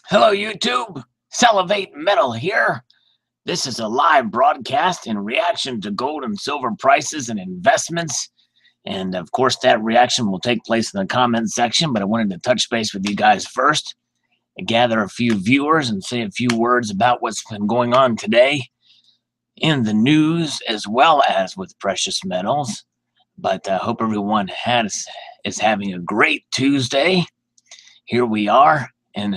Hello, YouTube. Salivate Metal here. This is a live broadcast in reaction to gold and silver prices and investments. And of course, that reaction will take place in the comment section. But I wanted to touch base with you guys first and gather a few viewers and say a few words about what's been going on today in the news as well as with precious metals. But I hope everyone is having a great Tuesday. Here we are in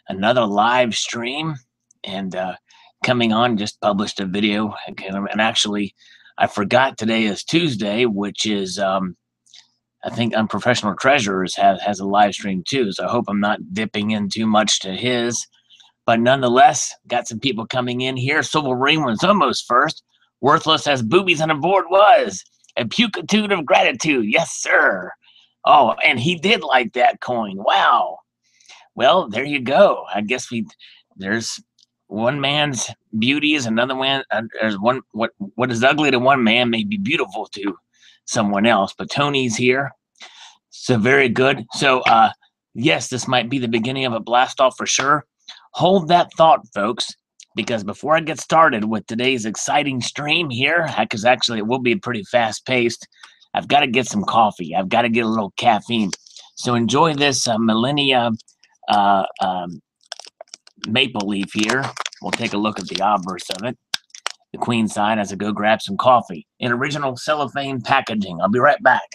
another live stream, and coming on, just published a video, and actually I forgot today is Tuesday, which is I think Unprofessional Treasurers has a live stream too, so I hope I'm not dipping in too much to his, but nonetheless, got some people coming in here. Silverine was almost first. Worthless as boobies on the board was a pukitude of gratitude. Yes, sir. Oh, and he did like that coin. Wow. Well, there you go. I guess there's one man's beauty is another man. There's one what is ugly to one man may be beautiful to someone else. But Tony's here, so very good. So yes, this might be the beginning of a blast off for sure. Hold that thought, folks, because before I get started with today's exciting stream here, because actually it will be pretty fast paced, I've got to get some coffee. I've got to get a little caffeine. So enjoy this millennia maple leaf here. We'll take a look at the obverse of it, the queen side, as I go grab some coffee in original cellophane packaging. I'll be right back.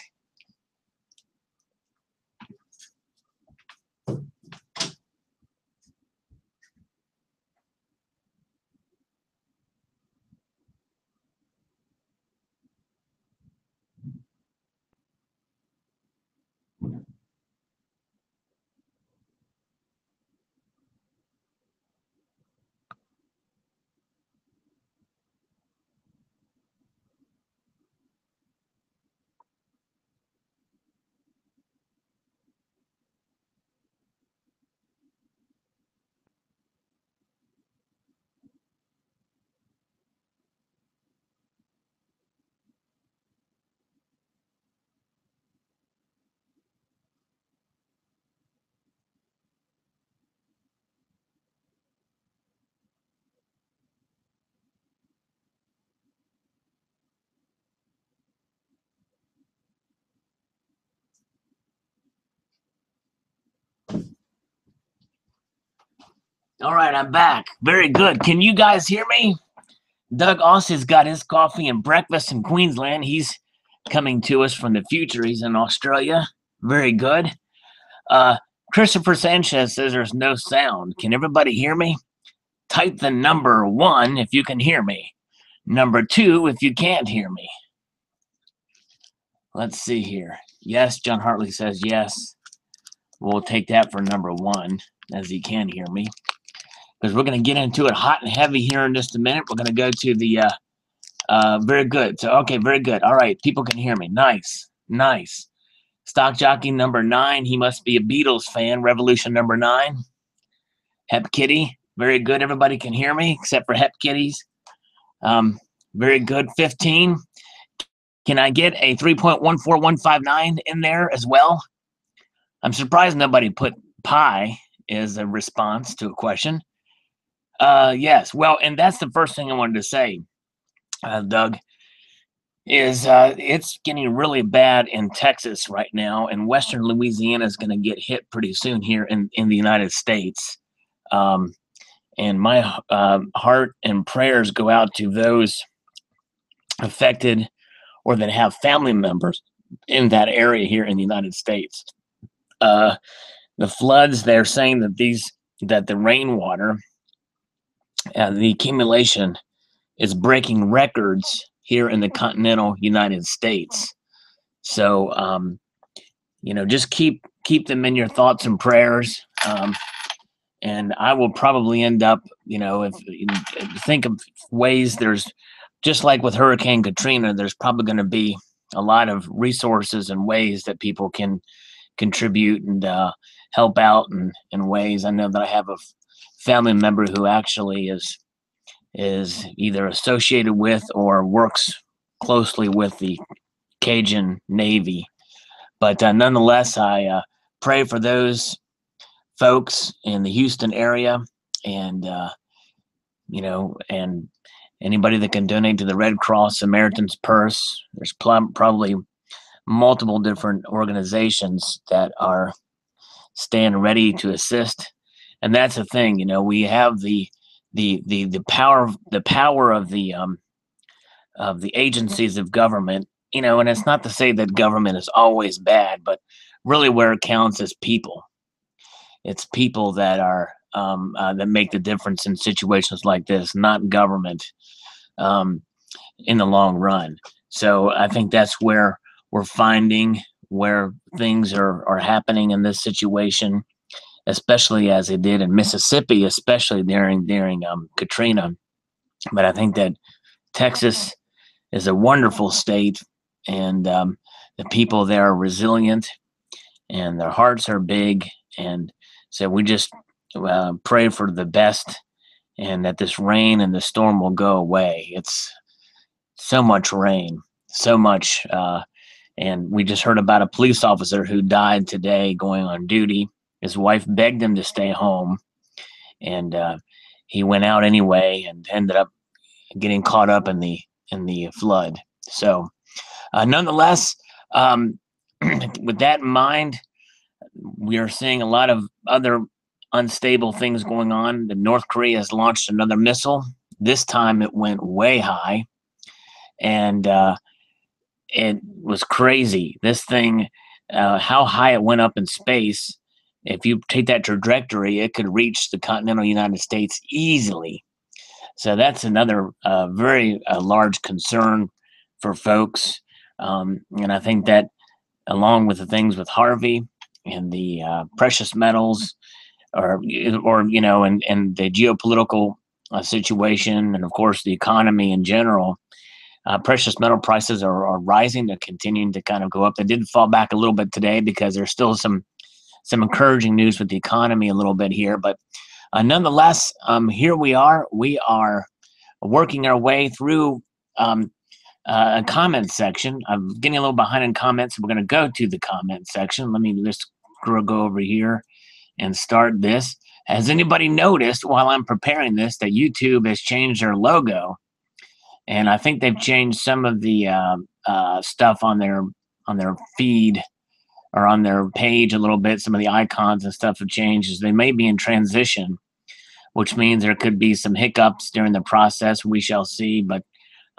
All right, I'm back. Very good. Can you guys hear me? Doug Oss's got his coffee and breakfast in Queensland. He's coming to us from the future. He's in Australia. Very good. Christopher Sanchez says there's no sound. Can everybody hear me? Type the number 1 if you can hear me. Number 2 if you can't hear me. Let's see here. Yes, John Hartley says yes. We'll take that for number 1, as he can hear me. Because we're going to get into it hot and heavy here in just a minute. We're going to go to the, very good. So, okay, very good. All right, people can hear me. Nice, nice. Stock jockey number 9. He must be a Beatles fan. Revolution number 9. Hep Kitty. Very good. Everybody can hear me except for Hep Kitties. Very good. 15. Can I get a 3.14159 in there as well? I'm surprised nobody put pi as a response to a question. Yes. Well, and that's the first thing I wanted to say, Doug, is it's getting really bad in Texas right now, and Western Louisiana is going to get hit pretty soon here in the United States. And my heart and prayers go out to those affected or that have family members in that area here in the United States. The floods, they're saying that the rainwater, the accumulation is breaking records here in the continental United States. So, just keep them in your thoughts and prayers. And I will probably end up, if you think of ways, there's just like with Hurricane Katrina, there's probably going to be a lot of resources and ways that people can contribute and help out in ways. I know that I have a family member who actually is either associated with or works closely with the Cajun Navy. But nonetheless, I pray for those folks in the Houston area, and and anybody that can donate to the Red Cross Samaritan's Purse. There's probably multiple different organizations that are staying ready to assist, and that's the thing. We have the power of the agencies of government. And it's not to say that government is always bad, but really where it counts is people. It's people that are that make the difference in situations like this, not government, in the long run. So I think that's where we're finding where things are happening in this situation, especially as it did in Mississippi, especially during Katrina. But I think that Texas is a wonderful state, and the people there are resilient, and their hearts are big, and so we just pray for the best, and that this rain and the storm will go away. It's so much rain, so much, and we just heard about a police officer who died today going on duty. His wife begged him to stay home, and he went out anyway and ended up getting caught up in the flood. So nonetheless, with that in mind, we are seeing a lot of other unstable things going on. The North Korea has launched another missile. This time it went way high, and it was crazy. This thing, how high it went up in space, if you take that trajectory, it could reach the continental United States easily. So that's another very large concern for folks. And I think that along with the things with Harvey and the precious metals, or and the geopolitical situation, and of course the economy in general, precious metal prices are rising. They're continuing to kind of go up. They did fall back a little bit today because there's still some encouraging news with the economy a little bit here. But nonetheless, here we are. We are working our way through a comment section. I'm getting a little behind in comments. We're going to go to the comment section. Let me just go over here and start this. Has anybody noticed while I'm preparing this that YouTube has changed their logo? And I think they've changed some of the stuff on their feed or on their page a little bit. Some of the icons and stuff have changed. They may be in transition, which means there could be some hiccups during the process. We shall see. But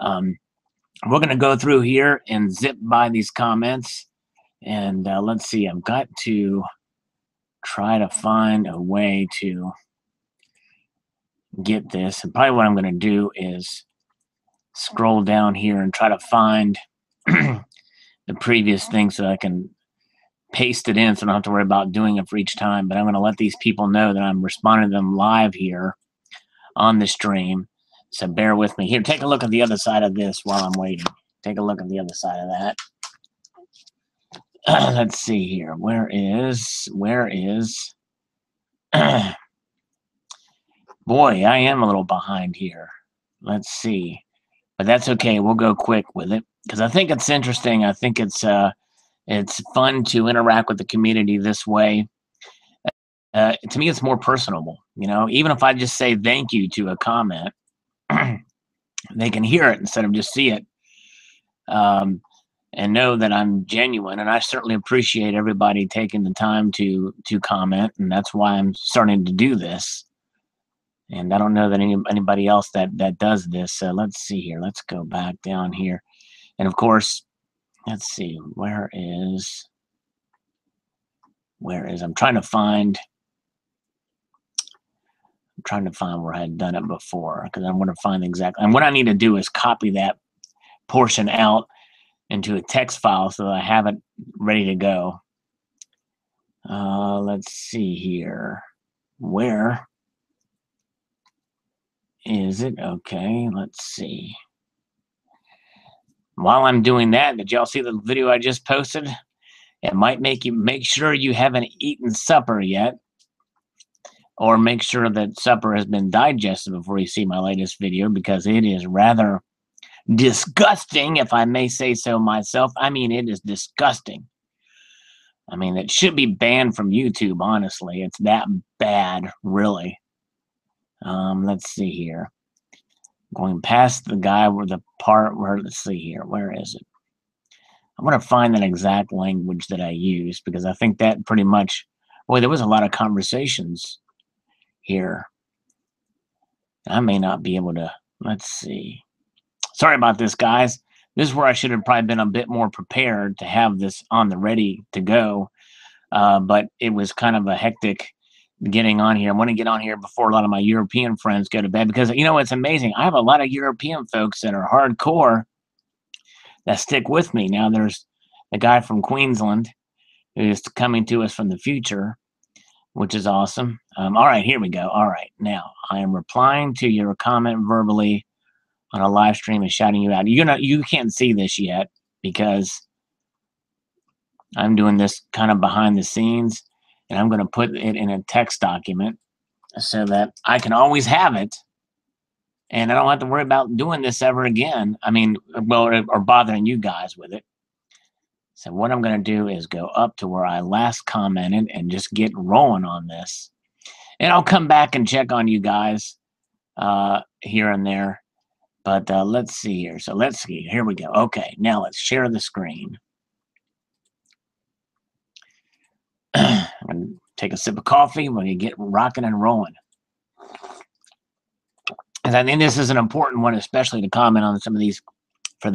we're going to go through here and zip by these comments. And let's see. I've got to try to find a way to get this. And probably what I'm going to do is scroll down here and try to find the previous thing so I can paste it in so I don't have to worry about doing it for each time. But I'm going to let these people know that I'm responding to them live here on the stream. So bear with me. Here, take a look at the other side of this while I'm waiting. Take a look at the other side of that. Let's see here. Where is boy, I am a little behind here. Let's see. But that's okay. We'll go quick with it because I think it's interesting. I think it's fun to interact with the community this way. To me, it's more personable. Even if I just say thank you to a comment, they can hear it instead of just see it, and know that I'm genuine. And I certainly appreciate everybody taking the time to comment, and that's why I'm starting to do this. And I don't know that anybody else that does this. So let's see here. Let's go back down here. And of course, let's see. Where is I'm trying to find where I had done it before, because I want to find exactly. And what I need to do is copy that portion out into a text file so that I have it ready to go. Let's see here. Where is it? Okay, let's see. While I'm doing that, did y'all see the video I just posted? It might make sure you haven't eaten supper yet, or make sure that supper has been digested before you see my latest video, because it is rather disgusting, if I may say so myself. I mean, it is disgusting. I mean, it should be banned from YouTube, honestly. It's that bad, really. Let's see here. Going past the guy where the part where, let's see here. Where is it? I want to find that exact language that I used because I think that pretty much, boy, there was a lot of conversations here. I may not be able to, let's see. Sorry about this, guys. This is where I should have probably been a bit more prepared to have this on the ready to go. But it was kind of a hectic getting on here. I want to get on here before a lot of my European friends go to bed because, you know, it's amazing. I have a lot of European folks that are hardcore that stick with me. Now, there's a guy from Queensland who's coming to us from the future, which is awesome. All right, here we go. All right, now I am replying to your comment verbally on a live stream and shouting you out. You can't see this yet because I'm doing this kind of behind the scenes, and I'm going to put it in a text document so that I can always have it, and I don't have to worry about doing this ever again. I mean, well, or bothering you guys with it. So what I'm going to do is go up to where I last commented and just get rolling on this. And I'll come back and check on you guys here and there. But let's see here. So let's see. Here we go. Okay, now let's share the screen. I'm going to take a sip of coffee. We're going to get rocking and rolling. And I think this is an important one, especially to comment on some of these for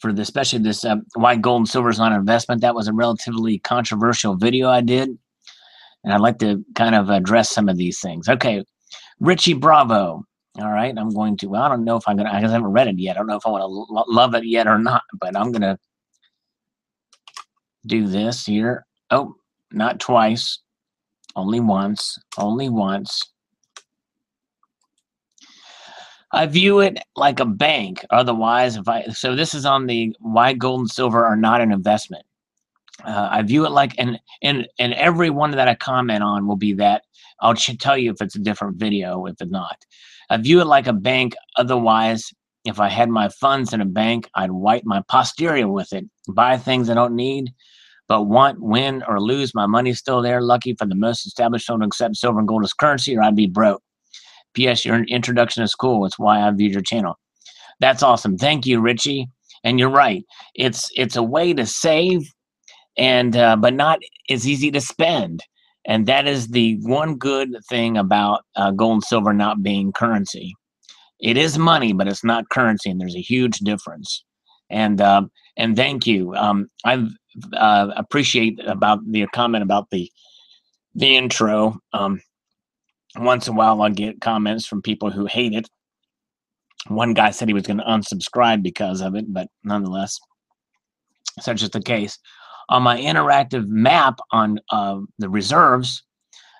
especially this why gold and silver is not an investment. That was a relatively controversial video I did, and I'd like to kind of address some of these things. Okay, Richie Bravo. All right, I'm going to. Well, I don't know if I'm gonna. I haven't read it yet. I don't know if I want to love it yet or not, but I'm gonna do this here. Oh, not twice. Only once. Only once. I view it like a bank. Otherwise, so this is on the why gold and silver are not an investment. I view it like, and every one that I comment on will be that. I'll tell you if it's a different video, if it's not. I view it like a bank. Otherwise, if I had my funds in a bank, I'd wipe my posterior with it, buy things I don't need, but want, win, or lose. My money's still there. Lucky for the most established don't accept silver and gold as currency, or I'd be broke. P.S. Your introduction is cool. It's why I viewed your channel. That's awesome. Thank you, Richie. And you're right. It's a way to save, and but not as easy to spend. And that is the one good thing about gold and silver not being currency. It is money, but it's not currency, and there's a huge difference. And thank you. I appreciate about the comment about the intro. Once in a while, I'll get comments from people who hate it. One guy said he was going to unsubscribe because of it, but nonetheless, such is the case. On my interactive map on the reserves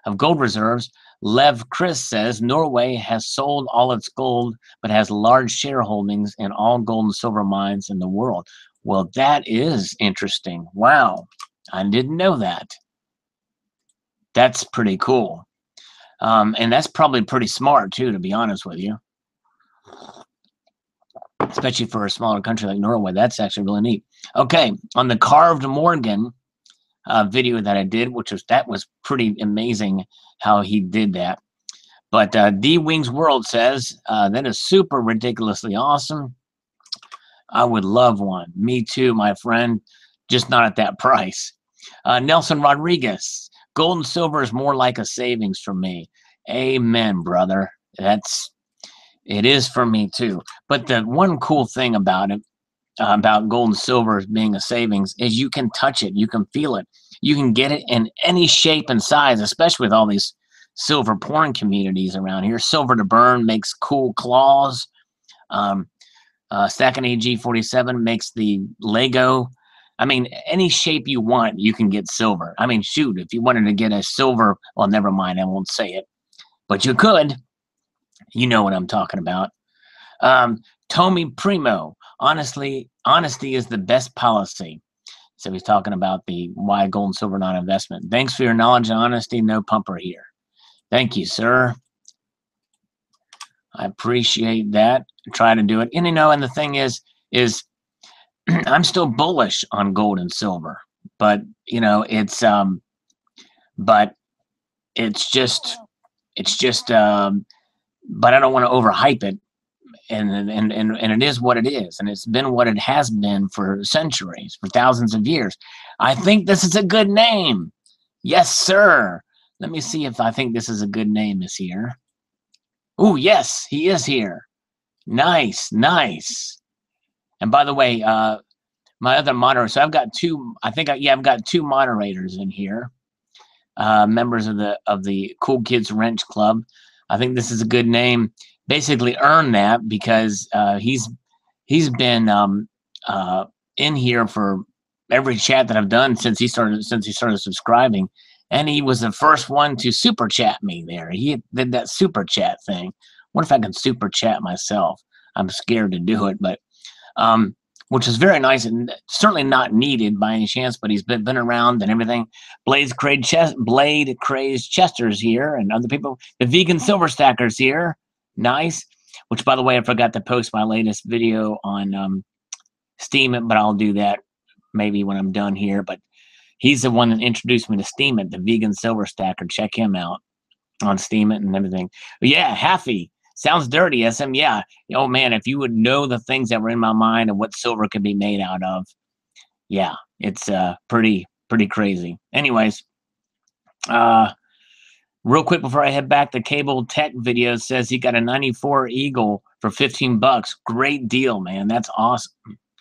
of gold reserves, Lev Chris says Norway has sold all its gold, but has large shareholdings in all gold and silver mines in the world. Well, that is interesting. Wow, I didn't know that. That's pretty cool. And that's probably pretty smart too, to be honest with you. Especially for a smaller country like Norway, that's actually really neat. Okay, on the Carved Morgan video that I did, that was pretty amazing how he did that. But D Wings World says that is super ridiculously awesome. I would love one. Me too, my friend. Just not at that price. Nelson Rodriguez. Gold and silver is more like a savings for me. Amen, brother. It is for me too. But the one cool thing about it, about gold and silver being a savings, is you can touch it. You can feel it. You can get it in any shape and size, especially with all these silver porn communities around here. Silver to Burn makes cool claws. Stacking AG47 makes the Lego. I mean, any shape you want, you can get silver. I mean, shoot, if you wanted to get a silver, well, never mind, I won't say it. But you could. You know what I'm talking about. Tommy Primo, honesty is the best policy. So he's talking about the why gold and silver not investment. Thanks for your knowledge and honesty. No pumper here. Thank you, sir. I appreciate that. Try to do it. And, you know, and the thing is I'm still bullish on gold and silver. but you know, but it's just but I don't want to overhype it, and it is what it is, and it's been what it has been for centuries, for thousands of years. I think this is a good name. Yes, sir. Let me see if I think this is a good name is here. Oh, yes, he is here. Nice, nice. And by the way, my other moderator, so I've got two, I've got two moderators in here, members of the Cool Kids Wrench Club. I think this is a good name. Basically earned that because he's been in here for every chat that I've done since he started subscribing, and he was the first one to super chat me there. He did that super chat thing. What if I can super chat myself? I'm scared to do it, but which is very nice and certainly not needed by any chance. But he's been around and everything. Blade Crazed Chester's here, and other people. The Vegan Silver Stacker's here. Nice. Which, by the way, I forgot to post my latest video on Steam, but I'll do that maybe when I'm done here. But he's the one that introduced me to Steam, the Vegan Silver Stacker. Check him out on Steam and everything. But yeah, Haffy. Sounds dirty, SM. Yeah. Oh, man, if you would know the things that were in my mind and what silver could be made out of. Yeah, it's pretty crazy. Anyways, real quick before I head back, the Cable Tech video says he got a 94 Eagle for $15. Great deal, man. That's awesome.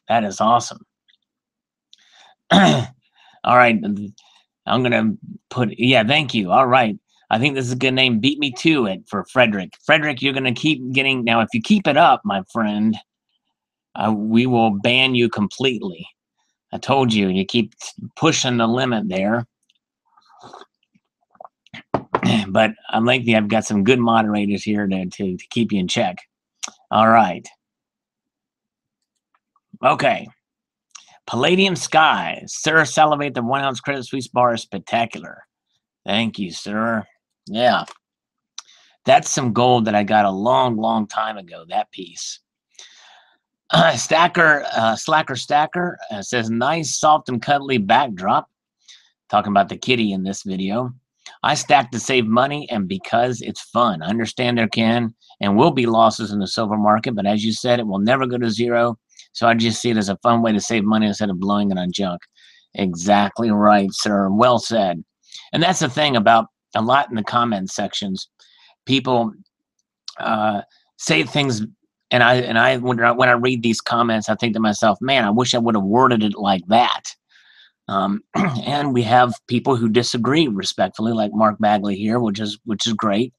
That is awesome. All right. I'm going to put, yeah, thank you. All right. I think this is a good name. Beat me to it for Frederick. Frederick, you're going to keep getting, now if you keep it up, my friend, we will ban you completely. I told you, you keep pushing the limit there. But I'm lately, I've got some good moderators here to keep you in check. All right. Okay. Palladium Sky. Sir, Salivate the 1 ounce Credit Suisse bar is spectacular. Thank you, sir. Yeah. That's some gold that I got a long time ago, that piece. Slacker says, nice, soft, and cuddly backdrop. Talking about the kitty in this video. I stack to save money and because it's fun. I understand there can and will be losses in the silver market, but as you said, it will never go to zero. So I just see it as a fun way to save money instead of blowing it on junk. Exactly right, sir. Well said. And that's the thing about a lot in the comment sections. People say things, and I when I read these comments, I think to myself, man, I wish I would have worded it like that. And we have people who disagree respectfully, like Mark Bagley here, which is great.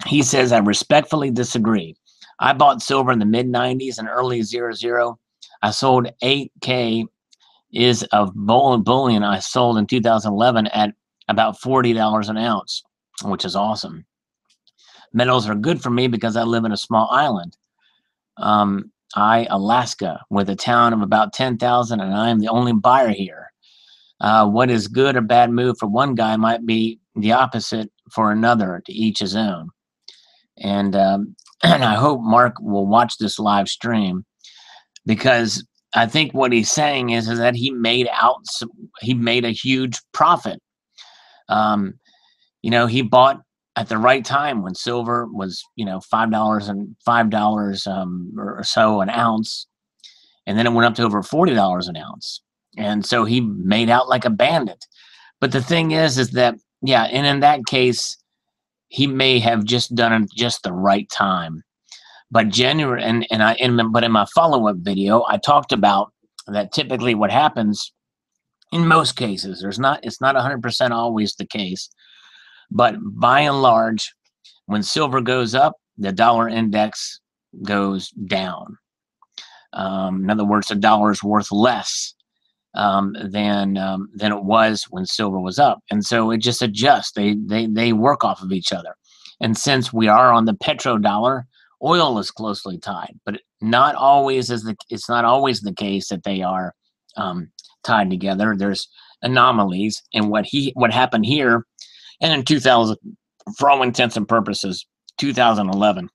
He says, I respectfully disagree. I bought silver in the mid-90s and early 00. I sold 8K is of bullion I sold in 2011 at about $40 an ounce, which is awesome. Metals are good for me because I live in a small island. Alaska, with a town of about 10,000, and I am the only buyer here. What is good or bad move for one guy might be the opposite for another, to each his own. And I hope Mark will watch this live stream, because I think what he's saying is that he made a huge profit. He bought at the right time when silver was, $5 or so an ounce, and then it went up to over $40 an ounce, and so he made out like a bandit. But the thing is that, yeah, and in that case, he may have just done it just the right time. But but in my follow-up video, I talked about that typically what happens in most cases, it's not 100% always the case, but by and large, when silver goes up, the dollar index goes down. In other words, the dollar is worth less than it was when silver was up, and so it just adjusts. They work off of each other, and since we are on the petrodollar, oil is closely tied, but it's not always the case that they are tied together. There's anomalies, and what happened here, and in 2000, for all intents and purposes, 2011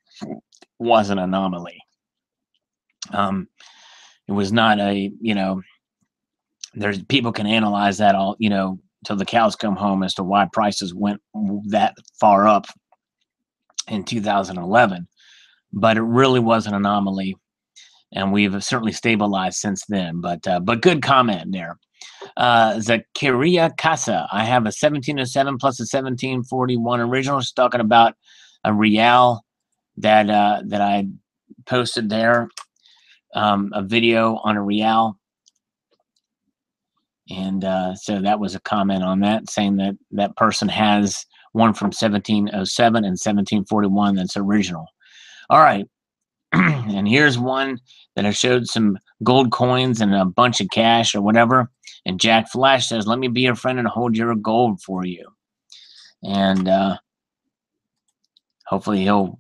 was an anomaly. It was not there's people can analyze that all, till the cows come home as to why prices went that far up in 2011. But it really was an anomaly, and we've certainly stabilized since then. But good comment there. Zakaria Casa. I have a 1707 plus a 1741 original. Just talking about a real that I posted there, a video on a real, and so that was a comment on that, saying that that person has one from 1707 and 1741 that's original. All right. And here's one that I showed some gold coins and a bunch of cash or whatever. And Jack Flash says, "Let me be your friend and hold your gold for you." And hopefully he'll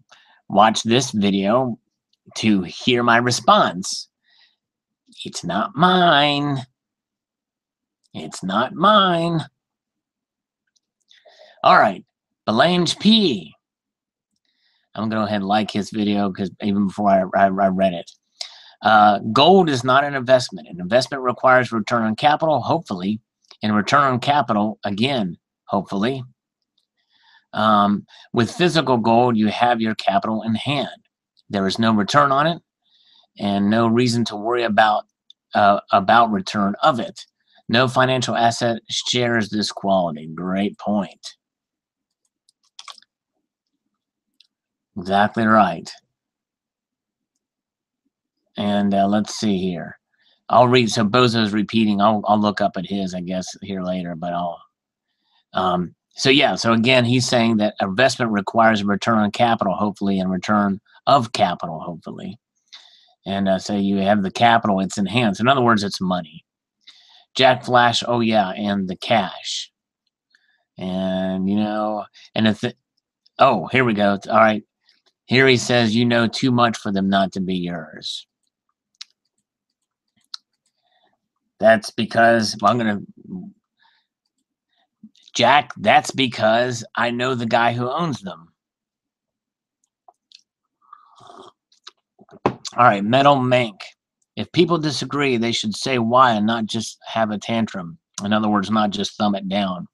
watch this video to hear my response. It's not mine. It's not mine. All right. Belange P. I'm going to go ahead and like his video because even before I read it. Gold is not an investment. An investment requires return on capital, hopefully, and return on capital, again, hopefully. With physical gold, you have your capital in hand. There is no return on it and no reason to worry about return of it. No financial asset shares this quality. Great point. Exactly right. And let's see here. I'll read. So Bozo's repeating. I'll look up at his, I guess, here later. But I'll. So yeah. So again, he's saying that investment requires a return on capital, hopefully, and return of capital, hopefully. And so you have the capital. It's enhanced. In other words, it's money. Jack Flash. Oh yeah, and the cash. And and if oh, here we go. All right. Here he says, "You know too much for them not to be yours." That's because Jack, that's because I know the guy who owns them. All right, Metal Mank. If people disagree, they should say why and not just have a tantrum. In other words, not just thumb it down.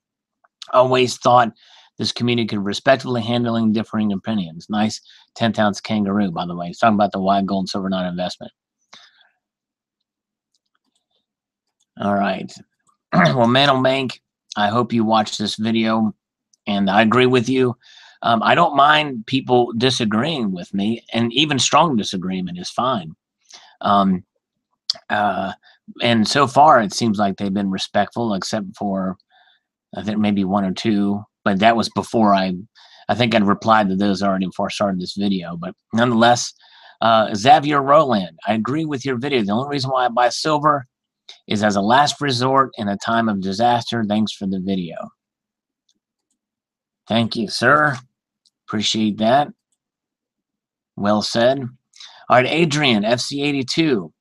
Always thought this community could respectfully handling differing opinions. Nice 10th ounce kangaroo, by the way. He's talking about the why gold and silver not investment. All right. Well, Metal Mank, I hope you watch this video, and I agree with you. I don't mind people disagreeing with me, and even strong disagreement is fine. And so far, it seems like they've been respectful, except for, I think, maybe one or two, but that was before I think I'd replied to those already before I started this video. But nonetheless, Xavier Roland, I agree with your video. The only reason why I buy silver is as a last resort in a time of disaster. Thanks for the video. Thank you, sir. Appreciate that. Well said. All right, Adrian, FC82.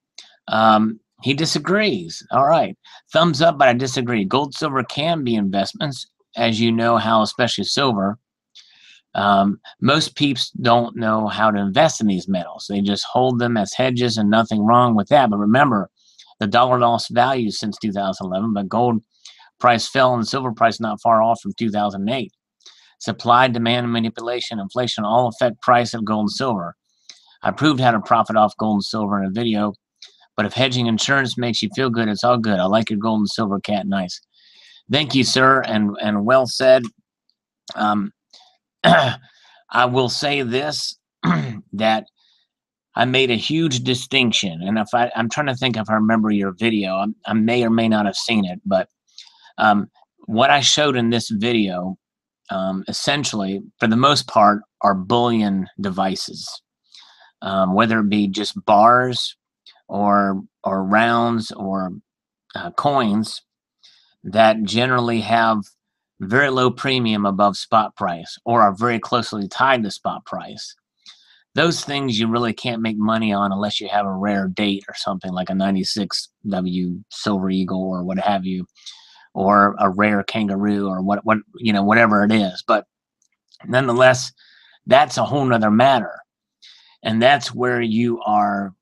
He disagrees. All right. Thumbs up, but I disagree. Gold, silver can be investments, as you know how, especially silver. Most peeps don't know how to invest in these metals. They just hold them as hedges, and nothing wrong with that. But remember, the dollar lost value since 2011, but gold price fell and silver price not far off from 2008. Supply, demand, manipulation, inflation all affect price of gold and silver. I proved how to profit off gold and silver in a video, but if hedging insurance makes you feel good, it's all good. I like your gold and silver cat. Nice. Thank you, sir, and well said. I will say this, that I made a huge distinction, and if I'm trying to think if I remember your video. I may or may not have seen it, but what I showed in this video, essentially, for the most part, are bullion devices, whether it be just bars or rounds or coins that generally have very low premium above spot price or are very closely tied to spot price. Those things you really can't make money on unless you have a rare date or something like a 96W Silver Eagle or what have you, or a rare kangaroo or whatever it is. But nonetheless, that's a whole nother matter. And that's where you are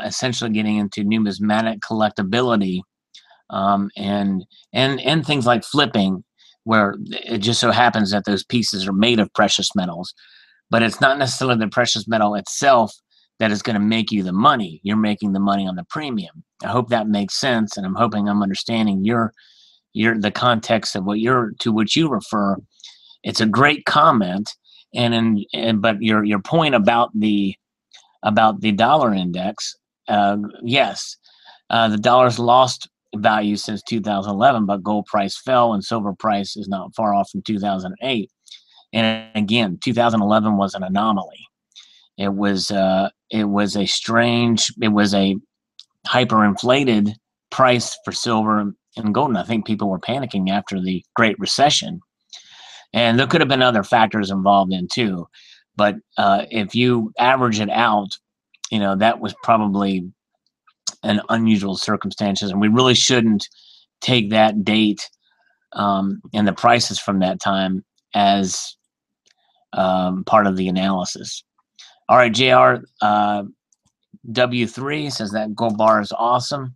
essentially getting into numismatic collectability And things like flipping, where it just so happens that those pieces are made of precious metals, but it's not necessarily the precious metal itself that is going to make you the money. You're making the money on the premium. I hope that makes sense, and I'm hoping I'm understanding the context of which you refer. It's a great comment, but your point about the dollar index, yes, the dollar's lost value since 2011, but gold price fell and silver price is not far off from 2008. And again, 2011 was an anomaly. It was a hyperinflated price for silver and gold. And I think people were panicking after the Great Recession. And there could have been other factors involved in too. But if you average it out, that was probably an unusual circumstances. And we really shouldn't take that date and the prices from that time as part of the analysis. All right, JR W3 says that gold bar is awesome.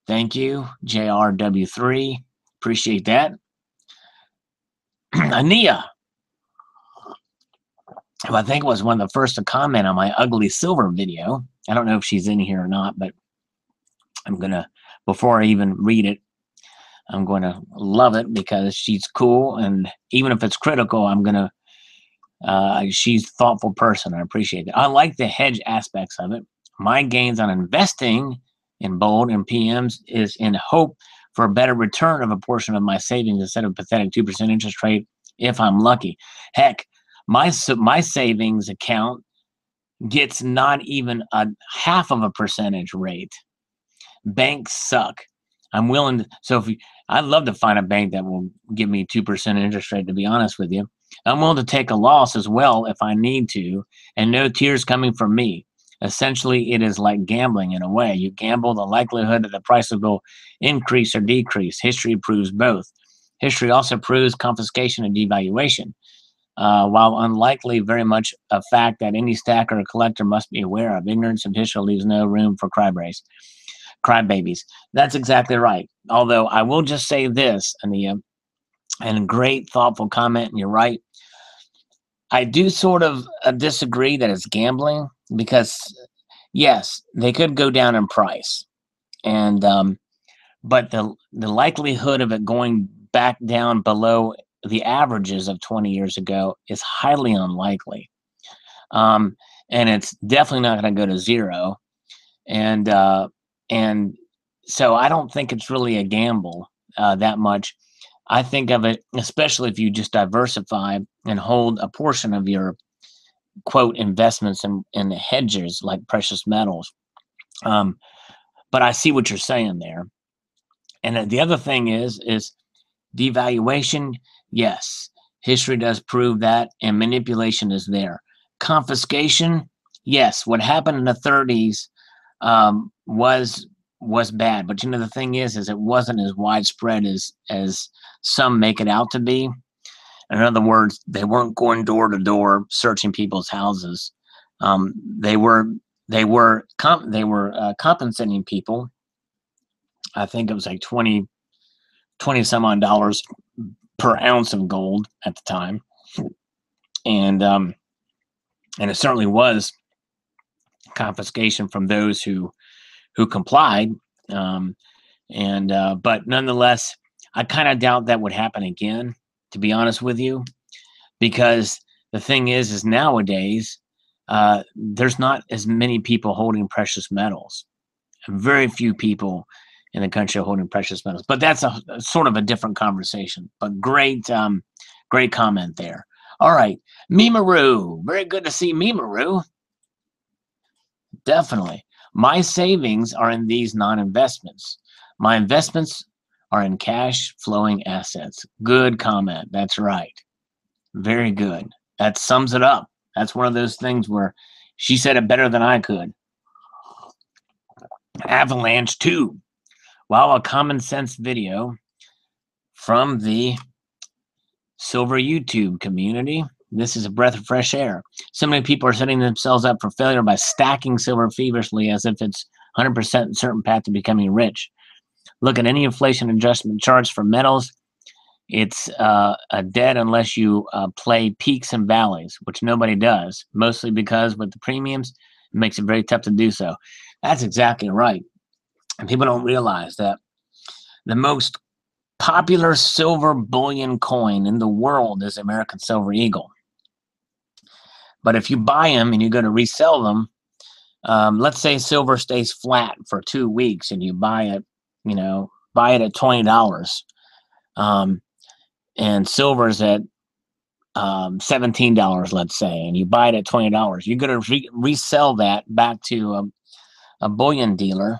Thank you, JRW3. Appreciate that. Ania, who I think was one of the first to comment on my ugly silver video. I don't know if she's in here or not, but I'm going to, before I even read it, I'm going to love it because she's cool. And even if it's critical, I'm going to, she's a thoughtful person. I appreciate it. I like the hedge aspects of it. My gains on investing in gold and PMs is in hope for a better return of a portion of my savings instead of a pathetic 2% interest rate if I'm lucky. Heck, my savings account gets not even a half of a percentage rate. Banks suck. I'm willing to, I'd love to find a bank that will give me 2% interest rate, to be honest with you. I'm willing to take a loss as well if I need to, and no tears coming from me. Essentially, it is like gambling in a way. You gamble the likelihood that the price will increase or decrease. History proves both. History also proves confiscation and devaluation. While unlikely, very much a fact that any stacker or collector must be aware of. Ignorance of history leaves no room for crybabies. That's exactly right. Although I will just say this, Ania, and a great thoughtful comment, and you're right. I do sort of disagree that it's gambling because, yes, they could go down in price, and but the likelihood of it going back down below the averages of 20 years ago is highly unlikely, and it's definitely not going to go to zero, and so I don't think it's really a gamble that much. I think of it, especially if you just diversify and hold a portion of your quote investments in the hedges like precious metals. But I see what you're saying there. And the other thing is devaluation. Yes, history does prove that, and manipulation is there. Confiscation. Yes, what happened in the 30s was bad, but the thing is it wasn't as widespread as some make it out to be. In other words, they weren't going door to door searching people's houses. They were compensating people. I think it was like 20 some odd dollars per ounce of gold at the time, and it certainly was confiscation from those who complied. But nonetheless, I kind of doubt that would happen again, to be honest with you, because the thing is nowadays, there's not as many people holding precious metals. Very few people in the country are holding precious metals, but that's a sort of a different conversation. But great comment there. All right, Mimaru, very good to see Mimaru. Definitely. My savings are in these non-investments. My investments are in cash flowing assets. Good comment. That's right. Very good. That sums it up. That's one of those things where she said it better than I could. Avalanche 2. Wow, a common sense video from the silver YouTube community. This is a breath of fresh air. So many people are setting themselves up for failure by stacking silver feverishly as if it's 100% certain path to becoming rich. look at any inflation adjustment charts for metals, it's a dead unless you play peaks and valleys, which nobody does, mostly because with the premiums, it makes it very tough to do so. That's exactly right. And people don't realize that the most popular silver bullion coin in the world is American Silver Eagle. But if you buy them and you go to resell them, let's say silver stays flat for 2 weeks and you buy it, buy it at $20. And silver's at $17, let's say, and you buy it at $20. You're going to resell that back to a bullion dealer.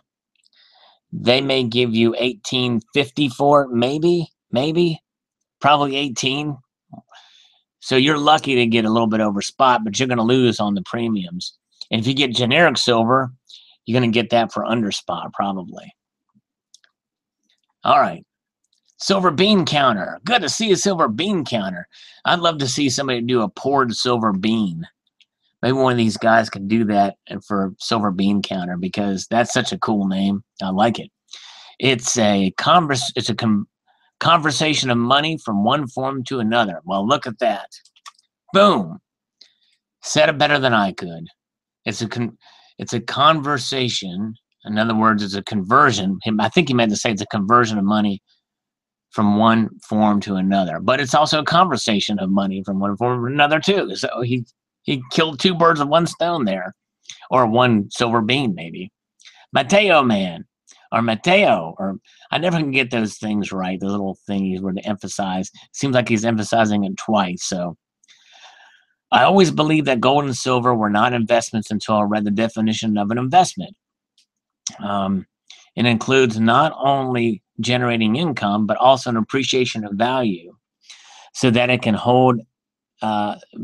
They may give you $18.50 for it, maybe, probably 18. So you're lucky to get a little bit over spot, but you're going to lose on the premiums. And if you get generic silver, you're going to get that for under spot, probably. All right. Silver bean counter. Good to see a silver bean counter. I'd love to see somebody do a poured silver bean. Maybe one of these guys could do that for silver bean counter, because that's such a cool name. I like it. It's a conversation of money from one form to another. Well, look at that. Boom. Said it better than I could. It's a conversation. In other words, it's a conversion. I think he meant to say it's a conversion of money from one form to another. But it's also a conversation of money from one form to another too. So he killed 2 birds with 1 stone there. Or 1 silver bean, maybe. Mateo man. Or Mateo. Or I never can get those things right. Those little things where they emphasize. Seems like he's emphasizing it twice. So I always believed that gold and silver were not investments until I read the definition of an investment. It includes not only generating income, but also an appreciation of value so that it can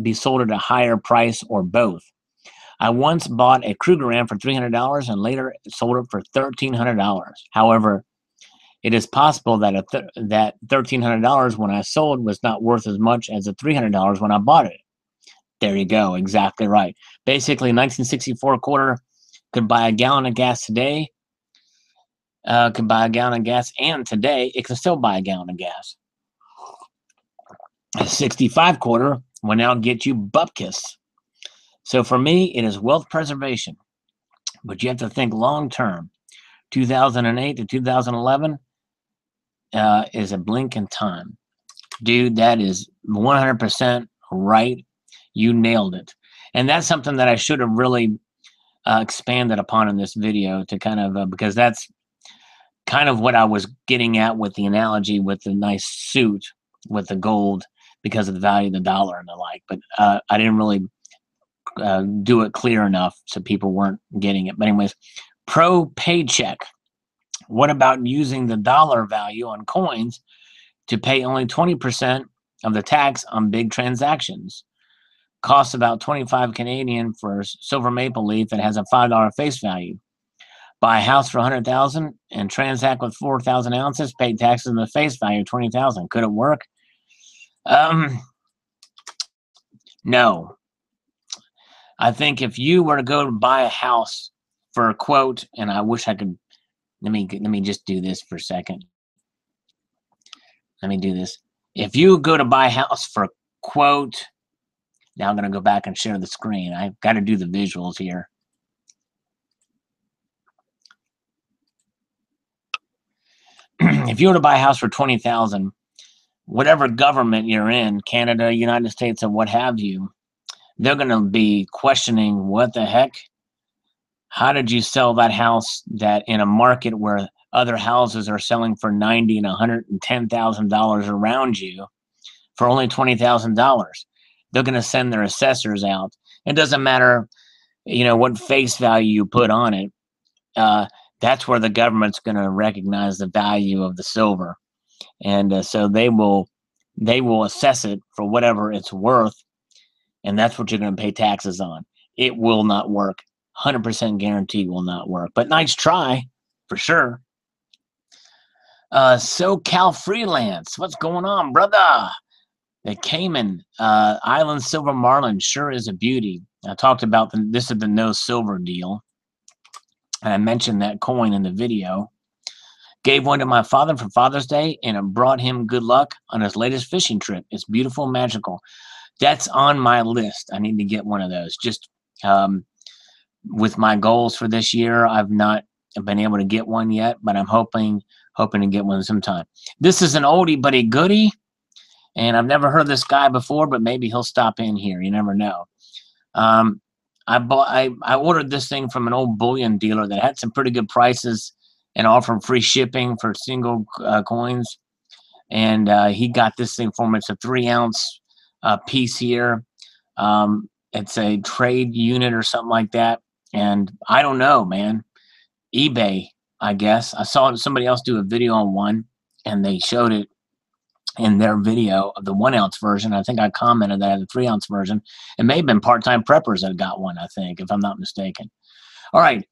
be sold at a higher price or both. I once bought a Krugerrand for $300 and later sold it for $1,300. However, it is possible that that $1,300 when I sold was not worth as much as the $300 when I bought it. There you go. Exactly right. Basically, 1964 quarter could buy a gallon of gas today. Could buy a gallon of gas, and today it can still buy a gallon of gas. A 65 quarter will now get you bupkis. So for me, it is wealth preservation, but you have to think long term. 2008 to 2011 is a blink in time. Dude, that is 100% right. You nailed it. And that's something that I should have really expanded upon in this video, to kind of because that's kind of what I was getting at with the analogy with the nice suit with the gold because of the value of the dollar and the like. But I didn't really do it clear enough so people weren't getting it. But anyways, pro paycheck. What about using the dollar value on coins to pay only 20% of the tax on big transactions? Costs about 25 Canadian for silver maple leaf that has a $5 face value. Buy a house for 100,000 and transact with 4,000 ounces, pay taxes on the face value of 20,000. Could it work? No. I think if you were to go to buy a house for a quote, and I wish I could, let me just do this for a second. Let me do this. If you go to buy a house for a quote, now I'm going to go back and share the screen. I've got to do the visuals here. If you were to buy a house for 20,000, whatever government you're in, Canada, United States, or what have you, they're going to be questioning, what the heck? How did you sell that house that in a market where other houses are selling for $90,000 and $110,000 around you for only $20,000? They're going to send their assessors out. It doesn't matter, what face value you put on it. That's where the government's going to recognize the value of the silver, and so they will assess it for whatever it's worth, and that's what you're going to pay taxes on. It will not work. 100% guarantee will not work. But nice try, for sure. SoCal Freelance, what's going on, brother? The Cayman Island Silver Marlin sure is a beauty. I talked about this is the no silver deal. And I mentioned that coin in the video. Gave one to my father for Father's Day, and it brought him good luck on his latest fishing trip. It's beautiful, magical. That's on my list. I need to get one of those. Just with my goals for this year, I've not been able to get one yet, but I'm hoping to get one sometime. This is an oldie but a goodie, and I've never heard this guy before, but maybe he'll stop in here. You never know. I ordered this thing from an old bullion dealer that had some pretty good prices and offered free shipping for single coins. And he got this thing for me. It's a 3-ounce piece here. It's a trade unit or something like that. And I don't know, man. eBay, I guess. I saw somebody else do a video on one, and they showed it in their video of the 1-ounce version. I think I commented that I had the 3-ounce version. It may have been part-time preppers that got one, I think, if I'm not mistaken. All right.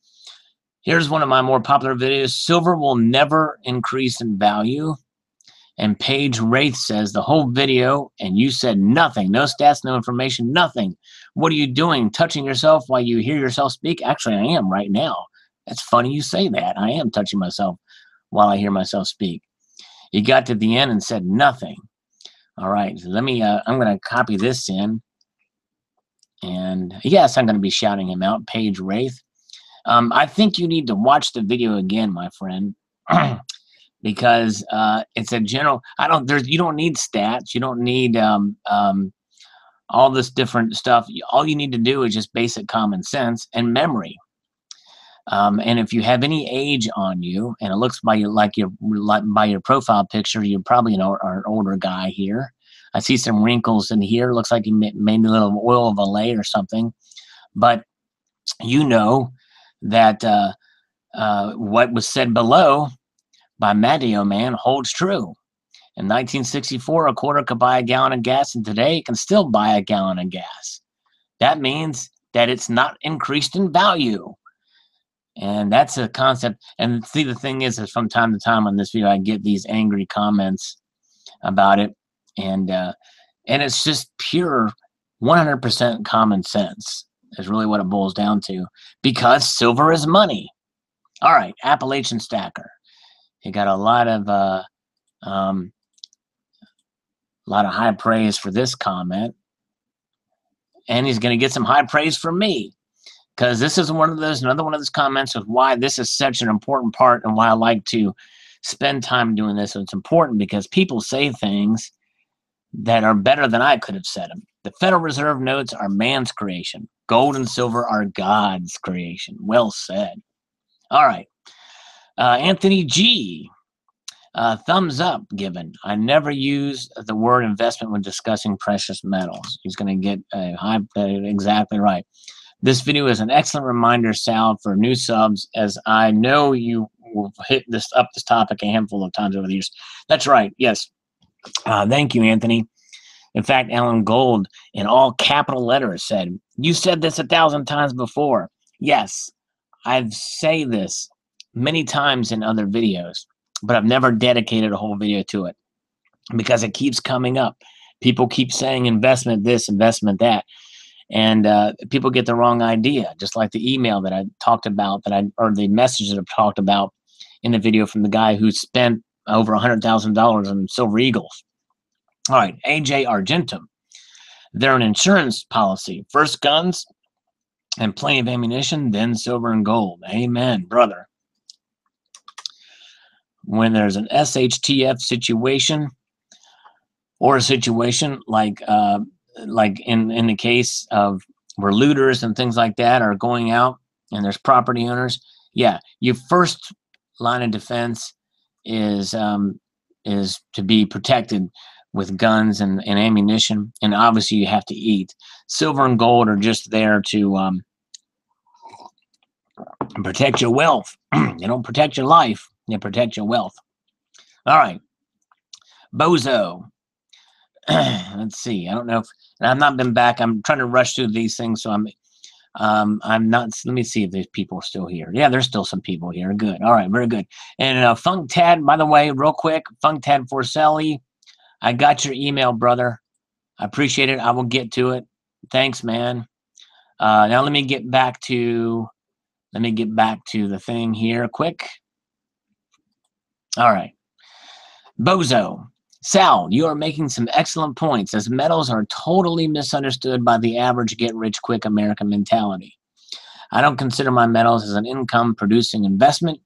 Here's one of my more popular videos. Silver will never increase in value. And Paige Wraith says the whole video, and you said nothing. No stats, no information, nothing. What are you doing? Touching yourself while you hear yourself speak? Actually, I am right now. That's funny you say that. I am touching myself while I hear myself speak. He got to the end and said nothing. All right, so let me, I'm going to copy this in. And yes, I'm going to be shouting him out, Paige Wraith. I think you need to watch the video again, my friend, because it's a general, you don't need stats. You don't need all this different stuff. All you need to do is just basic common sense and memory. And if you have any age on you, and it looks by your profile picture, you're probably an older guy here. I see some wrinkles in here. Looks like you made a little oil of Olay or something. But you know that what was said below by Matteo Man holds true. In 1964, a quarter could buy a gallon of gas, and today it can still buy a gallon of gas. That means that it's not increased in value. And that's a concept. And see, the thing is from time to time on this video, I get these angry comments about it. And it's just pure 100% common sense is really what it boils down to, because silver is money. All right, Appalachian Stacker. He got a lot of high praise for this comment. And he's going to get some high praise from me, because this is another one of those comments of why this is such an important part and why I like to spend time doing this. And it's important because people say things that are better than I could have said them. The Federal Reserve notes are man's creation. Gold and silver are God's creation. Well said. All right. Anthony G. Thumbs up given. I never use the word investment when discussing precious metals. He's going to get a high, exactly right. This video is an excellent reminder, Sal, for new subs, as I know you will hit this topic a handful of times over the years. That's right. Yes. Thank you, Anthony. In fact, Alan Gold, in all capital letters, said, "You said this 1,000 times before." Yes, I've say this many times in other videos, but I've never dedicated a whole video to it because it keeps coming up. People keep saying investment this, investment that. And people get the wrong idea, just like the email that I talked about, or the message that I've talked about in the video from the guy who spent over $100,000 on Silver Eagles. All right, AJ Argentum. They're an insurance policy. First guns and plenty of ammunition, then silver and gold. Amen, brother. When there's an SHTF situation, or a situation like in the case of where looters and things like that are going out and there's property owners, yeah, your first line of defense is to be protected with guns and ammunition, and obviously you have to eat. Silver and gold are just there to protect your wealth. They don't protect your life, they protect your wealth. All right, Bozo. Let's see. I don't know if I've not been back. I'm trying to rush through these things, so I'm not. Let me see if there's people still here. Yeah, there's still some people here. Good. All right, very good. And Funk Tad, by the way, real quick, Funk Tad Forcelli, I got your email, brother. I appreciate it. I will get to it. Thanks, man. Now let me get back to the thing here quick. All right. Bozo. Sal, you are making some excellent points, as metals are totally misunderstood by the average get-rich-quick American mentality. I don't consider my metals as an income-producing investment,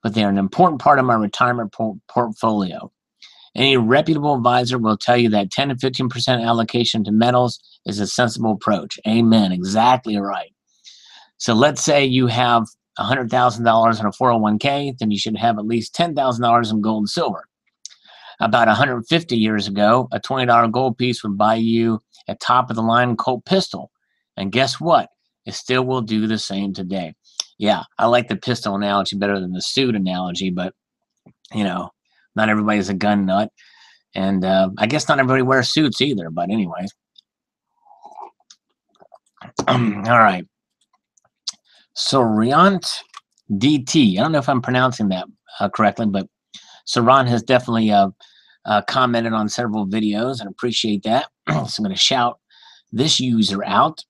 but they are an important part of my retirement portfolio. Any reputable advisor will tell you that 10 to 15% allocation to metals is a sensible approach. Amen. Exactly right. So let's say you have $100,000 in a 401k, then you should have at least $10,000 in gold and silver. About 150 years ago, a $20 gold piece would buy you a top-of-the-line Colt pistol. And guess what? It still will do the same today. Yeah, I like the pistol analogy better than the suit analogy, but, you know, not everybody's a gun nut. And I guess not everybody wears suits either, but anyways. All right. Soriant DT. I don't know if I'm pronouncing that correctly, but Saran has definitely commented on several videos and appreciate that. So I'm going to shout this user out.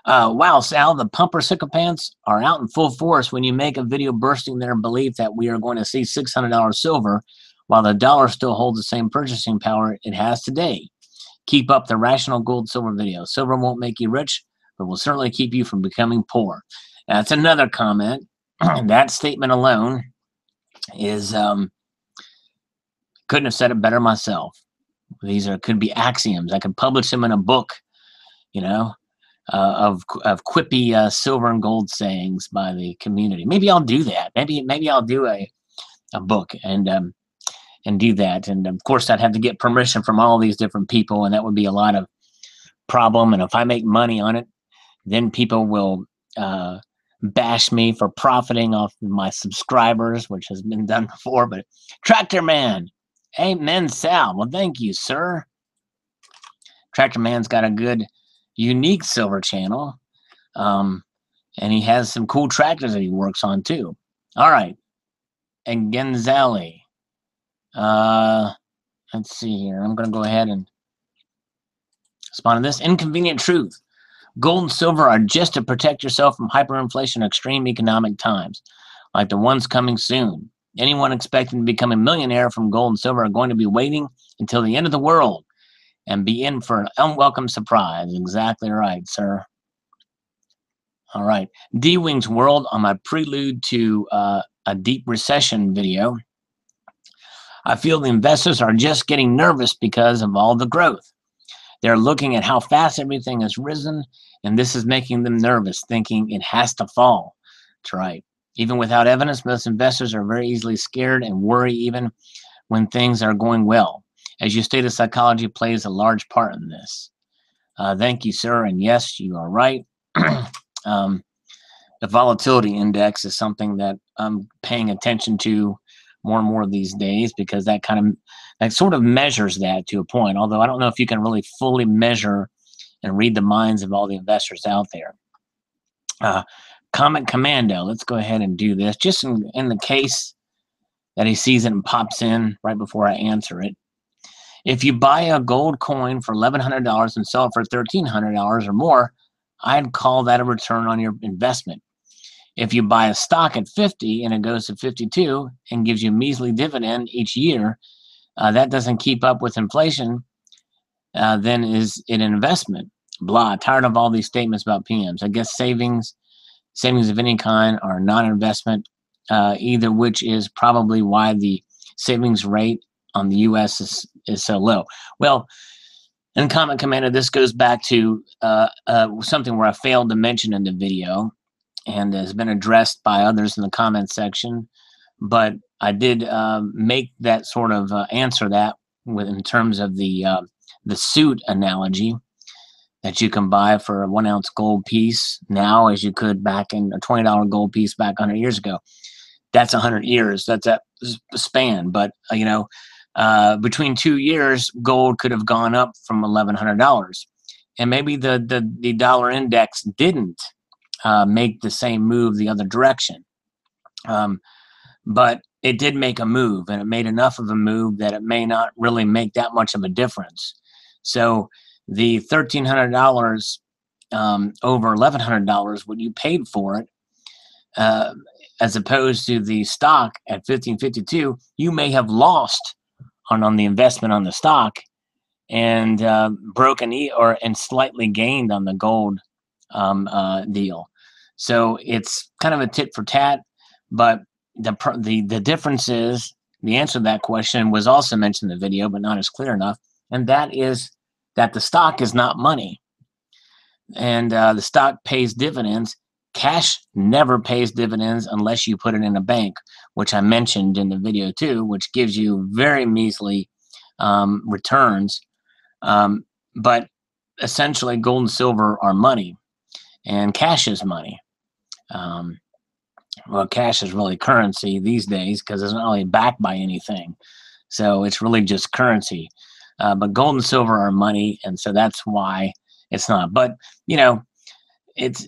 Wow, Sal, the pumper sycophants are out in full force when you make a video bursting their belief that we are going to see $600 silver while the dollar still holds the same purchasing power it has today. Keep up the rational gold silver video. Silver won't make you rich, but will certainly keep you from becoming poor. That's another comment. That statement alone is couldn't have said it better myself. These could be axioms. I could publish them in a book, you know, of quippy silver and gold sayings by the community. Maybe I'll do that. Maybe I'll do a book and do that. And of course, I'd have to get permission from all these different people, and that would be a lot of problem. And if I make money on it, then people will bash me for profiting off of my subscribers, which has been done before. But Tractor Man, amen, Sal. Well, thank you, sir. Tractor Man's got a good, unique silver channel, and he has some cool tractors that he works on too. All right, and Genzali. Let's see here. I'm going to go ahead and respond to this. Inconvenient truth. Gold and silver are just to protect yourself from hyperinflation or extreme economic times, like the ones coming soon. Anyone expecting to become a millionaire from gold and silver are going to be waiting until the end of the world and be in for an unwelcome surprise. Exactly right, sir. All right. D-Wing's World on my prelude to a deep recession video. I feel the investors are just getting nervous because of all the growth. They're looking at how fast everything has risen, and this is making them nervous, thinking it has to fall. That's right. Even without evidence, most investors are very easily scared and worry even when things are going well. As you stated, psychology plays a large part in this. Thank you, sir. And yes, you are right. The volatility index is something that I'm paying attention to more and more these days, because that sort of measures that to a point. Although I don't know if you can really fully measure and read the minds of all the investors out there. Comment Commando. Let's go ahead and do this, just in the case that he sees it and pops in right before I answer it. If you buy a gold coin for $1,100 and sell it for $1,300 or more, I'd call that a return on your investment. If you buy a stock at 50 and it goes to 52 and gives you a measly dividend each year, that doesn't keep up with inflation, then is it an investment? Blah. Tired of all these statements about PMs. I guess savings of any kind are not an investment, either, which is probably why the savings rate on the U.S. is so low. Well, in Comment Commander, this goes back to something where I failed to mention in the video, and has been addressed by others in the comment section, but I did make that sort of answer that in terms of the suit analogy, that you can buy for a 1 ounce gold piece now as you could back in a $20 gold piece back 100 years ago. That's 100 years. That's that span. But, between 2 years, gold could have gone up from $1,100. And maybe the dollar index didn't make the same move the other direction. But it did make a move, and it made enough of a move that it may not really make that much of a difference. So the $1,300 over $1,100, what you paid for it, uh, as opposed to the stock at 1552, you may have lost on the investment on the stock and and slightly gained on the gold deal. So it's kind of a tit for tat, but the difference is the answer to that question was also mentioned in the video, but not as clear enough, and that is that the stock is not money, and the stock pays dividends. Cash never pays dividends unless you put it in a bank, which I mentioned in the video too, which gives you very measly returns. But essentially, gold and silver are money, and cash is money. Well, cash is really currency these days because it's not really backed by anything. So it's really just currency. But gold and silver are money, and so that's why it's not. But you know, it's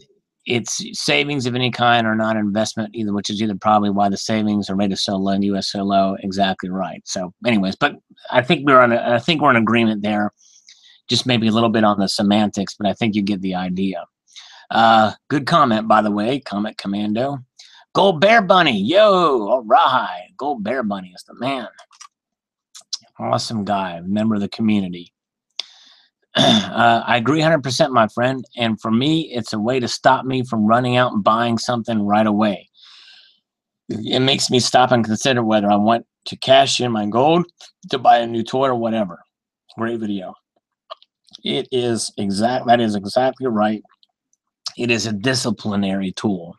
savings of any kind or not investment either, which is either probably why the savings are rated so low and U.S. so low. Exactly right. So, anyways, but I think we're in agreement there. Just maybe a little bit on the semantics, but I think you get the idea. Good comment, by the way, Comment Commando. Gold Bear Bunny, yo, all right. Gold Bear Bunny is the man. Awesome guy, member of the community. I agree 100%, my friend. And for me, it's a way to stop me from running out and buying something right away. It makes me stop and consider whether I want to cash in my gold to buy a new toy or whatever. Great video. That is exactly right. It is a disciplinary tool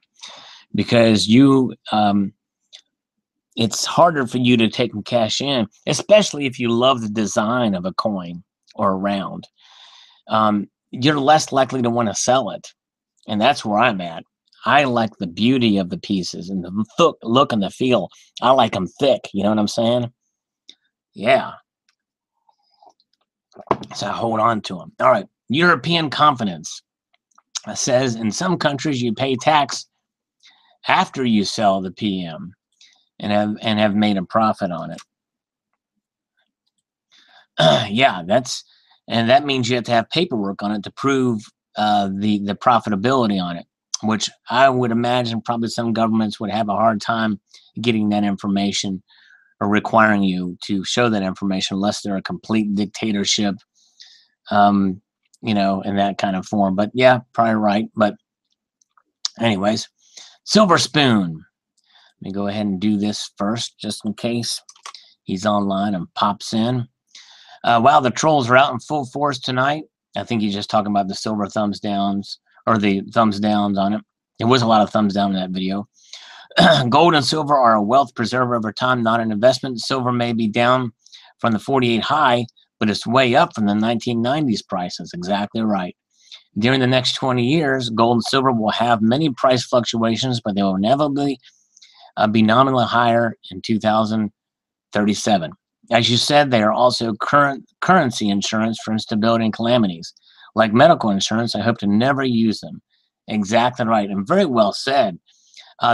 because it's harder for you to take and cash in, especially if you love the design of a coin or a round. You're less likely to want to sell it. And that's where I'm at. I like the beauty of the pieces and the look and the feel. I like them thick. You know what I'm saying? Yeah. So I hold on to them. All right. European confidence says in some countries you pay tax after you sell the PM and have made a profit on it. Yeah, that means you have to have paperwork on it to prove the profitability on it, which I would imagine probably some governments would have a hard time getting that information or requiring you to show that information unless they're a complete dictatorship, in that kind of form. But yeah, probably right. But anyways, Silver Spoon. Let me go ahead and do this first, just in case he's online and pops in. Wow, the trolls are out in full force tonight. I think he's just talking about the silver thumbs downs or the thumbs downs on it. There was a lot of thumbs down in that video. Gold and silver are a wealth preserver over time, not an investment. Silver may be down from the 48 high, but it's way up from the 1990s prices. Exactly right. During the next 20 years, gold and silver will have many price fluctuations, but they will inevitably be nominally higher in 2037. As you said, they are also currency insurance for instability and calamities. Like medical insurance, I hope to never use them. Exactly right, and very well said.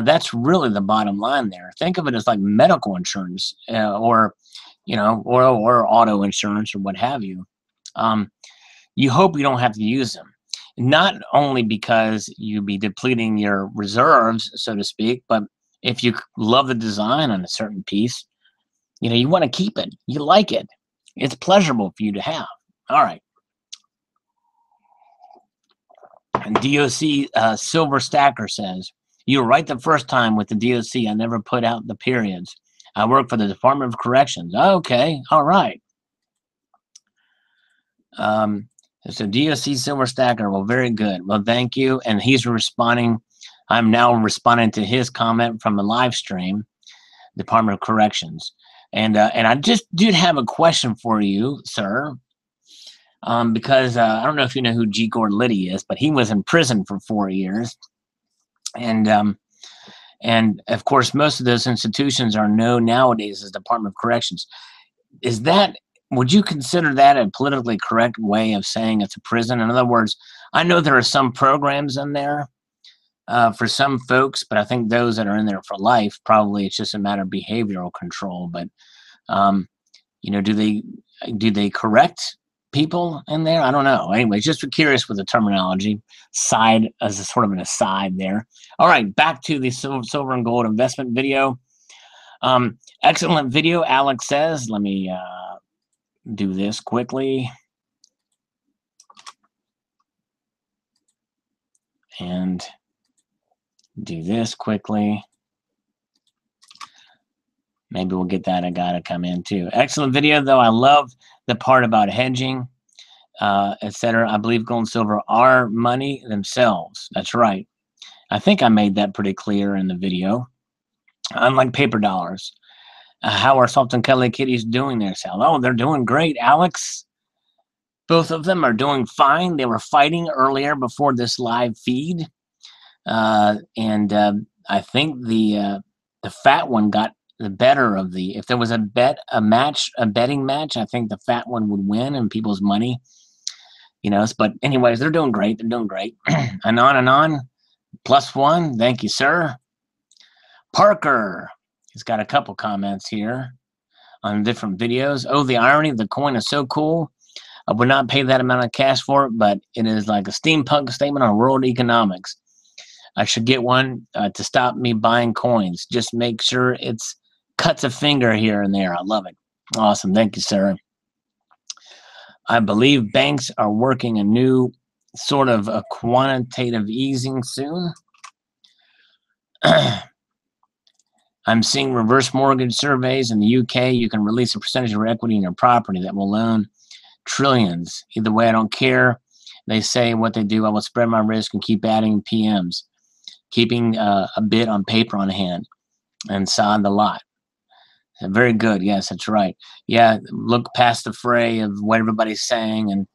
That's really the bottom line there. Think of it as like medical insurance, or auto insurance or what have you. You hope you don't have to use them. Not only because you'd be depleting your reserves, so to speak, but if you love the design on a certain piece, you want to keep it. You like it. It's pleasurable for you to have. All right. And DOC Silver Stacker says, you were right the first time with the DOC. I never put out the periods. I work for the Department of Corrections. Okay. All right. So DOC Silver Stacker, well, very good. Well, thank you. And he's responding. I'm now responding to his comment from the live stream, Department of Corrections. And I just did have a question for you, sir, because I don't know if you know who G. Gord Liddy is, but he was in prison for 4 years. And of course, most of those institutions are known nowadays as Department of Corrections. Would you consider that a politically correct way of saying it's a prison? In other words, I know there are some programs in there for some folks, but I think those that are in there for life, probably it's just a matter of behavioral control. But do they correct people in there. I don't know. Anyway, just curious with the terminology. Side as a sort of an aside there. All right, back to the silver and gold investment video. Excellent video, Alex says. Let me do this quickly. And do this quickly. Maybe we'll get that guy to come in too. Excellent video, though. I love the part about hedging, etc. I believe gold and silver are money themselves. That's right. I think I made that pretty clear in the video. Unlike paper dollars. How are Salt and Cuddly Kitties doing there, Sal? Oh, they're doing great, Alex. Both of them are doing fine. They were fighting earlier before this live feed. And I think the fat one got the better of the, if there was a betting match, I think the fat one would win and people's money, you know. But anyways, they're doing great. They're doing great. And on. +1. Thank you, sir. Parker. He's got a couple comments here on different videos. Oh, the irony of the coin is so cool. I would not pay that amount of cash for it, but it is like a steampunk statement on world economics. I should get one to stop me buying coins. Just make sure it's cuts a finger here and there. I love it. Awesome. Thank you, sir. I believe banks are working a new sort of a quantitative easing soon. I'm seeing reverse mortgage surveys in the UK. You can release a percentage of your equity in your property that will loan trillions. Either way, I don't care. They say what they do. I will spread my risk and keep adding PMs, keeping a bit on paper on hand and sod the lot. Very good. Yes, that's right. Yeah, look past the fray of what everybody's saying. And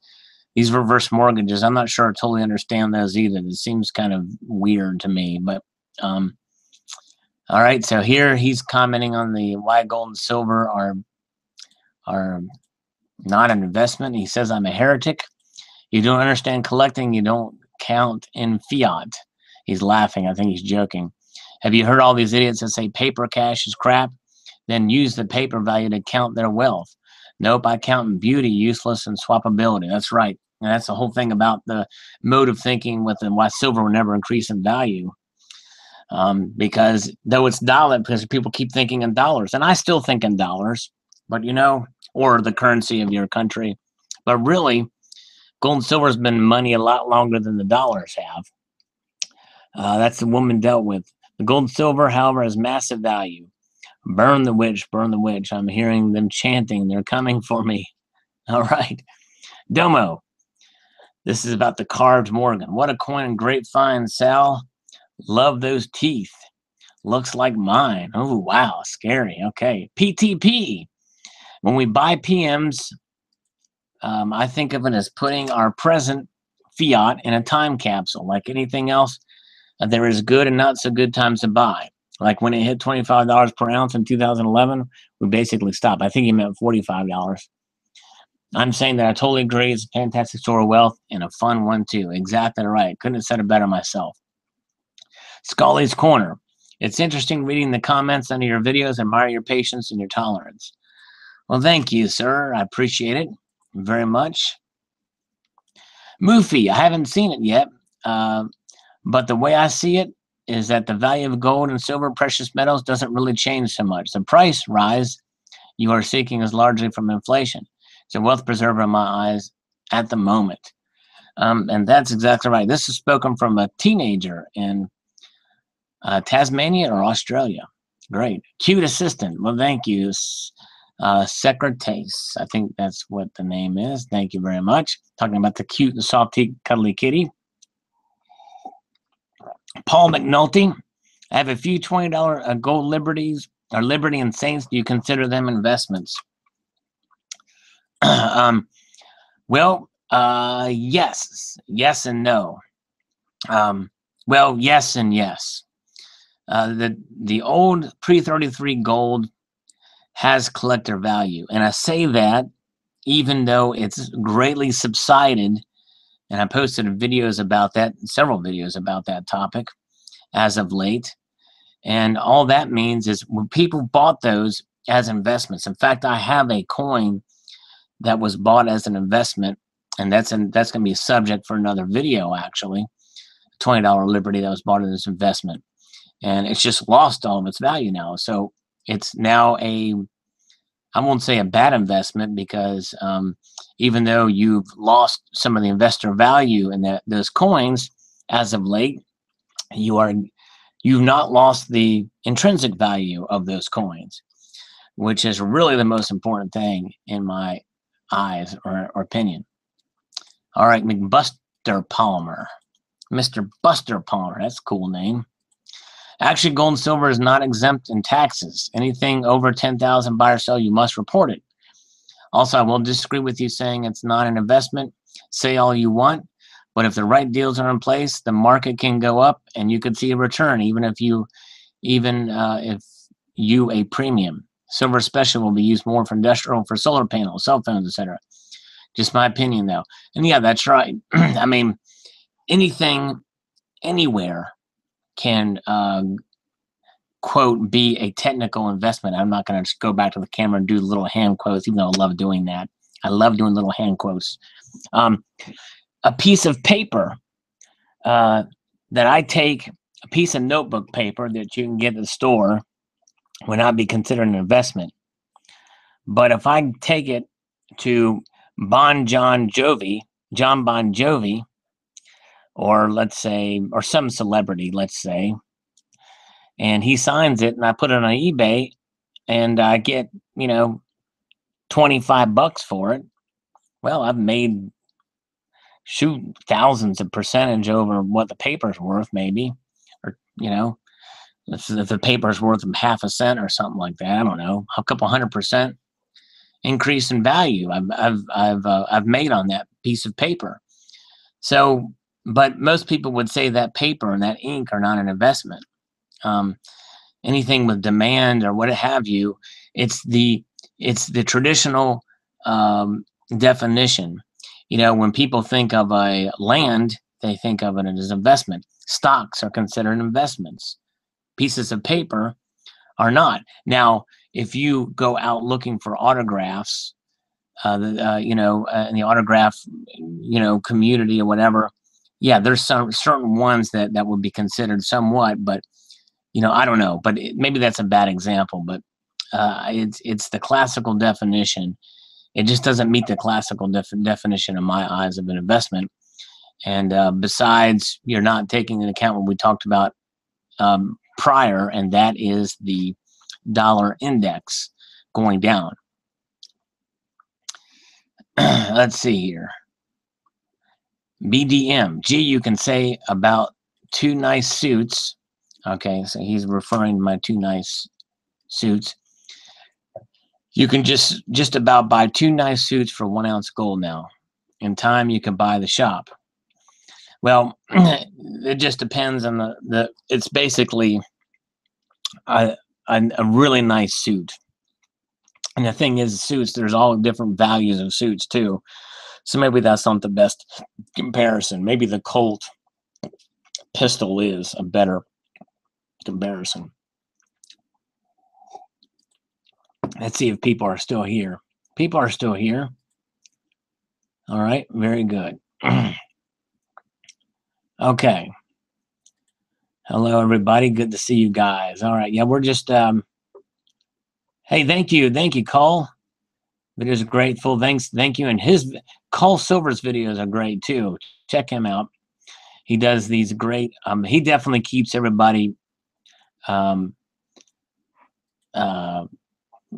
these reverse mortgages, I'm not sure I totally understand those either. It seems kind of weird to me. But all right, so here he's commenting on the why gold and silver are not an investment. He says, I'm a heretic. You don't understand collecting. You don't count in fiat. He's laughing. I think he's joking. Have you heard all these idiots that say paper cash is crap? Then use the paper value to count their wealth. Nope, I count in beauty, useless, and swappability. That's right. And that's the whole thing about the mode of thinking with why silver will never increase in value. Because though it's dollar, because people keep thinking in dollars, and I still think in dollars, but you know, or the currency of your country. But really, gold and silver has been money a lot longer than the dollars have. That's the woman dealt with. The gold and silver, however, has massive value. Burn the witch, burn the witch. I'm hearing them chanting. They're coming for me. All right. Domo. This is about the carved Morgan. What a coin and great find, Sal. Love those teeth. Looks like mine. Oh, wow. Scary. Okay. PTP. When we buy PMs, I think of it as putting our present fiat in a time capsule. Like anything else, there is good and not so good times to buy. Like when it hit $25 per ounce in 2011, we basically stopped. I think he meant $45. I'm saying that I totally agree. It's a fantastic store of wealth and a fun one too. Exactly right. Couldn't have said it better myself. Scully's Corner. It's interesting reading the comments under your videos. Admire your patience and your tolerance. Well, thank you, sir. I appreciate it very much. Moofy. I haven't seen it yet, but the way I see it is that the value of gold and silver, precious metals, doesn't really change so much. The price rise you are seeking is largely from inflation. It's a wealth preserver in my eyes at the moment. And that's exactly right. This is spoken from a teenager in Tasmania or Australia. Great. Cute assistant. Well, thank you. Secretace. I think that's what the name is. Thank you very much. Talking about the cute and soft cuddly kitty. Paul McNulty. I have a few $20 gold Liberties or Liberty and Saints. Do you consider them investments? Well, yes. Yes and no. Well, yes and yes. The old pre-33 gold has collector value. And I say that even though it's greatly subsided, and I posted videos about that, several videos about that topic as of late. And all that means is when people bought those as investments. In fact, I have a coin that was bought as an investment, and that's going to be a subject for another video, actually. $20 Liberty that was bought as an investment, and it's just lost all of its value now. So it's now I won't say a bad investment, because even though you've lost some of the investor value in those coins as of late, you've not lost the intrinsic value of those coins, which is really the most important thing in my eyes or opinion. All right, McBuster Palmer. Mr. Buster Palmer, that's a cool name. Actually, gold and silver is not exempt in taxes. Anything over 10,000 buy or sell, you must report it. Also, I will disagree with you saying it's not an investment. Say all you want, but if the right deals are in place, the market can go up and you could see a return, even if you a premium. Silver especially will be used more for industrial, for solar panels, cell phones, etc. Just my opinion, though. And yeah, that's right. I mean, anything, anywhere can, quote, be a technical investment. I'm not going to just go back to the camera and do little hand quotes, even though I love doing that. I love doing little hand quotes. A piece of paper that I take, a piece of notebook paper that you can get at the store, would not be considered an investment. But if I take it to John Bon Jovi, or let's say, or some celebrity, let's say, and he signs it and I put it on eBay and I get, $25 for it, well, I've made, thousands of percentage over what the paper's worth, maybe, or, if the paper's worth half a cent or something like that, I don't know, a couple 100% increase in value I've made on that piece of paper. So, but most people would say that paper and that ink are not an investment. Anything with demand or what have you, it's the traditional definition. When people think of a land, they think of it as investment. Stocks are considered investments. Pieces of paper are not. Now, if you go out looking for autographs, in the autograph, community or whatever, yeah, there's some certain ones that would be considered somewhat, but I don't know. But maybe that's a bad example. But it's the classical definition. It just doesn't meet the classical definition in my eyes of an investment. And besides, you're not taking into account what we talked about prior, and that is the dollar index going down. Let's see here. BDM. Gee, you can say about 2 nice suits. Okay, so he's referring to my 2 nice suits. You can just about buy 2 nice suits for 1 ounce gold now. In time, you can buy the shop. Well, it just depends on it's basically a really nice suit. And the thing is, suits, there's all different values of suits too. So maybe that's not the best comparison. Maybe the Colt pistol is a better comparison. Let's see if people are still here. People are still here. All right, very good. Okay. Hello, everybody. Good to see you guys. All right, yeah, we're just hey, thank you, Cole. Videos are grateful. Thank you. And Cole Silver's videos are great too. Check him out. He does these great. He definitely keeps everybody.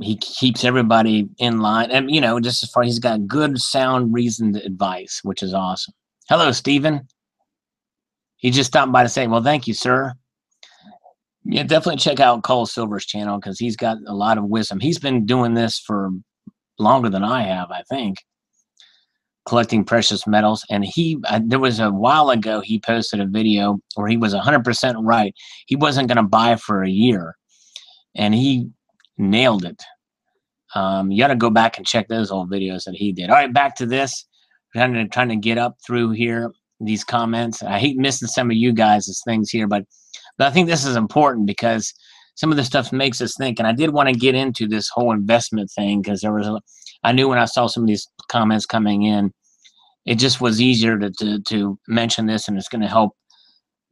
He keeps everybody in line, and just as far he's got good, sound, reasoned advice, which is awesome. Hello, Stephen. He just stopped by to say, well, thank you, sir. Yeah, definitely check out Cole Silver's channel because he's got a lot of wisdom. He's been doing this for longer than I have, I think, collecting precious metals. And there was a while ago, he posted a video where he was 100% right. He wasn't going to buy for a year, and he nailed it. You got to go back and check those old videos that he did. All right, back to this. I'm trying to get up through here, these comments. I hate missing some of you guys' things here, but I think this is important because some of the stuff makes us think. And I did want to get into this whole investment thing because there was I knew when I saw some of these comments coming in, it just was easier to mention this, and it's going to help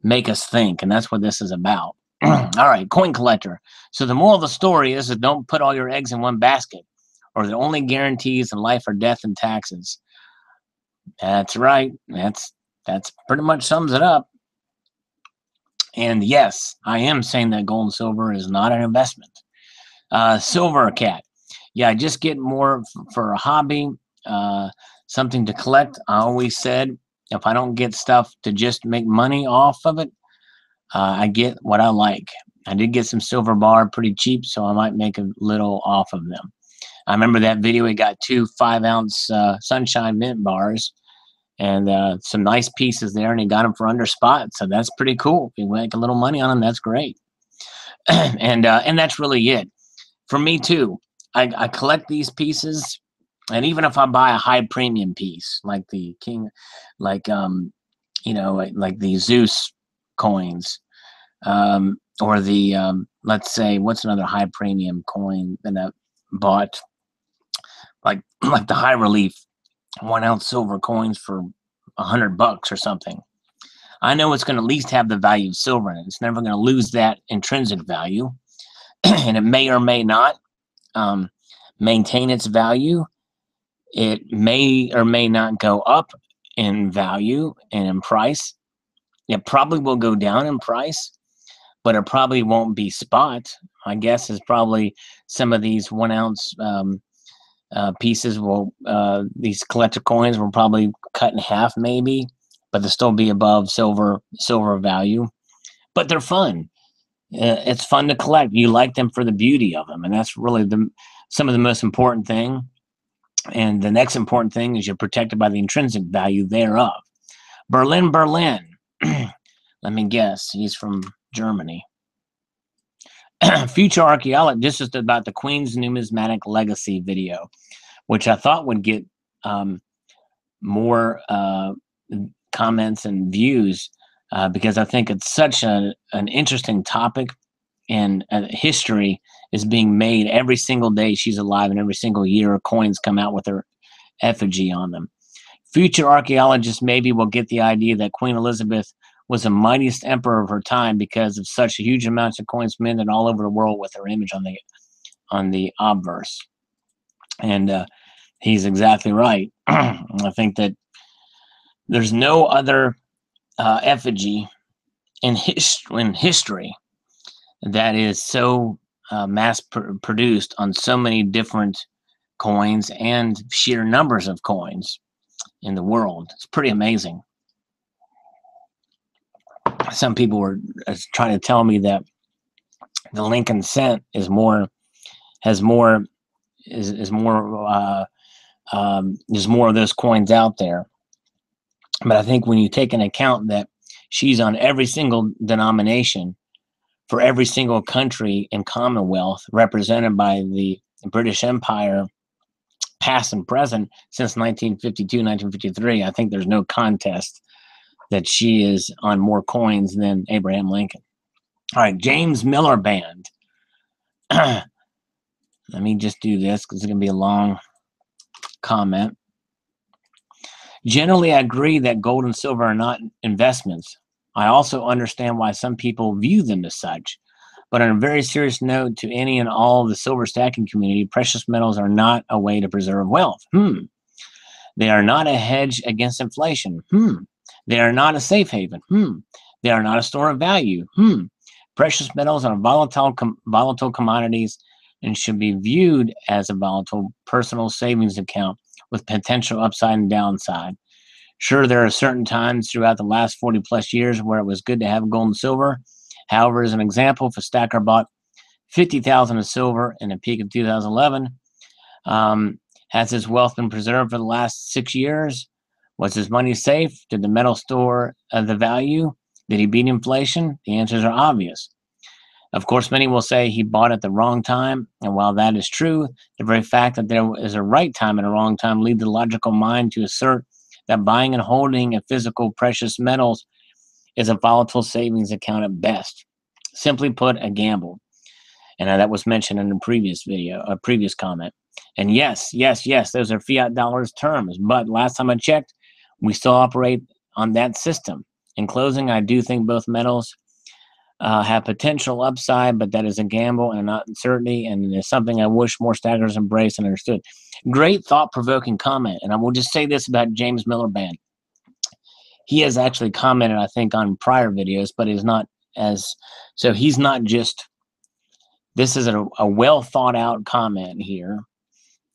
make us think, and that's what this is about. All right, coin collector. So the moral of the story is that don't put all your eggs in one basket, or the only guarantees in life are death and taxes. That's right. That's pretty much sums it up. And yes, I am saying that gold and silver is not an investment. Silver cat. Yeah, I just get more for a hobby, something to collect. I always said if I don't get stuff to just make money off of it, I get what I like. I did get some silver bar pretty cheap, so I might make a little off of them. I remember that video. He got 2 5-ounce Sunshine Mint bars and some nice pieces there, and he got them for under spot. So that's pretty cool. If you make a little money on them, that's great. And that's really it. For me too, I collect these pieces, and even if I buy a high premium piece like the King, like like the Zeus coins, or the let's say, what's another high premium coin that I bought, like the high relief 1-ounce silver coins for $100 or something. I know it's going to at least have the value of silver in it. It's never going to lose that intrinsic value, and it may or may not maintain its value. It may or may not go up in value and in price. It probably will go down in price, but it probably won't be spot. My guess is probably some of these 1-ounce pieces will, these collector coins will probably cut in half maybe, but they'll still be above silver value. But they're fun. It's fun to collect. You like them for the beauty of them, and that's really some of the most important thing. And the next important thing is you're protected by the intrinsic value thereof. Berlin. Let me guess. He's from Germany. Future archaeologist. This is about the Queen's Numismatic Legacy video, which I thought would get more comments and views because I think it's such an interesting topic, and history is being made every single day she's alive, and every single year coins come out with her effigy on them. Future archaeologists maybe will get the idea that Queen Elizabeth was the mightiest emperor of her time because of such huge amounts of coins minted all over the world with her image on the obverse. And he's exactly right. I think that there's no other effigy in history that is so mass-produced on so many different coins and sheer numbers of coins in the world. It's pretty amazing. Some people were trying to tell me that the Lincoln cent is more of those coins out there. But I think when you take into account that she's on every single denomination for every single country and commonwealth represented by the British Empire, past and present, since 1952, 1953, I think there's no contest that she is on more coins than Abraham Lincoln. All right, James Miller Band. Let me just do this because it's going to be a long comment. Generally, I agree that gold and silver are not investments. I also understand why some people view them as such. But on a very serious note, to any and all of the silver stacking community, precious metals are not a way to preserve wealth. They are not a hedge against inflation. They are not a safe haven. They are not a store of value. Precious metals are volatile commodities and should be viewed as a volatile personal savings account with potential upside and downside. Sure, there are certain times throughout the last 40 plus years where it was good to have gold and silver. However, as an example, if a stacker bought 50,000 of silver in a peak of 2011, has his wealth been preserved for the last 6 years? Was his money safe? Did the metal store the value? Did he beat inflation? The answers are obvious. Of course, many will say he bought at the wrong time, and while that is true, the very fact that there is a right time and a wrong time leads the logical mind to assert that buying and holding a physical precious metals is a volatile savings account at best. Simply put, a gamble. And that was mentioned in a previous video, a previous comment. And yes, yes, yes, those are fiat dollars terms. But last time I checked, we still operate on that system. In closing, I do think both metals have potential upside, but that is a gamble and not uncertainty, and it's something I wish more stackers embraced and understood. Great thought-provoking comment, and I will just say this about James Miller Band. He has actually commented, I think, on prior videos, but is not as so. He's not just. This is a well thought out comment here.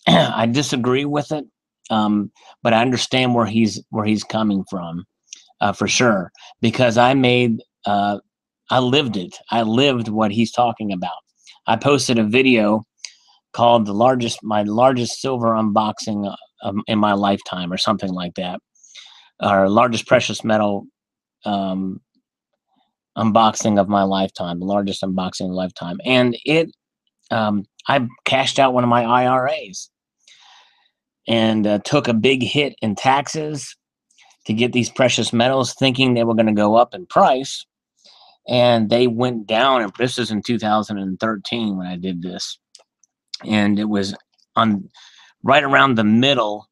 I disagree with it, but I understand where he's coming from, for sure, because I lived it. I lived what he's talking about. I posted a video called my largest silver unboxing in my lifetime, or something like that, or largest precious metal unboxing of my lifetime, the largest unboxing of lifetime. And I cashed out one of my IRAs and took a big hit in taxes to get these precious metals, thinking they were going to go up in price. And they went down. And this was in 2013 when I did this. And it was right around the middle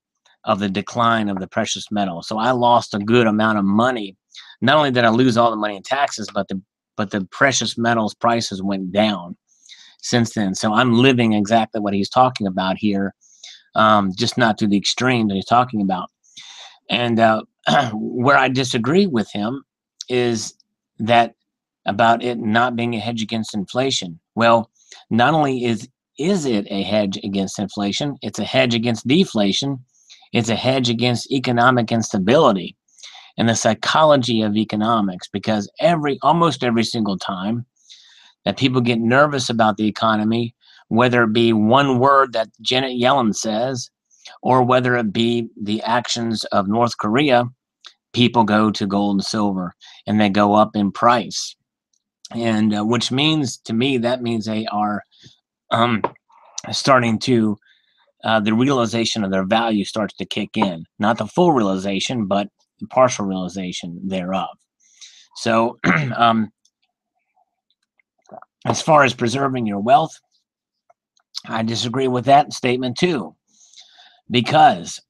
of the decline of the precious metal. So I lost a good amount of money. Not only did I lose all the money in taxes, but the precious metals prices went down since then. So I'm living exactly what he's talking about here, just not to the extreme that he's talking about. And where I disagree with him is that about it not being a hedge against inflation. Well, not only is it a hedge against inflation, it's a hedge against deflation. It's a hedge against economic instability and the psychology of economics, because almost every single time that people get nervous about the economy, whether it be one word that Janet Yellen says, or whether it be the actions of North Korea, people go to gold and silver, and they go up in price. And which means, to me, that means they are starting to, the realization of their value starts to kick in. Not the full realization, but the partial realization thereof. So as far as preserving your wealth, I disagree with that statement too, because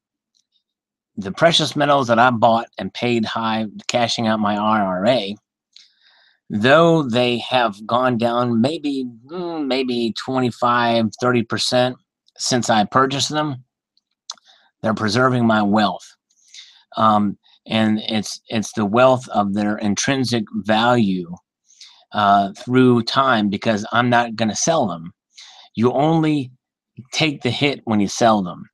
the precious metals that I bought and paid high cashing out my IRA, though they have gone down maybe 25-30% since I purchased them, they're preserving my wealth. And it's the wealth of their intrinsic value through time, because I'm not going to sell them. You only take the hit when you sell them.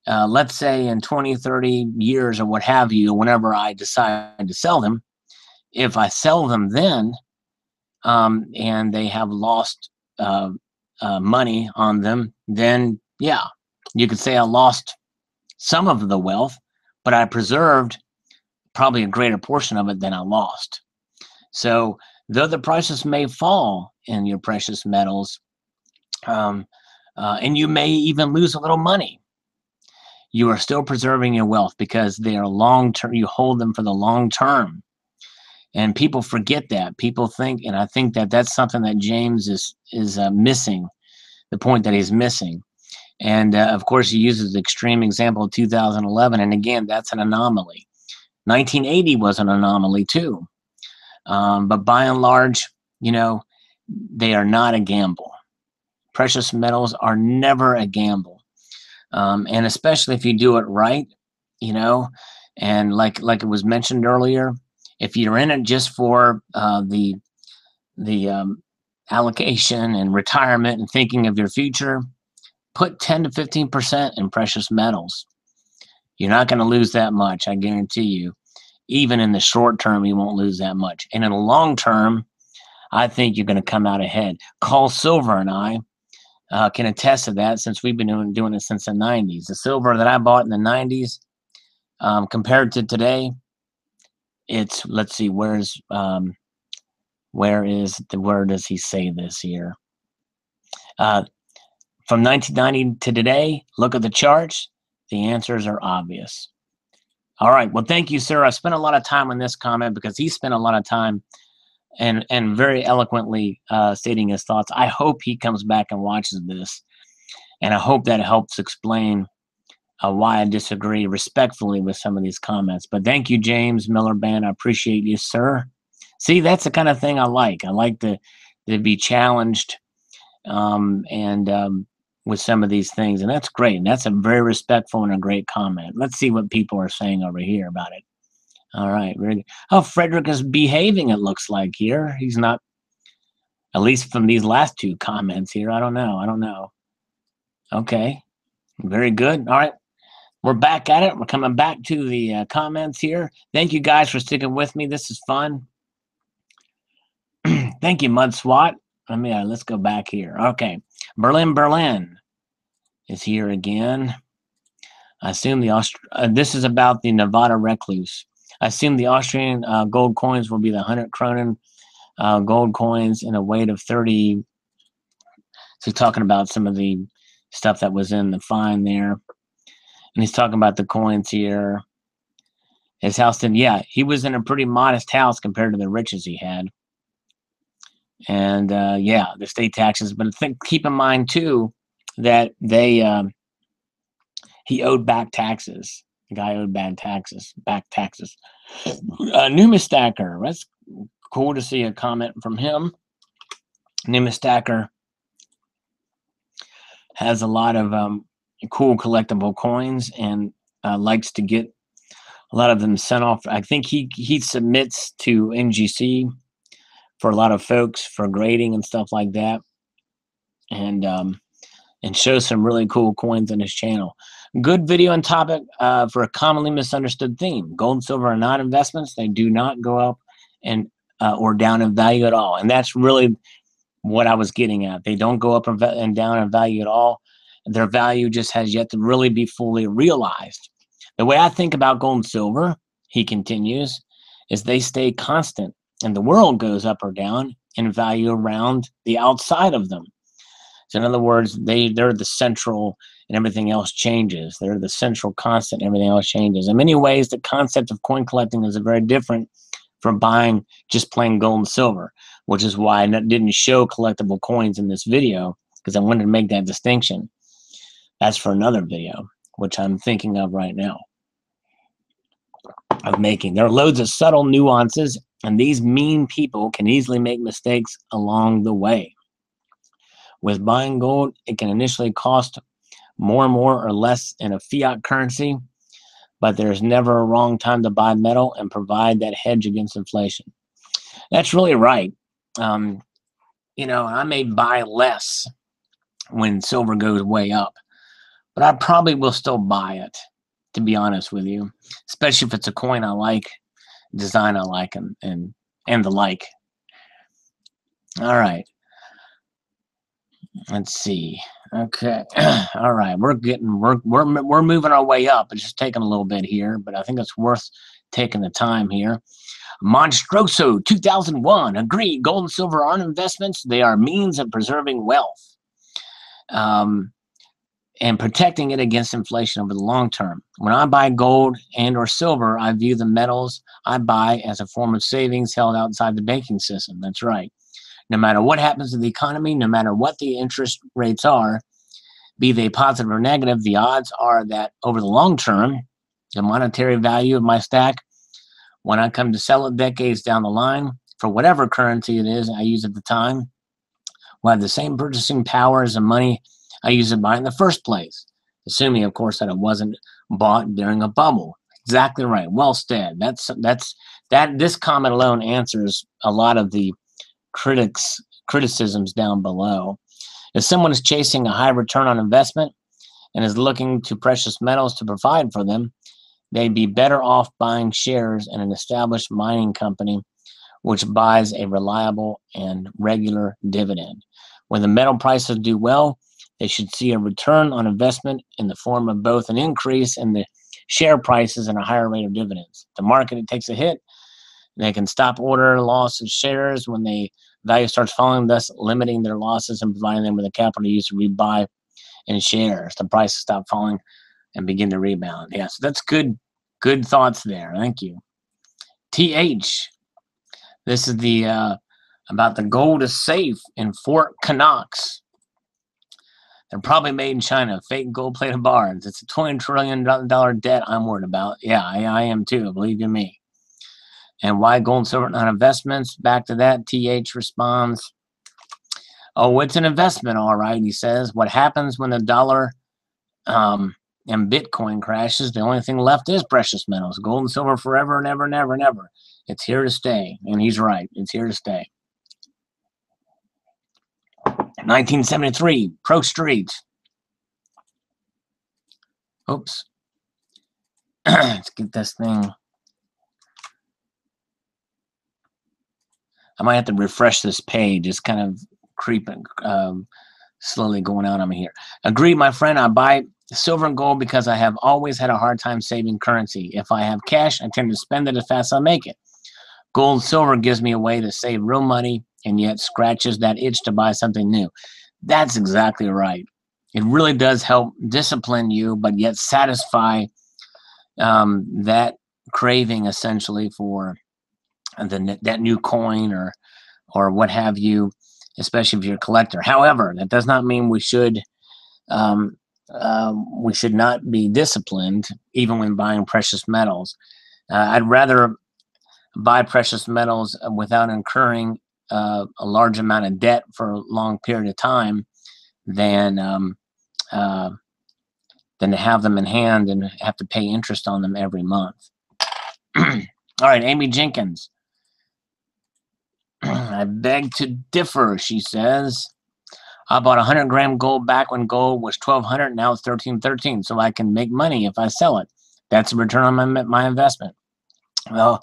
Let's say in 20, 30 years or what have you, whenever I decide to sell them, if I sell them then and they have lost money on them, then yeah, you could say I lost some of the wealth, but I preserved probably a greater portion of it than I lost. So though the prices may fall in your precious metals, and you may even lose a little money, you are still preserving your wealth, because they are long term. You hold them for the long term. And people forget that. People think, and I think that that's something that James is missing, the point that he's missing. And of course, he uses the extreme example of 2011. And again, that's an anomaly. 1980 was an anomaly too. But by and large, they are not a gamble. Precious metals are never a gamble. And especially if you do it right, and like it was mentioned earlier, if you're in it just for the allocation and retirement and thinking of your future, put 10 to 15% in precious metals. You're not going to lose that much, I guarantee you. Even in the short term, you won't lose that much. And in the long term, I think you're going to come out ahead. Carl Silver and I can attest to that, since we've been doing it since the 90s. The silver that I bought in the 90s, compared to today, it's, let's see, where does he say this here? From 1990 to today, look at the charts. The answers are obvious. All right. Well, thank you, sir. I spent a lot of time on this comment because he spent a lot of time and very eloquently stating his thoughts. I hope he comes back and watches this. And I hope that helps explain why I disagree respectfully with some of these comments. But thank you, James Miller Band. I appreciate you, sir. See, that's the kind of thing I like. I like to be challenged and with some of these things. And that's great. And that's a very respectful and a great comment. Let's see what people are saying over here about it. All right. Very good. Oh, Frederick is behaving, it looks like here. He's not, at least from these last two comments here. I don't know. Okay. Very good. All right. We're back at it. We're coming back to the comments here. Thank you guys for sticking with me. This is fun. Thank you, Mud SWAT. Let's go back here. Okay. Berlin is here again. I assume this is about the Nevada recluse. I assume the Austrian gold coins will be the 100 Kronen gold coins in a weight of 30. So he's talking about some of the stuff that was in the find there. And he's talking about the coins here. His house, he was in a pretty modest house compared to the riches he had. And the state taxes. But keep in mind too that he owed back taxes. The guy owed back taxes. Numa Stacker. That's cool to see a comment from him. Numa Stacker has a lot of cool collectible coins and likes to get a lot of them sent off. I think he submits to NGC for a lot of folks for grading and stuff like that, and shows some really cool coins on his channel. Good video on topic for a commonly misunderstood theme. Gold and silver are not investments. They do not go up and or down in value at all. And that's really what I was getting at. They don't go up and down in value at all. Their value just has yet to really be fully realized. The way I think about gold and silver, he continues, is they stay constant. And the world goes up or down in value around the outside of them. So in other words, they're the central and everything else changes. They're the central constant and everything else changes. In many ways, the concept of coin collecting is very different from buying just plain gold and silver, which is why I didn't show collectible coins in this video, because I wanted to make that distinction. That's for another video, which I'm thinking of right now. There are loads of subtle nuances, and these mean people can easily make mistakes along the way. With buying gold, it can initially cost more or less in a fiat currency, but there's never a wrong time to buy metal and provide that hedge against inflation. That's really right. I may buy less when silver goes way up, but I probably will still buy it, to be honest with you, especially if it's a coin I like, design I like, and the like. All right. Let's see. Okay. All right. We're moving our way up. It's just taking a little bit here, but I think it's worth taking the time here. Monstroso 2001. Agreed. Gold and silver aren't investments. They are means of preserving wealth and protecting it against inflation over the long term. When I buy gold and or silver, I view the metals I buy as a form of savings held outside the banking system. That's right. No matter what happens to the economy, no matter what the interest rates are, be they positive or negative, the odds are that over the long term, the monetary value of my stack, when I come to sell it decades down the line, for whatever currency it is I use at the time, will have the same purchasing power as the money I used to buy in the first place, assuming, of course, that it wasn't bought during a bubble. Exactly right. Well said. This comment alone answers a lot of the criticisms down below. If someone is chasing a high return on investment and is looking to precious metals to provide for them, they'd be better off buying shares in an established mining company which buys a reliable and regular dividend. When the metal prices do well, they should see a return on investment in the form of both an increase in the share prices and a higher rate of dividends. The market takes a hit. They can stop order loss of shares when the value starts falling, thus limiting their losses and providing them with the capital to use to rebuy in shares. The prices stop falling and begin to rebound. Yeah, so that's good thoughts there. Thank you. TH. This is the about the gold is safe in Fort Knox. They're probably made in China. Fake gold-plated bars. It's a $20 trillion debt I'm worried about. Yeah, I am too, believe you me. And why gold and silver not investments? Back to that, TH responds, oh, it's an investment, all right, he says. What happens when the dollar and Bitcoin crashes? The only thing left is precious metals. Gold and silver forever and ever and ever and ever. It's here to stay. And he's right. It's here to stay. 1973, Pro Street. Oops. Let's get this thing. I might have to refresh this page. It's kind of creeping, slowly going out on me here. Agree, my friend. I buy silver and gold because I have always had a hard time saving currency. If I have cash, I tend to spend it as fast as I make it. Gold and silver gives me a way to save real money and yet scratches that itch to buy something new. That's exactly right. It really does help discipline you, but yet satisfy that craving essentially for that new coin or what have you, especially if you're a collector. However, that does not mean we should not be disciplined even when buying precious metals. I'd rather buy precious metals without incurring a large amount of debt for a long period of time than to have them in hand and have to pay interest on them every month. All right, Amy Jenkins. I beg to differ, she says. I bought 100-gram gold back when gold was $1,200. Now it's $1,313, so I can make money if I sell it. That's a return on my investment. Well,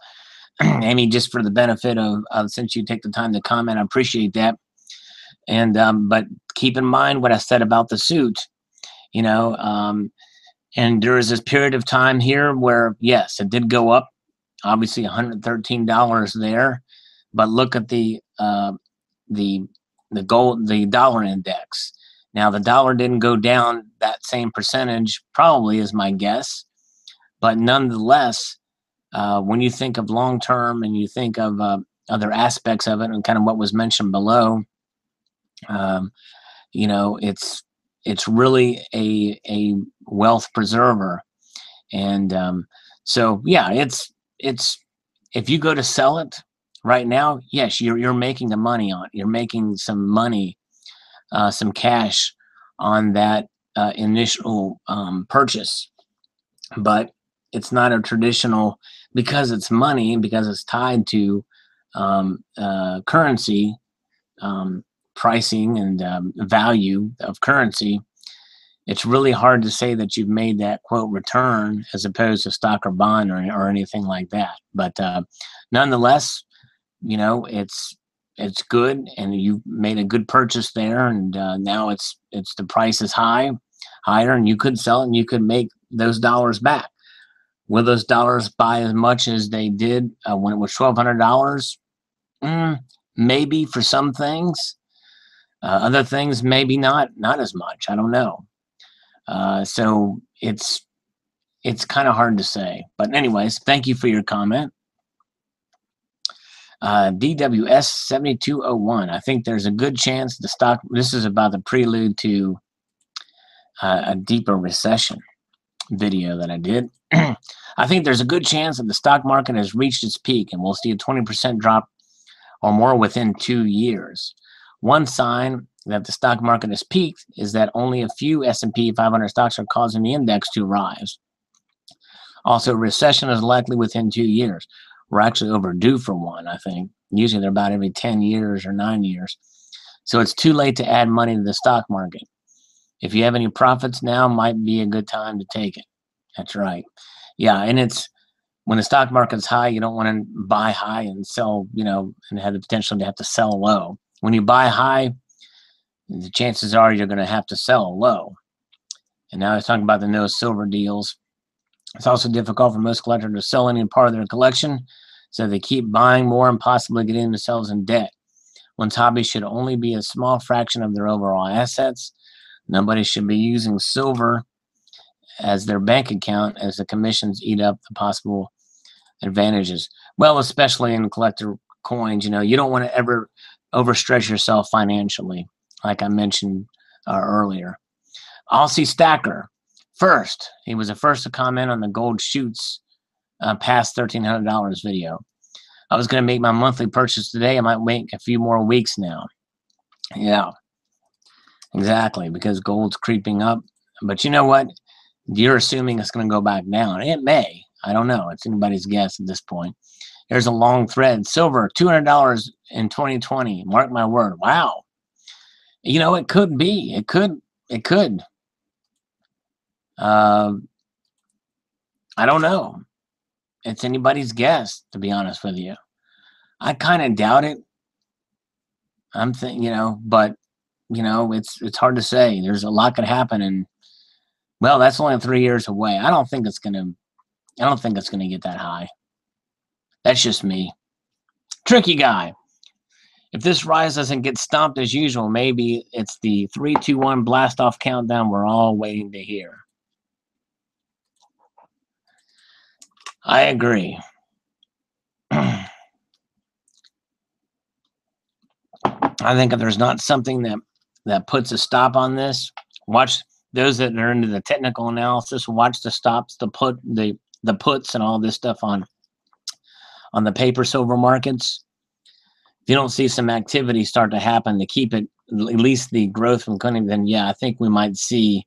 Amy, just for the benefit of since you take the time to comment, I appreciate that. And but keep in mind what I said about the suit, you know. And there is this period of time here where yes, it did go up, obviously $113 there, but look at the dollar index. Now the dollar didn't go down that same percentage, probably is my guess, but nonetheless. When you think of long term and you think of other aspects of it and kind of what was mentioned below, you know, it's really a wealth preserver, and so yeah, it's if you go to sell it right now, yes, you're making the money on it. You're making some money, some cash on that initial purchase, but it's not a traditional, because it's money and because it's tied to currency pricing and value of currency. It's really hard to say that you've made that quote return as opposed to stock or bond or anything like that. But nonetheless, you know, it's good, and you made a good purchase there, and now it's the price is higher, and you could sell it and you could make those dollars back. Will those dollars buy as much as they did when it was $1,200? Maybe for some things. Other things, maybe not as much. I don't know. So it's kind of hard to say. But anyways, thank you for your comment. DWS 7201. I think there's a good chance the stock. This is about the prelude to a deeper recession video that I did. I think there's a good chance that the stock market has reached its peak and we'll see a 20% drop or more within 2 years. One sign that the stock market has peaked is that only a few S&P 500 stocks are causing the index to rise. Also, recession is likely within 2 years. We're actually overdue for one, I think. Usually they're about every 10 years or 9 years. So it's too late to add money to the stock market. If you have any profits now, might be a good time to take it. That's right. Yeah, and it's when the stock market's high, you don't want to buy high and sell, you know, and have the potential to have to sell low. When you buy high, the chances are you're going to have to sell low. And now I was talking about the no silver deals. It's also difficult for most collectors to sell any part of their collection, so they keep buying more and possibly getting themselves in debt. One's hobby should only be a small fraction of their overall assets. Nobody should be using silver as their bank account as the commissions eat up the possible advantages. Well, especially in collector coins, you know, you don't want to ever overstretch yourself financially, like I mentioned earlier. Aussie Stacker. First, he was the first to comment on the gold shoots past $1,300 video. I was going to make my monthly purchase today. I might wait a few more weeks now. Yeah, exactly, because gold's creeping up. But you know what? You're assuming it's going to go back down. It may. I don't know. It's anybody's guess at this point. There's a long thread. Silver, $200 in 2020. Mark my word. Wow. You know, it could be. It could. It could. I don't know. It's anybody's guess, to be honest with you. I kind of doubt it. I'm thinking, but it's hard to say. There's a lot could happen, and well, that's only 3 years away. I don't think it's gonna get that high. That's just me. Tricky guy. If this rise doesn't get stomped as usual, maybe it's the 3, 2, 1 blast off countdown we're all waiting to hear. I agree. I think if there's not something that puts a stop on this, watch those that are into the technical analysis, watch the stops, the puts and all this stuff on the paper silver markets. If you don't see some activity start to happen to keep it, at least the growth from cutting, then yeah, I think we might see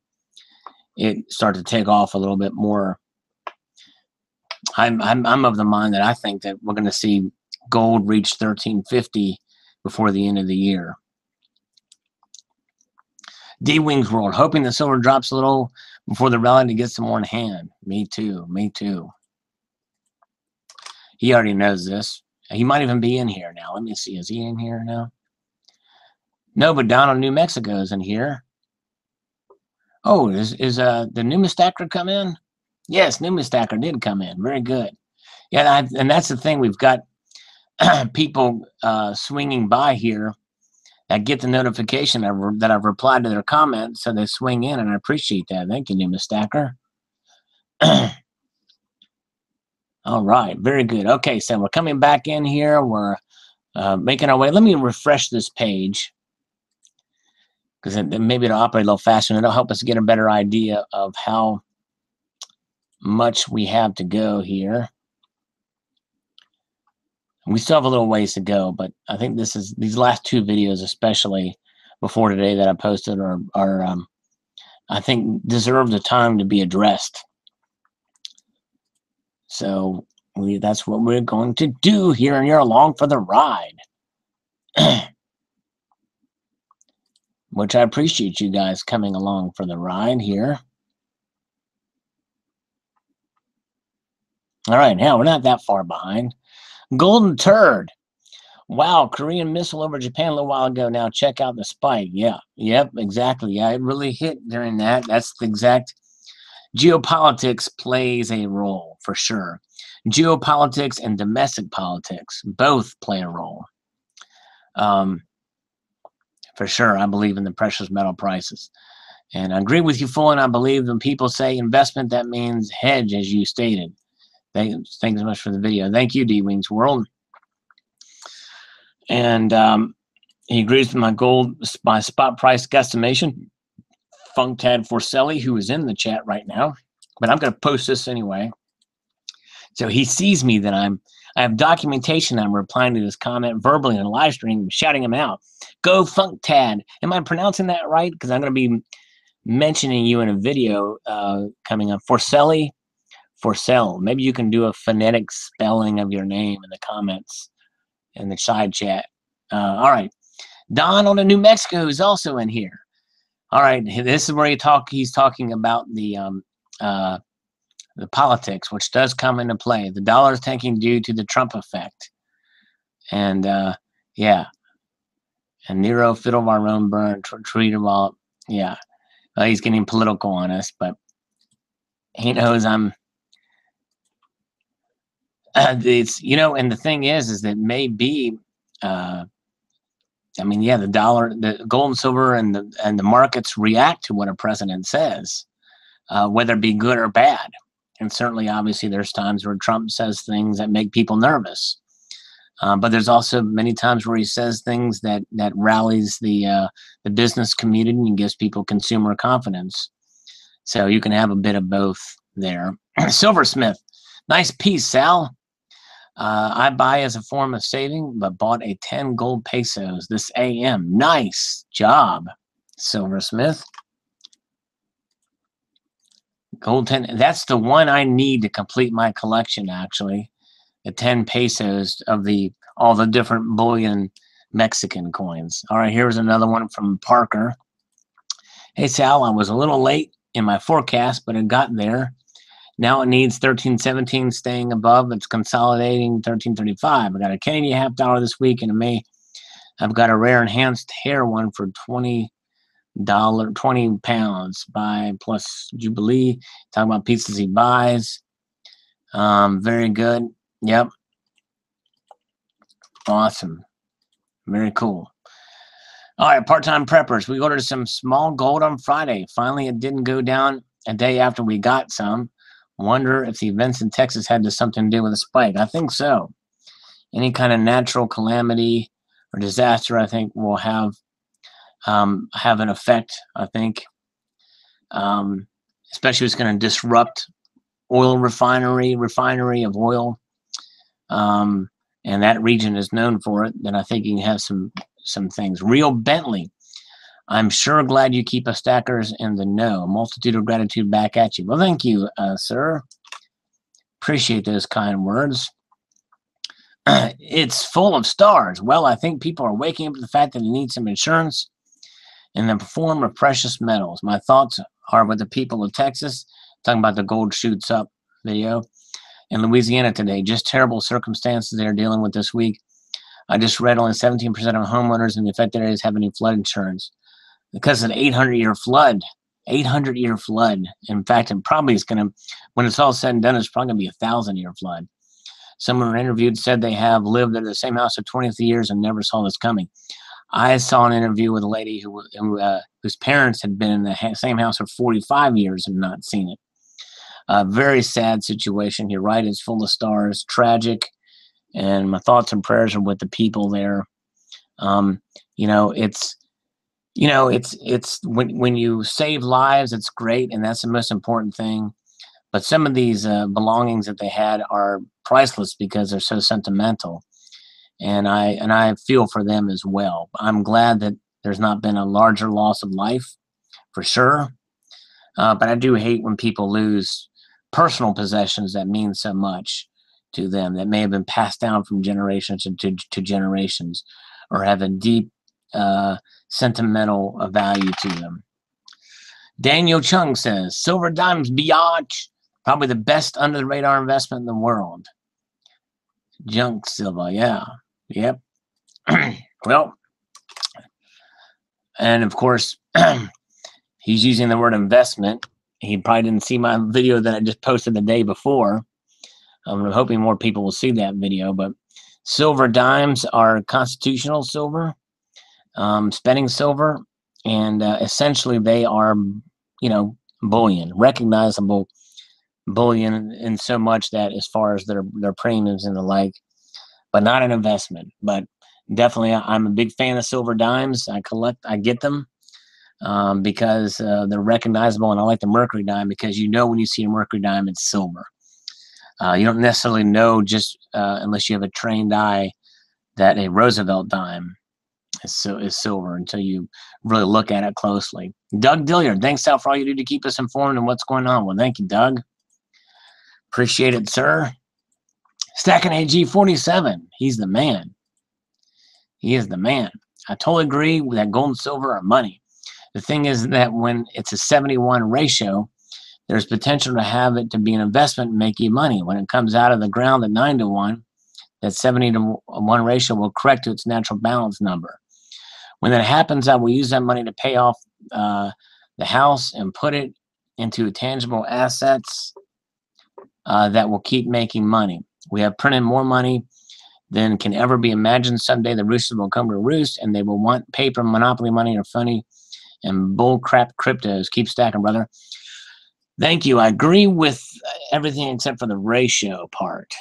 it start to take off a little bit more. I'm of the mind that I think that we're going to see gold reach 1350 before the end of the year. D-Wings World, hoping the silver drops a little before the rally to get some more in hand. Me too. Me too. He already knows this. He might even be in here now. Let me see. Is he in here now? No, but Donald, New Mexico is in here. Oh, is the new stacker come in? Yes, new stacker did come in. Very good. Yeah, and that's the thing. We've got people swinging by here that get the notification that I've replied to their comments, so they swing in, and I appreciate that. Thank you, new stacker. All right, very good. Okay, so we're coming back in here. We're making our way. Let me refresh this page because maybe it'll operate a little faster, and it'll help us get a better idea of how much we have to go here. We still have a little ways to go, but I think these last 2 videos, especially before today that I posted, are I think deserve the time to be addressed. So that's what we're going to do here, and you're along for the ride. Which I appreciate you guys coming along for the ride here. All right, now we're not that far behind. Golden Turd. Wow, Korean missile over Japan a little while ago. Now check out the spike. Yeah, yep, exactly. Yeah, it really hit during that. That's the exact. Geopolitics plays a role for sure. Geopolitics and domestic politics both play a role. For sure, I believe in the precious metal prices. And I agree with you fully, and I believe when people say investment, that means hedge, as you stated. Thanks so much for the video. Thank you, D-Wings World. And he agrees with my spot price guesstimation. Funktad Forcelli, who is in the chat right now. But I'm going to post this anyway. So he sees me that I have documentation. I'm replying to this comment verbally in a live stream, shouting him out. Go Funktad. Am I pronouncing that right? Because I'm going to be mentioning you in a video coming up. Forcelli. Forcell. Maybe you can do a phonetic spelling of your name in the comments in the side chat. All right. Don on the New Mexico is also in here. All right. This is where he's talking about the politics, which does come into play. The dollar is tanking due to the Trump effect. And yeah. And Nero Fiddlebarone burn, treat him all. Yeah. He's getting political on us, but he knows I'm. It's, and the thing is that maybe, I mean, yeah, the dollar, the gold and silver and the markets react to what a president says, whether it be good or bad. And certainly, obviously, there's times where Trump says things that make people nervous. But there's also many times where he says things that rallies the business community and gives people consumer confidence. So you can have a bit of both there. Silversmith, nice piece, Sal. I buy as a form of saving, but bought a 10 gold pesos this AM. Nice job, Silversmith. Gold 10. That's the one I need to complete my collection, actually. The 10 pesos of all the different bullion Mexican coins. All right, here's another one from Parker. Hey, Sal, I was a little late in my forecast, but it got there. Now it needs 13.17 staying above. It's consolidating 13.35. I got a Canadian half-dollar this week in May. I've got a rare enhanced hair one for $20, 20 pounds buy plus Jubilee. Talking about pieces he buys. Very good. Yep. Awesome. Very cool. All right, part-time preppers. We ordered some small gold on Friday. Finally, it didn't go down a day after we got some. Wonder if the events in Texas had something to do with the spike. I think so. Any kind of natural calamity or disaster, I think, will have an effect, I think. Especially if it's going to disrupt oil refinery of oil. And that region is known for it, then I think you can have some things. Real Bentley. I'm sure glad you keep us stackers in the know. A multitude of gratitude back at you. Well, thank you, sir. Appreciate those kind words. It's full of stars. Well, I think people are waking up to the fact that they need some insurance in the form of precious metals. My thoughts are with the people of Texas, talking about the gold shoots up video, in Louisiana today. Just terrible circumstances they're dealing with this week. I just read only 17% of homeowners in the affected areas have any flood insurance because of an 800-year flood. 800-year flood. In fact, it probably is going to, when it's all said and done, it's probably going to be a 1,000-year flood. Someone interviewed said they have lived in the same house for 20 years and never saw this coming. I saw an interview with a lady whose parents had been in the same house for 45 years and not seen it. A very sad situation. You're right. It's full of stars. Tragic. And my thoughts and prayers are with the people there. It's when you save lives, it's great, and that's the most important thing. But some of these belongings that they had are priceless because they're so sentimental, and I feel for them as well. I'm glad that there's not been a larger loss of life, for sure. But I do hate when people lose personal possessions that mean so much to them, that may have been passed down from generations to generations, or have a deep sentimental value to them. Daniel Chung says, silver dimes biatch, probably the best under the radar investment in the world. Junk silver, yeah. Yep. Well, and of course, he's using the word investment. He probably didn't see my video that I just posted the day before. I'm hoping more people will see that video, but silver dimes are constitutional silver, spending silver, and essentially they are, bullion, recognizable bullion in so much that as far as their premiums and the like, but not an investment. But definitely, I'm a big fan of silver dimes. I get them because they're recognizable, and I like the mercury dime because when you see a mercury dime, it's silver. You don't necessarily know just unless you have a trained eye that a Roosevelt dime is silver until you really look at it closely. Doug Dilliard, thanks, Sal, for all you do to keep us informed on what's going on. Well, thank you, Doug. Appreciate it, sir. Stacking AG47, he's the man. He is the man. I totally agree with that gold and silver are money. The thing is that when it's a 71 ratio, there's potential to have it to be an investment and make you money. When it comes out of the ground at 9-1, that 70-1 ratio will correct to its natural balance number. When that happens, I will use that money to pay off the house and put it into tangible assets that will keep making money. We have printed more money than can ever be imagined. Someday the roosters will come to roost, and they will want paper, monopoly money, or funny and bull crap cryptos. Keep stacking, brother. Thank you. I agree with everything except for the ratio part.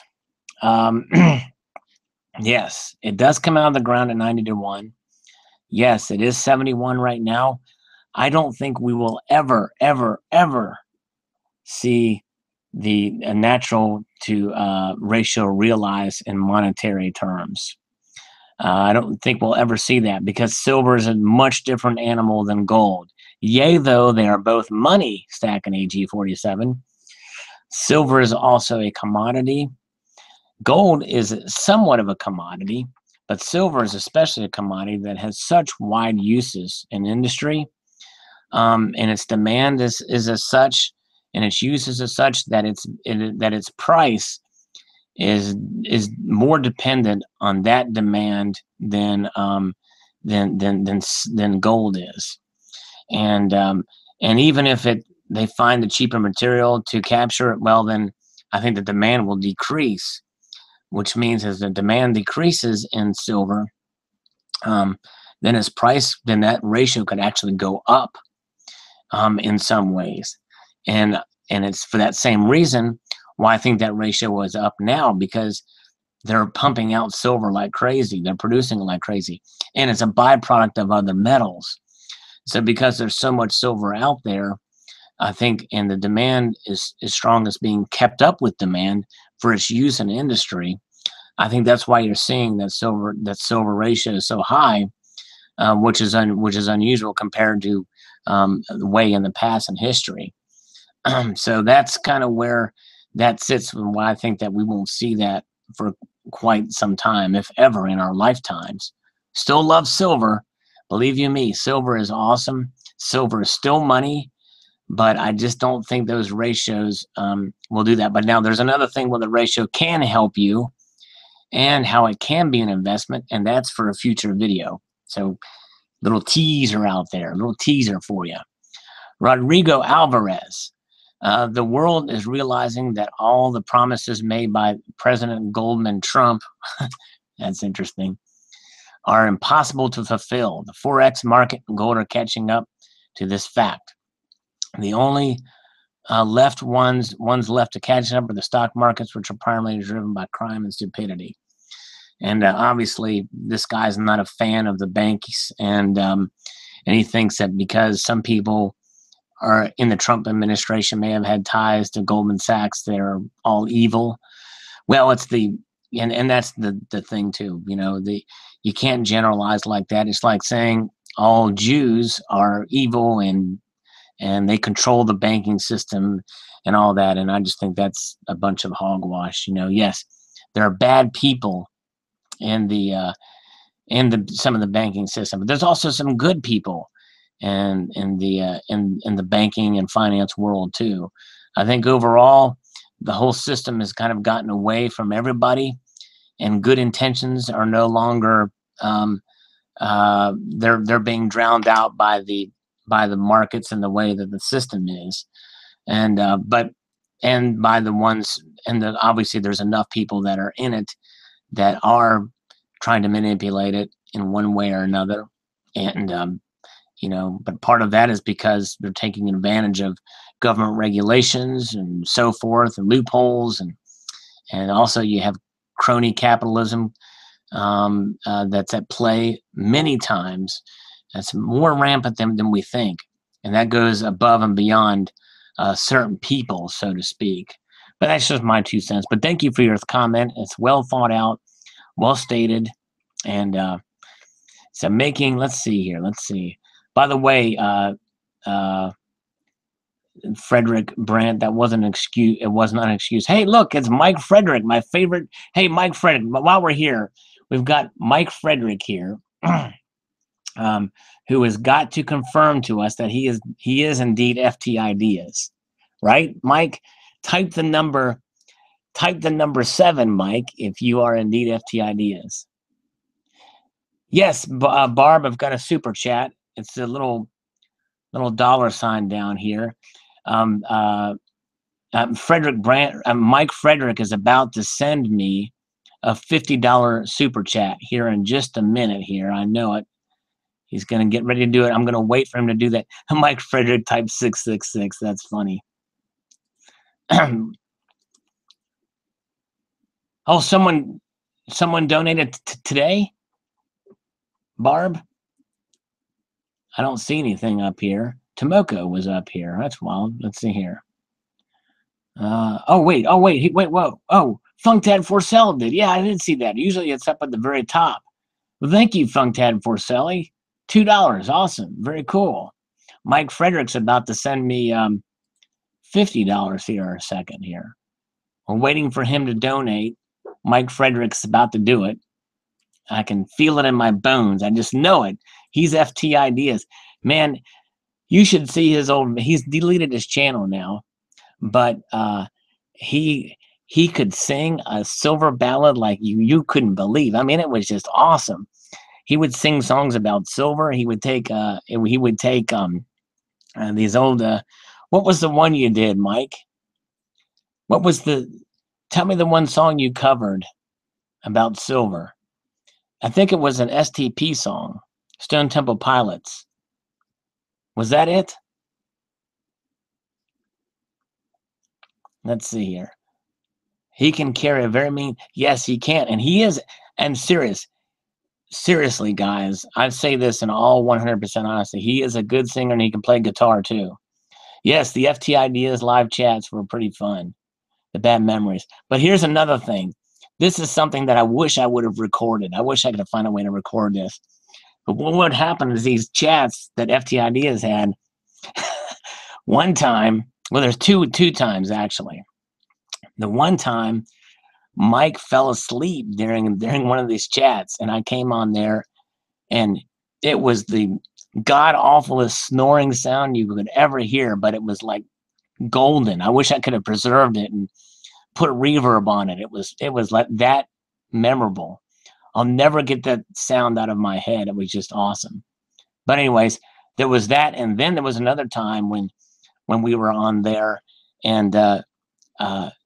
Yes, it does come out of the ground at 90 to 1. Yes, it is 71 right now. I don't think we will ever, ever, ever see the natural to ratio realized in monetary terms. I don't think we'll ever see that because silver is a much different animal than gold. Yea, though they are both money, Stack and AG47, silver is also a commodity. Gold is somewhat of a commodity, but silver is especially a commodity that has such wide uses in industry, and its demand is as such, and its uses as such that its price is more dependent on that demand than gold is, and even if they find the cheaper material to capture it, well then I think the demand will decrease, which means as the demand decreases in silver, then its price, then that ratio could actually go up in some ways, and it's for that same reason why I think that ratio is up now, because they're pumping out silver like crazy, they're producing it like crazy, and it's a byproduct of other metals. So because there's so much silver out there, I think, and the demand is strong, as being kept up with demand for its use in industry. I think that's why you're seeing that silver ratio is so high, which is unusual compared to the way in the past in history. So that's kind of where that sits, and why I think that we won't see that for quite some time, if ever, in our lifetimes. Still love silver, believe you me. Silver is awesome. Silver is still money, but I just don't think those ratios will do that. But now there's another thing where the ratio can help you, and how it can be an investment, and that's for a future video. So little teaser out there, little teaser for you. Rodrigo Alvarez. The world is realizing that all the promises made by President Goldman Trump, that's interesting, are impossible to fulfill. The Forex market and gold are catching up to this fact. The only ones left to catch up are the stock markets, which are primarily driven by crime and stupidity. And obviously, this guy's not a fan of the banks, and he thinks that because some people are in the Trump administration may have had ties to Goldman Sachs, they're all evil. Well, it's and that's the thing too. You can't generalize like that. It's like saying all Jews are evil and they control the banking system and all that. And I just think that's a bunch of hogwash. Yes, there are bad people in some of the banking system, but there's also some good people and in the banking and finance world too. I think overall the whole system has kind of gotten away from everybody, and good intentions are no longer they're being drowned out by the markets and the way that the system is, and by the ones, and obviously there's enough people that are in it that are trying to manipulate it in one way or another, and but part of that is because they're taking advantage of government regulations and so forth, and loopholes, and also you have crony capitalism that's at play many times. That's more rampant than we think, and that goes above and beyond certain people, so to speak. But that's just my 2 cents. But thank you for your comment. It's well thought out, well stated, and so let's see. By the way, Frederick Brandt, that wasn't an excuse. It was not an excuse. Hey, look, it's Mike Frederick, my favorite. Hey, Mike Frederick. But while we're here, we've got Mike Frederick here, who has got to confirm to us that he is indeed FT Ideas, right, Mike? Type the number 7, Mike, if you are indeed FT Ideas. Yes, Barb, I've got a super chat. It's a little dollar sign down here. Frederick Brandt, Mike Frederick is about to send me a $50 super chat here in just a minute here. I know it. He's going to get ready to do it. I'm going to wait for him to do that. Mike Frederick type 666. That's funny. Oh, someone Someone donated today? Barb? I don't see anything up here. Tomoko was up here. That's wild. Let's see here. Oh wait, wait, whoa. Oh, Funktad Forcelli did. Yeah, I did see that. Usually it's up at the very top. Well, thank you, Funktad Forcelli. $2. Awesome. Very cool. Mike Frederick's about to send me $50 here in a second here. We're waiting for him to donate. Mike Frederick's about to do it. I can feel it in my bones. I just know it. He's FT Ideas. Man, you should see his old, he's deleted his channel now, but he could sing a silver ballad like you couldn't believe. I mean, it was just awesome. He would sing songs about silver. He would take these old what was the one you did, Mike? What was tell me the one song you covered about silver. I think it was an STP song, Stone Temple Pilots. Was that it? Let's see here. He can carry a very mean, yes, he can. And he is, and seriously, guys, I say this in all 100% honesty. He is a good singer and he can play guitar too. Yes, the FT Ideas live chats were pretty fun. The bad memories. But here's another thing. This is something that I wish I would have recorded. I wish I could have found a way to record this. But what would happen is these chats that FT Ideas had, one time, well, there's two times actually. The one time Mike fell asleep during one of these chats, and I came on there, and it was the god awfulest snoring sound you could ever hear, but it was like golden. I wish I could have preserved it and put reverb on it. It was like that memorable. I'll never get that sound out of my head. It was just awesome. But anyways, there was that, and then there was another time when we were on there, and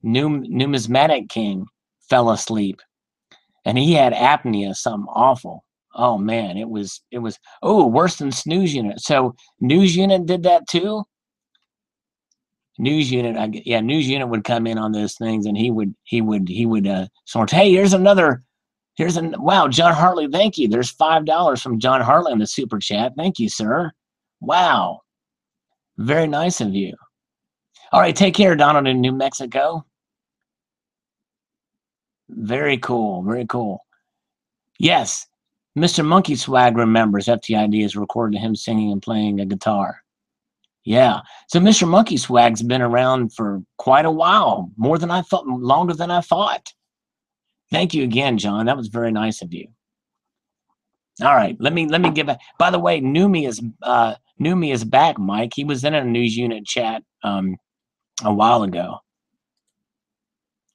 Numismatic King fell asleep, and he had apnea, something awful. Oh man, it was worse than Snooze Unit. So News Unit did that too. News Unit, News Unit would come in on those things, and he would sort. Hey, wow, John Hartley, thank you. There's $5 from John Hartley in the super chat. Thank you, sir. Wow, very nice of you. All right, take care, Donald in New Mexico. Very cool, very cool. Yes, Mr. Monkey Swag remembers FT Ideas recorded him singing and playing a guitar. Yeah. So Mr. Monkey Swag's been around for quite a while, longer than I thought. Thank you again, John. That was very nice of you. All right, let me get back. By the way, Numi is back, Mike. He was in a News Unit chat a while ago.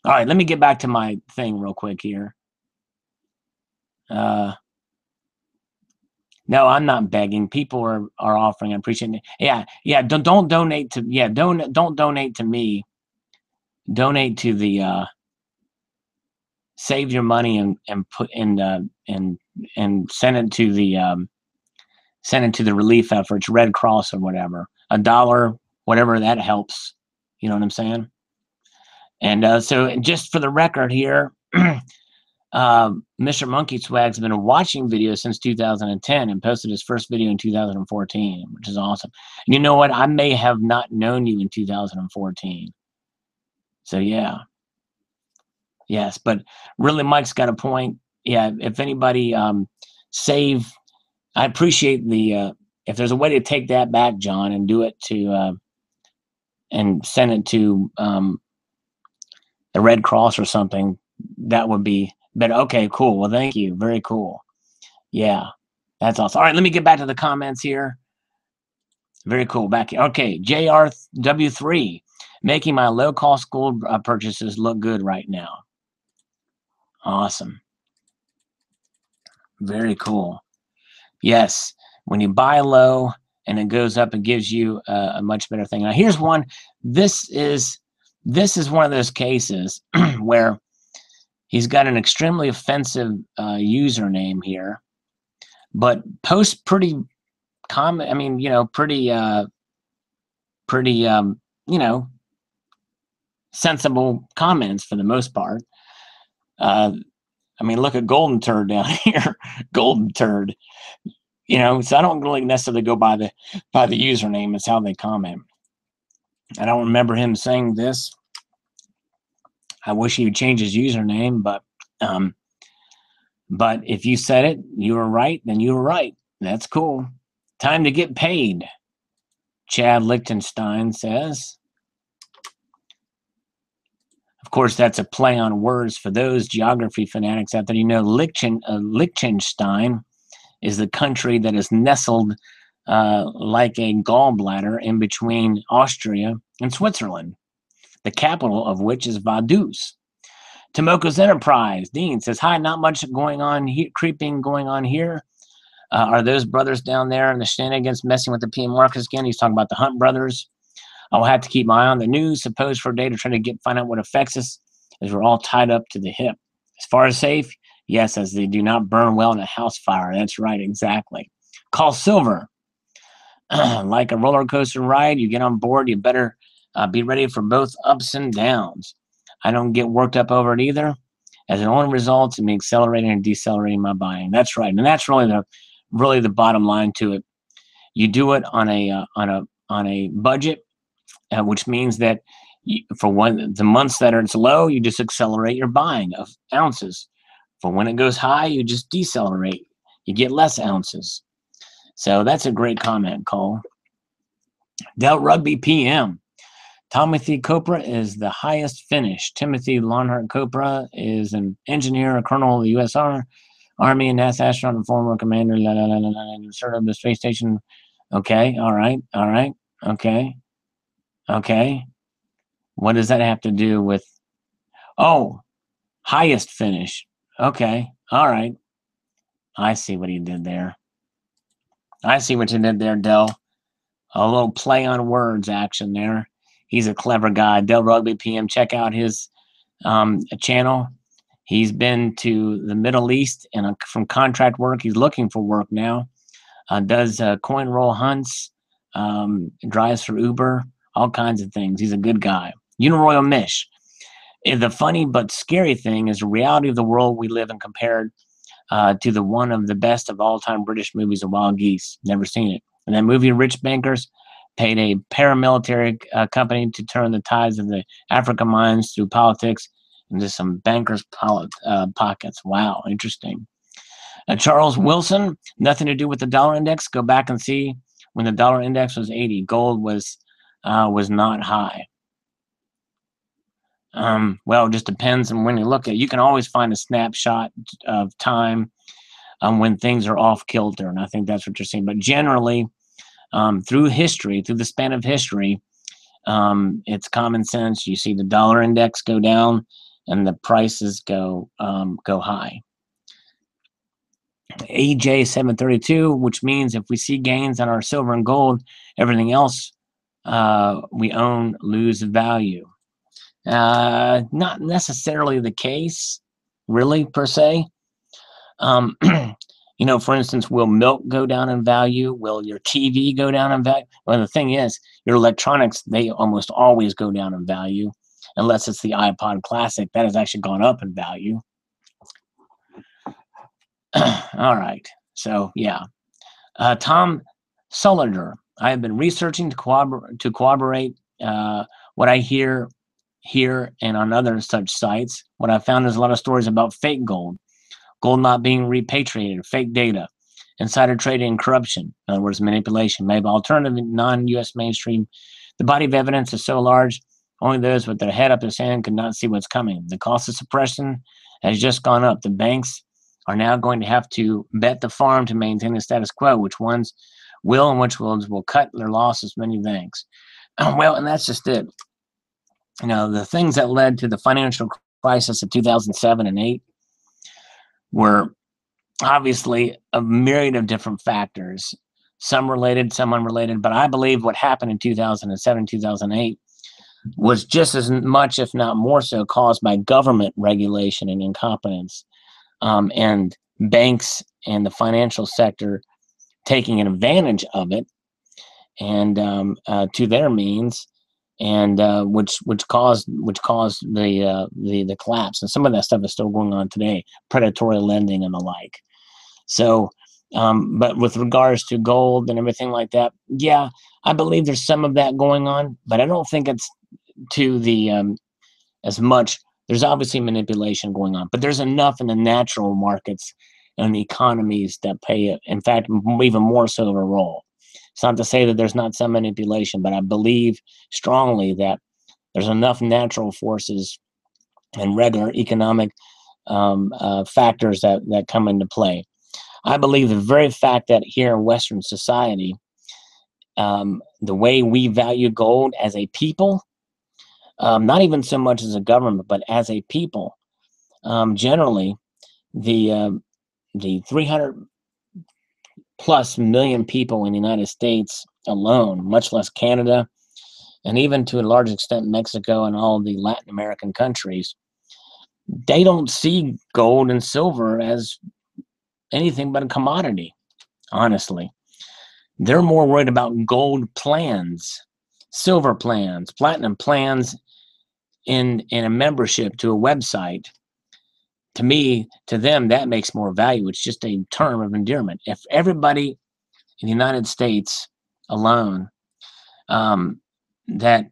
All right, let me get back to my thing real quick here. No, I'm not begging. People are offering. I appreciate it. Yeah. Don't donate to. Yeah, don't donate to me. Donate to the. Save your money and put in and send it to the relief efforts, Red Cross or whatever. $1, whatever that helps. You know what I'm saying? And so, just for the record here. Mr. Monkey Swag's been watching videos since 2010 and posted his first video in 2014, which is awesome. And you know what? I may have not known you in 2014. So yeah. Yes, but really Mike's got a point. Yeah, if anybody save, I appreciate the if there's a way to take that back, John, and do it to and send it to the Red Cross or something, that would be better. Okay, cool. Well, thank you. Very cool. Yeah, that's awesome. All right, let me get back to the comments here. Very cool. Back here. Okay, JRW3, making my low-cost gold purchases look good right now. Awesome. Very cool. Yes, when you buy low and it goes up, it gives you a much better thing. Now, here's one. This is one of those cases where he's got an extremely offensive username here, but posts pretty common. I mean, pretty sensible comments for the most part. I mean, look at Golden Turd down here. Golden Turd. You know, so I don't really necessarily go by the username. It's how they comment. I don't remember him saying this. I wish he would change his username, but if you said it, you were right, then you were right. That's cool. Time to get paid, Chad Lichtenstein says. Of course, that's a play on words for those geography fanatics out there. You know, Liechtenstein is the country that is nestled like a gallbladder in between Austria and Switzerland, the capital of which is Vaduz. Tomoko's Enterprise, Dean says, hi, not much going on here, creeping going on here. Are those brothers down there in the shenanigans messing with the PM Marcus again? He's talking about the Hunt brothers. I'll have to keep my eye on the news, suppose for a day to try to find out what affects us, as we're all tied up to the hip. As far as safe, yes, as they do not burn well in a house fire. That's right, exactly. Call Silver. Like a roller coaster ride, you get on board, you better be ready for both ups and downs. I don't get worked up over it either, as it only results in me accelerating and decelerating my buying. That's right, and that's really the bottom line to it. You do it on a budget, which means that for the months that it's low, you just accelerate your buying of ounces. For when it goes high, you just decelerate. You get less ounces. So that's a great comment, Cole. Del Rugby PM. Timothy Copra is the highest finish. Timothy Lonhart Copra is an engineer, a colonel of the U.S. Army, and NASA astronaut and former commander, sort of the space station. Okay, all right, okay. What does that have to do with? Oh, highest finish. Okay, all right. I see what he did there. I see what you did there, Del. A little play on words action there. He's a clever guy. Del Rugby PM. Check out his channel. He's been to the Middle East and from contract work. He's looking for work now. Does coin roll hunts, drives for Uber, all kinds of things. He's a good guy. Uniroyal Mish. The funny but scary thing is the reality of the world we live in compared to the one of the best of all-time British movies, of Wild Geese. Never seen it. And that movie, Rich Bankers, paid a paramilitary company to turn the tides of the African mines through politics into some bankers' pockets. Wow, interesting. Charles Wilson, nothing to do with the dollar index. Go back and see when the dollar index was 80. Gold was not high. Well, it just depends on when you look at it. You can always find a snapshot of time when things are off kilter, and I think that's what you're seeing. But generally, through the span of history, it's common sense. You see the dollar index go down and the prices go high. AJ 732, which means if we see gains on our silver and gold, everything else we own lose value. Not necessarily the case, really, per se. You know, for instance, will milk go down in value? Will your TV go down in value? Well, the thing is, your electronics, they almost always go down in value, unless it's the iPod Classic. That has actually gone up in value. All right. So, yeah. Tom Sullader. I have been researching to corroborate what I hear here and on other such sites. What I found is a lot of stories about fake gold not being repatriated, fake data, insider trading and corruption, in other words, manipulation, maybe alternative non-U.S. mainstream. The body of evidence is so large, only those with their head up their sand could not see what's coming. The cost of suppression has just gone up. The banks are now going to have to bet the farm to maintain the status quo, which ones will and which ones will cut their losses, many banks. Well, and that's just it. You know, the things that led to the financial crisis of 2007 and 8 were obviously a myriad of different factors, some related, some unrelated. But I believe what happened in 2007, 2008 was just as much, if not more so, caused by government regulation and incompetence, and banks and the financial sector taking advantage of it and to their means and which caused the collapse. And some of that stuff is still going on today, predatory lending and the like. So, but with regards to gold and everything like that, yeah, I believe there's some of that going on, but I don't think it's to the as much. There's obviously manipulation going on, but there's enough in the natural markets and the economies that play, in fact, even more so of a role. It's not to say that there's not some manipulation, but I believe strongly that there's enough natural forces and regular economic factors that come into play. I believe the very fact that here in Western society, the way we value gold as a people, not even so much as a government, but as a people, generally, the 300 plus million people in the United States alone, much less Canada, and even to a large extent Mexico and all the Latin American countries, they don't see gold and silver as anything but a commodity, honestly. They're more worried about gold plans, silver plans, platinum plans in a membership to a website. To me, to them, that makes more value. It's just a term of endearment. If everybody in the United States alone that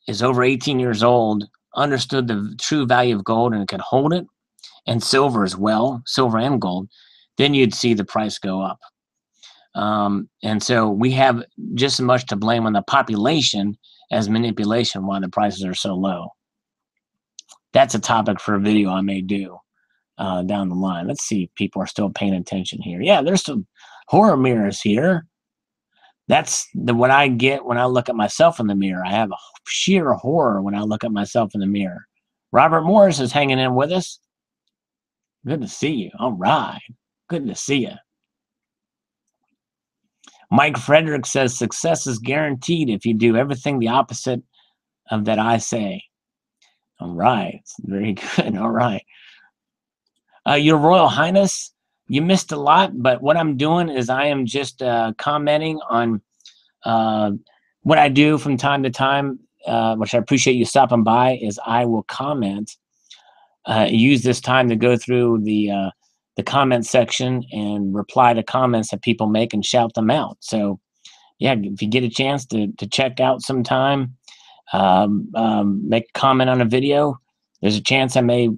is over 18 years old understood the true value of gold and could hold it, and silver as well, silver and gold, then you'd see the price go up. And so we have just as much to blame on the population as manipulation why the prices are so low. That's a topic for a video I may do down the line. Let's see if people are still paying attention here. Yeah, there's some horror mirrors here. That's what I get when I look at myself in the mirror. I have a sheer horror when I look at myself in the mirror. Robert Morris is hanging in with us. Good to see you. All right. Good to see you. Mike Frederick says success is guaranteed if you do everything the opposite of that I say. All right. Very good. All right. Your Royal Highness, you missed a lot, but what I'm doing is I am just commenting on what I do from time to time, which I appreciate you stopping by, is I will comment, use this time to go through the comment section and reply to comments that people make and shout them out. So, yeah, if you get a chance to check out sometime, make a comment on a video, there's a chance I may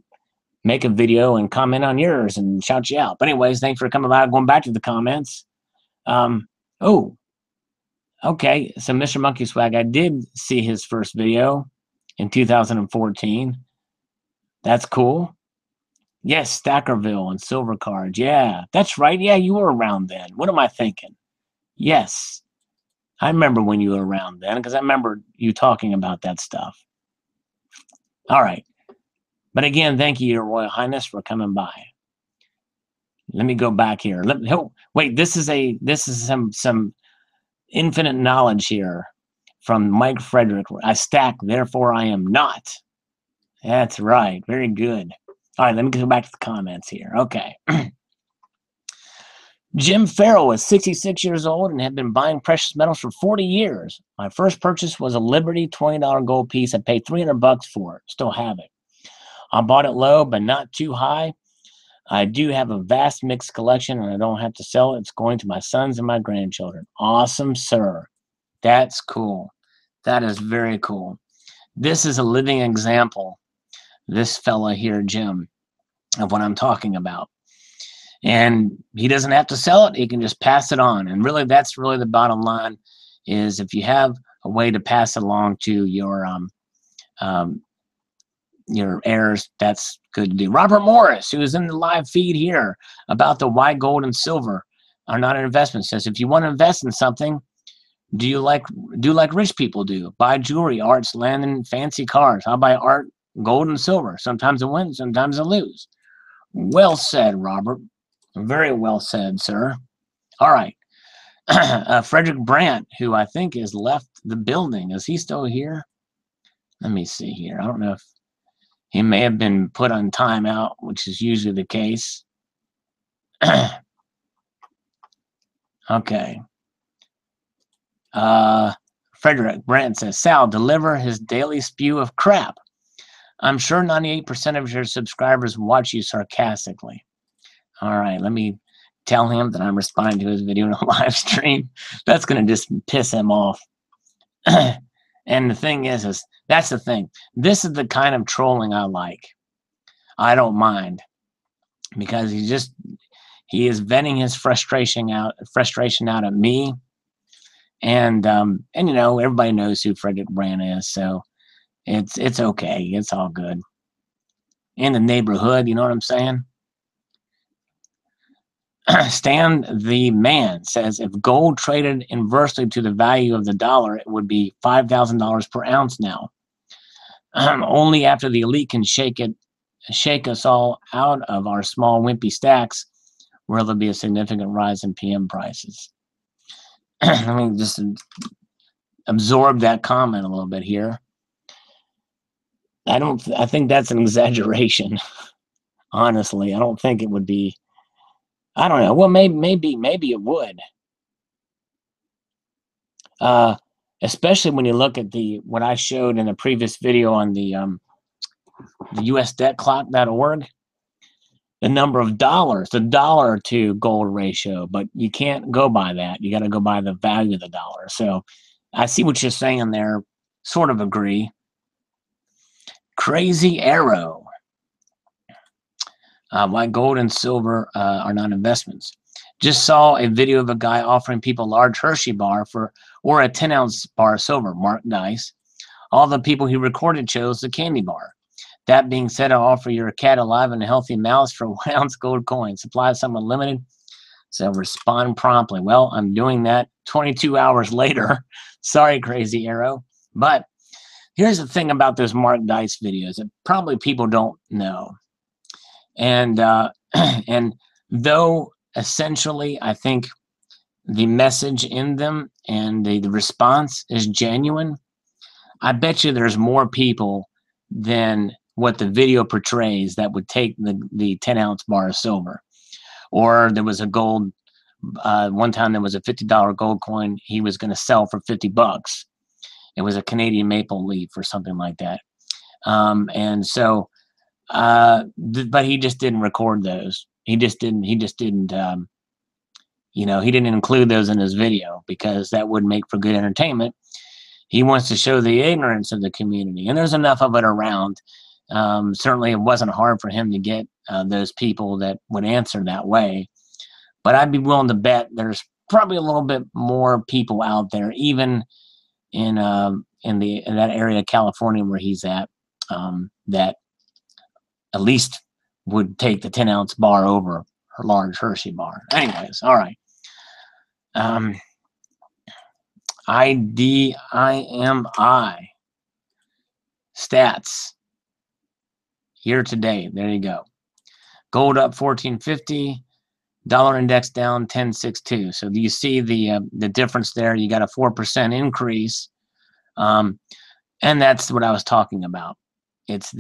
make a video and comment on yours and shout you out. But anyways, thanks for coming by. Going back to the comments. Oh, okay. So Mr. Monkey Swag, I did see his first video in 2014. That's cool. Yes, Stackerville and Silver Cards. Yeah, that's right. Yeah, you were around then. What am I thinking? Yes. I remember when you were around then because I remember you talking about that stuff. All right. But again, thank you, Your Royal Highness, for coming by. Let me go back here. Wait, this is some infinite knowledge here from Mike Frederick. I stack, therefore I am not. That's right. Very good. All right, let me go back to the comments here. Okay. Jim Farrell is 66 years old and had been buying precious metals for 40 years. My first purchase was a Liberty $20 gold piece. I paid $300 for it. Still have it. I bought it low, but not too high. I do have a vast mixed collection, and I don't have to sell it. It's going to my sons and my grandchildren. Awesome, sir. That's cool. That is very cool. This is a living example, this fella here, Jim, of what I'm talking about. And he doesn't have to sell it. He can just pass it on. And really, that's really the bottom line, is if you have a way to pass it along to your heirs, that's good to do. Robert Morris, who is in the live feed here about the why gold and silver are not an investment, says, if you want to invest in something, do like rich people do. Buy jewelry, arts, land, and fancy cars. I buy art, gold, and silver. Sometimes I win, sometimes I lose. Well said, Robert. Very well said, sir. All right. Frederick Brandt, who I think has left the building. Is he still here? Let me see here. I don't know if he may have been put on timeout, which is usually the case. Okay. Frederick Brent says, Sal, deliver his daily spew of crap. I'm sure 98% of your subscribers watch you sarcastically. All right, let me tell him that I'm responding to his video in a live stream. That's going to just piss him off. And the thing is that's the thing. This is the kind of trolling I like. I don't mind, because he is venting his frustration out at me. And you know, everybody knows who Frederick Brand is, so it's okay. It's all good. In the neighborhood, you know what I'm saying? Stan the Man says, if gold traded inversely to the value of the dollar, it would be $5,000 per ounce now. Only after the elite can shake us all out of our small wimpy stacks will there be a significant rise in PM prices. Let me just absorb that comment a little bit here. I think that's an exaggeration. Honestly, I don't think it would be. I don't know. Well, maybe it would. Especially when you look at what I showed in a previous video on the USDebtClock.org, the number of dollars, the dollar to gold ratio, but you can't go by that. You got to go by the value of the dollar. So I see what you're saying there. Sort of agree. Crazy Arrow. Why gold and silver are not investments. Just saw a video of a guy offering people a large Hershey bar or a 10-ounce bar of silver, Mark Dice. All the people he recorded chose the candy bar. That being said, I'll offer your cat alive and a healthy mouse for 1 ounce gold coin. Supply is somewhat limited, so respond promptly. Well, I'm doing that 22 hours later. Sorry, Crazy Arrow. But here's the thing about those Mark Dice videos that probably people don't know. And and though essentially I think the message in them and the response is genuine, I bet you there's more people than what the video portrays that would take the 10-ounce bar of silver. Or there was a gold, one time there was a $50 gold coin he was going to sell for $50. It was a Canadian maple leaf or something like that. And so but he just didn't record those. He just didn't you know, he didn't include those in his video because that would make for good entertainment. He wants to show the ignorance of the community, and there's enough of it around. Certainly it wasn't hard for him to get those people that would answer that way, but I'd be willing to bet there's probably a little bit more people out there, even in that area of California where he's at, that at least would take the 10-ounce bar over her large Hershey bar. Anyways, all right. IDIMI stats year to date. There you go. Gold up 1450, dollar index down 1062. So do you see the difference there? You got a 4% increase, and that's what I was talking about. It's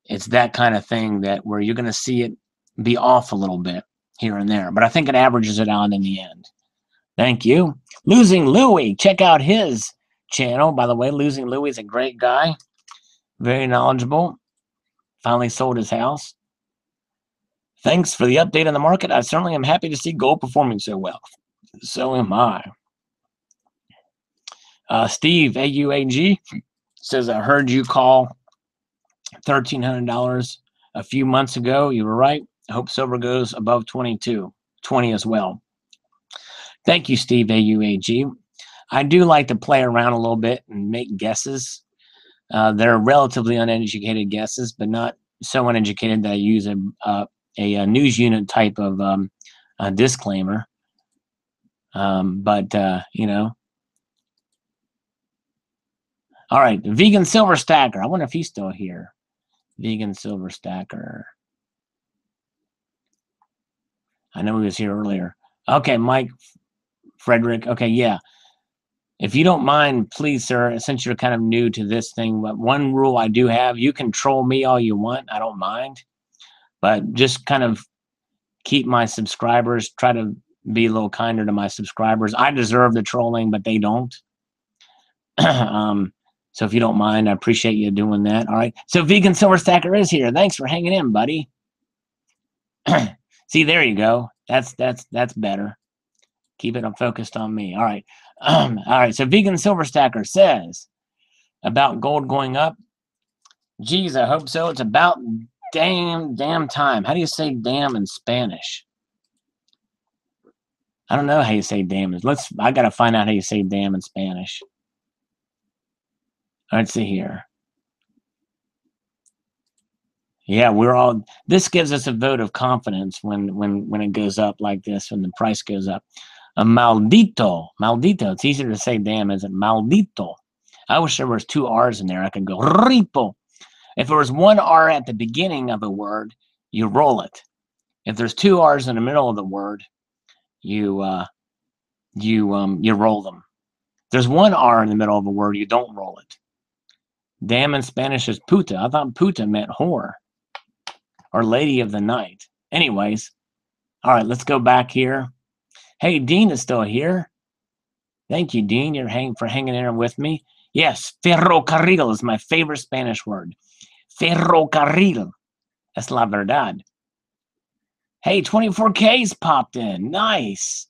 it's that kind of thing that where you're going to see it be off a little bit here and there, but I think it averages it out in the end. Thank you. Losing Louie, check out his channel. By the way, Losing Louie is a great guy, very knowledgeable. Finally sold his house. Thanks for the update on the market. I certainly am happy to see gold performing so well. So am I. Steve AUAG says, I heard you call $1,300 a few months ago. You were right. I hope silver goes above 20 as well. Thank you, Steve AUAG. I do like to play around a little bit and make guesses. They're relatively uneducated guesses, but not so uneducated that I use a news unit type of a disclaimer. You know. All right, Vegan Silver Stacker. I wonder if he's still here. Vegan Silver Stacker. I know he was here earlier. Okay, Mike Frederick. Okay, yeah. If you don't mind, please, sir, since you're kind of new to this thing, but one rule I do have, you can troll me all you want. I don't mind. But just kind of keep my subscribers, try to be a little kinder to my subscribers. I deserve the trolling, but they don't. So if you don't mind, I appreciate you doing that. All right. So Vegan Silver Stacker is here. Thanks for hanging in, buddy. See, there you go. That's better. Keep it focused on me. All right. All right. So Vegan Silver Stacker says about gold going up. Geez, I hope so. It's about damn time. How do you say damn in Spanish? I don't know how you say damn. I gotta find out how you say damn in Spanish. Let's see here. Yeah, this gives us a vote of confidence when it goes up like this, when the price goes up. A maldito. It's easier to say damn, isn't it? Maldito. I wish there was 2 R's in there. I could go ripo. If there was 1 R at the beginning of a word, you roll it. If there's 2 R's in the middle of the word, you roll them. If there's 1 R in the middle of a word, you don't roll it. Damn in Spanish is puta. I thought puta meant whore or lady of the night. Anyways, all right, let's go back here. Hey, Dean is still here. Thank you, Dean. You're hanging in there with me. Yes, ferrocarril is my favorite Spanish word. Ferrocarril. That's la verdad. Hey, 24K's popped in. Nice.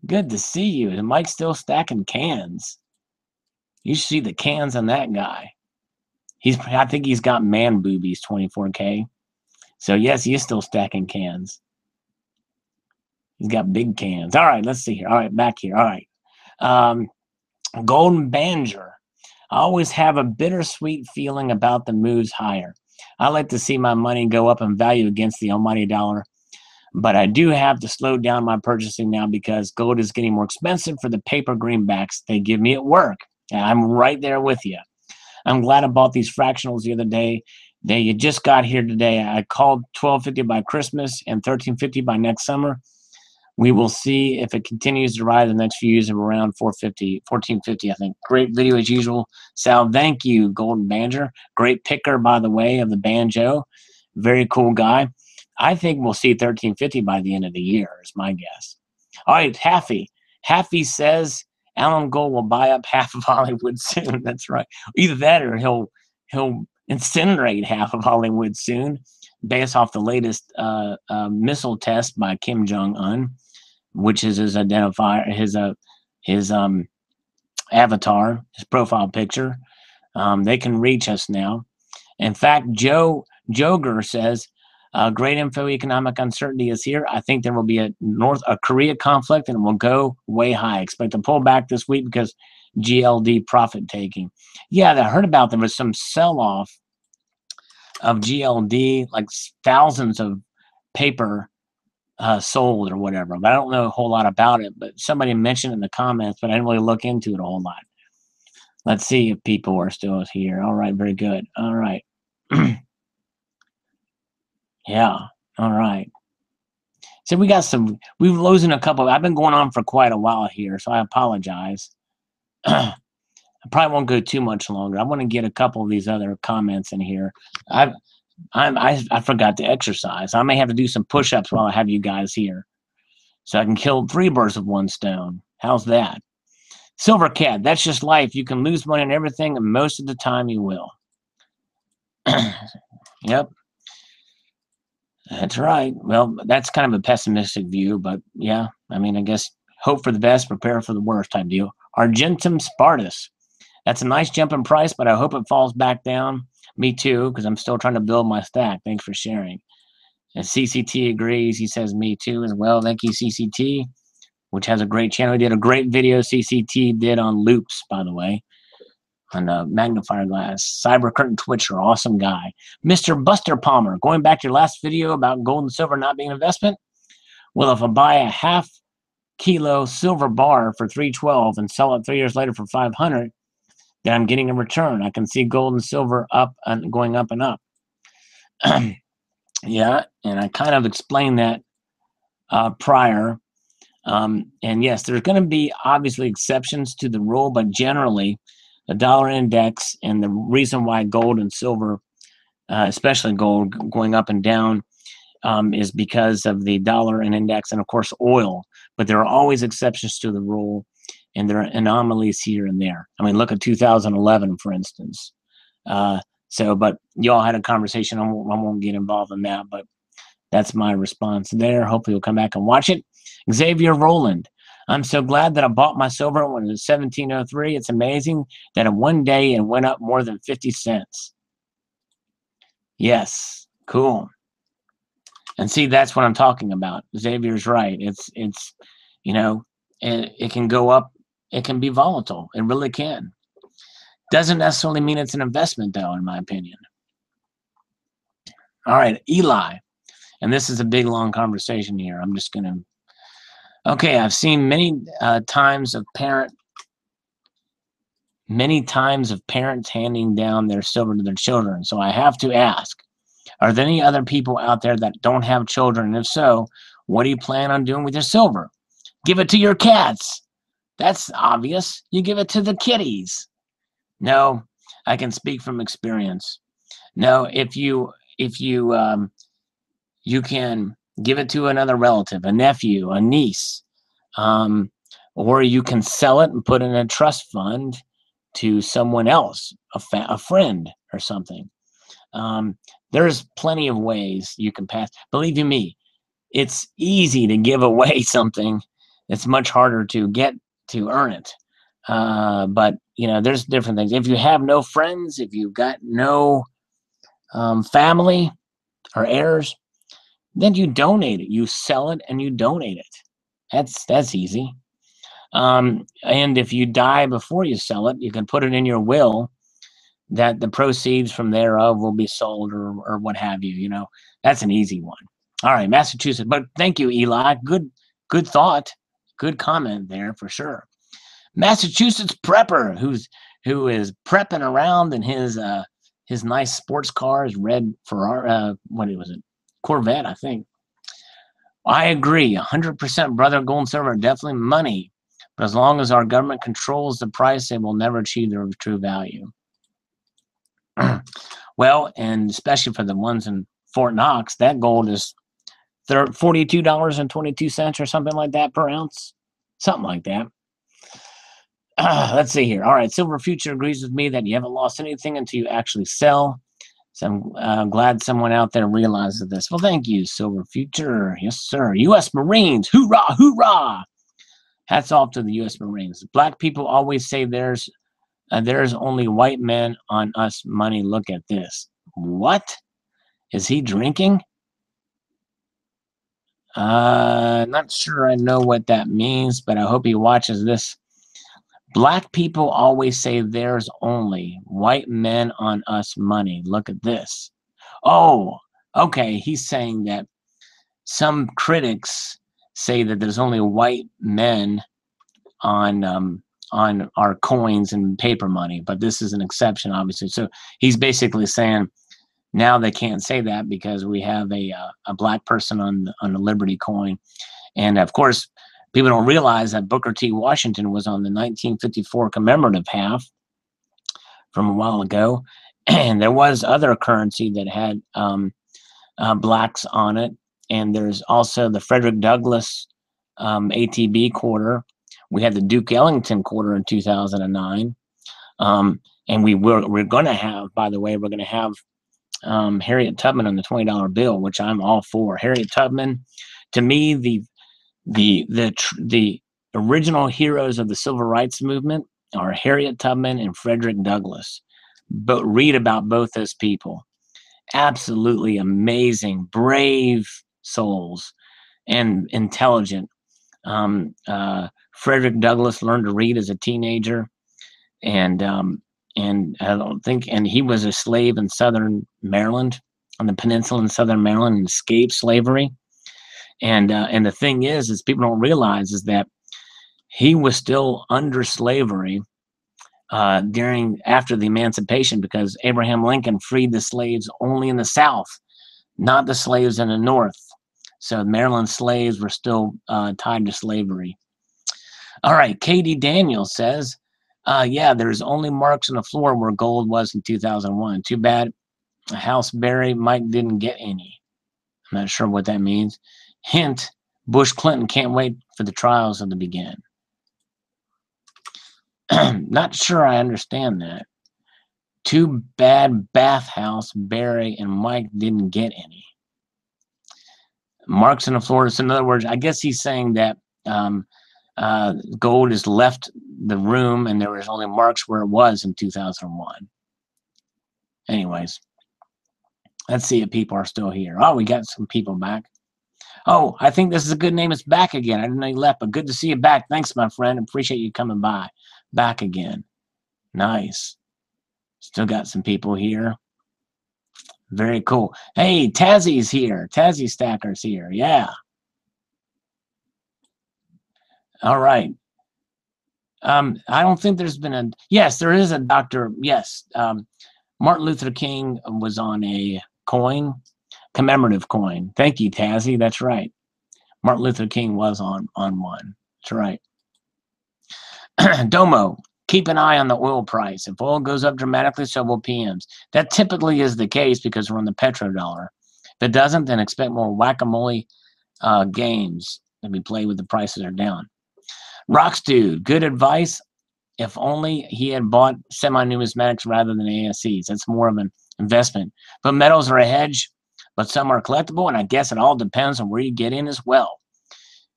Good to see you. Is Mike still stacking cans? You should see the cans on that guy. I think he's got man boobies, 24K. So yes, he is still stacking cans. He's got big cans. All right, let's see here. All right, back here. All right. Golden Banger. I always have a bittersweet feeling about the moves higher. I like to see my money go up in value against the almighty dollar, but I do have to slow down my purchasing now because gold is getting more expensive for the paper greenbacks they give me at work. And I'm right there with you. I'm glad I bought these fractionals the other day. You just got here today. I called $12.50 by Christmas and $13.50 by next summer. We will see if it continues to rise in the next few years of around $14.50, I think. Great video as usual. Sal, thank you, Golden Banjo. Great picker, by the way, of the banjo. Very cool guy. I think we'll see $13.50 by the end of the year, is my guess. All right, Haffy. Haffy says Alan Gold will buy up half of Hollywood soon. That's right. Either that or he'll incinerate half of Hollywood soon, based off the latest missile test by Kim Jong-un, which is his identifier, his avatar, his profile picture. They can reach us now. In fact, Joger says, great info, economic uncertainty is here. I think there will be a Korea conflict and it will go way high. Expect to pull back this week because GLD profit taking. Yeah, I heard about there was some sell-off of GLD, like thousands of paper sold or whatever. But I don't know a whole lot about it. But somebody mentioned it in the comments, but I didn't really look into it a whole lot. Let's see if people are still here. All right, very good. All right. Yeah. All right. So we're losing a couple. I've been going on for quite a while here, so I apologize. I probably won't go too much longer. I want to get a couple of these other comments in here. I forgot to exercise. I may have to do some push-ups while I have you guys here, so I can kill 3 birds with 1 stone. How's that? Silver Cat, that's just life. You can lose money on everything, and most of the time you will. Yep. That's right. Well, that's kind of a pessimistic view, but yeah, I mean, I guess hope for the best, prepare for the worst type deal. Argentum Spartus. That's a nice jump in price, but I hope it falls back down. Me too, because I'm still trying to build my stack. Thanks for sharing. And CCT agrees. He says me too as well. Thank you, CCT, which has a great channel. He did a great video CCT did on loops, by the way, on a magnifier glass. Cyber Curtain Twitcher, awesome guy. Mr. Buster Palmer, going back to your last video about gold and silver not being an investment. Well, if I buy a half-kilo silver bar for $312 and sell it 3 years later for $500, then I'm getting a return. I can see gold and silver up and going up and up. Yeah, and I kind of explained that prior. And yes, there's going to be obviously exceptions to the rule, but generally, the dollar index and the reason why gold and silver, especially gold, going up and down is because of the dollar and index and, of course, oil. but there are always exceptions to the rule, and there are anomalies here and there. I mean, look at 2011, for instance. But y'all had a conversation. I won't get involved in that, but that's my response there. Hopefully you'll come back and watch it. Xavier Rowland. I'm so glad that I bought my silver when it was 1703. It's amazing that in one day it went up more than 50 cents. Yes, cool. And see, that's what I'm talking about. Xavier's right. It's you know, it can go up. It can be volatile. It really can. Doesn't necessarily mean it's an investment, though, in my opinion. All right, Eli. And this is a big, long conversation here. I'm just going to... Okay, I've seen many times of parents handing down their silver to their children. So I have to ask, are there any other people out there that don't have children? And if so, what do you plan on doing with your silver? Give it to your cats. That's obvious. You give it to the kitties. No, I can speak from experience. No, if you can give it to another relative, a nephew, a niece, or you can sell it and put it in a trust fund to someone else, a friend or something. There's plenty of ways you can pass. Believe you me, it's easy to give away something. It's much harder to get to earn it. But there's different things. If you have no friends, if you've got no family or heirs, then you donate it. You sell it and you donate it. That's easy. And if you die before you sell it, you can put it in your will that the proceeds from thereof will be sold or what have you. That's an easy one. All right, Massachusetts. But thank you, Eli. Good thought. Good comment there for sure. Massachusetts prepper who is prepping around in his nice sports car, his red Ferrari, what was it? Corvette, I think. I agree, 100%. Brother, gold and silver are definitely money, but as long as our government controls the price, they will never achieve their true value. Well, and especially for the ones in Fort Knox, that gold is $42.22 or something like that per ounce, something like that. Let's see here. All right, Silver Future agrees with me that you haven't lost anything until you actually sell. So I'm glad someone out there realizes this. Well, thank you, Silver Future. Yes, sir. U.S. Marines, hoorah, hoorah. Hats off to the U.S. Marines. Black people always say there's only white men on us money. Look at this. What? Is he drinking? Not sure I know what that means, but I hope he watches this. Black people always say there's only white men on us money. Look at this. Oh, okay. He's saying that some critics say that there's only white men on our coins and paper money, but this is an exception, obviously. So he's basically saying now they can't say that because we have a black person on the Liberty coin, and of course. People don't realize that Booker T. Washington was on the 1954 commemorative half from a while ago, and there was other currency that had blacks on it, and there's also the Frederick Douglass ATB quarter. We had the Duke Ellington quarter in 2009, and we're going to have, by the way, we're going to have Harriet Tubman on the $20 bill, which I'm all for. Harriet Tubman, to me, the original heroes of the civil rights movement are Harriet Tubman and Frederick Douglass. But read about both those people. Absolutely amazing, brave souls and intelligent. Frederick Douglass learned to read as a teenager, and he was a slave in Southern Maryland, on the peninsula in Southern Maryland, and escaped slavery. And the thing is people don't realize is that he was still under slavery after the emancipation, because Abraham Lincoln freed the slaves only in the South, not the slaves in the North. So Maryland slaves were still tied to slavery. All right, Katie Daniels says, yeah, there's only marks on the floor where gold was in 2001. Too bad House Barry Mike didn't get any. I'm not sure what that means. Hint, Bush Clinton can't wait for the trials of the begin. Not sure I understand that. Too bad Bathhouse, Barry, and Mike didn't get any. Marks in the floor. So in other words, I guess he's saying that gold has left the room and there was only marks where it was in 2001. Anyways, let's see if people are still here. Oh, we got some people back. Oh, I think this is a good name. It's back again. I didn't know you left, but good to see you back. Thanks, my friend. Appreciate you coming by. Back again. Nice. Still got some people here. Very cool. Hey, Tazzy's here. Tazzy Stacker's here. Yeah. All right. I don't think there's been a... Yes, there is a Dr. Yes. Martin Luther King was on a coin, commemorative coin. Thank you, Tazzy. That's right. Martin Luther King was on one. That's right. Domo, keep an eye on the oil price. If oil goes up dramatically, so will PMs. That typically is the case because we're on the petrodollar. If it doesn't, then expect more whack-a-mole games to be played with the prices are down. Rocks Dude, good advice. If only he had bought semi-numismatics rather than ASCs. That's more of an investment. But metals are a hedge, but some are collectible, and I guess it all depends on where you get in as well.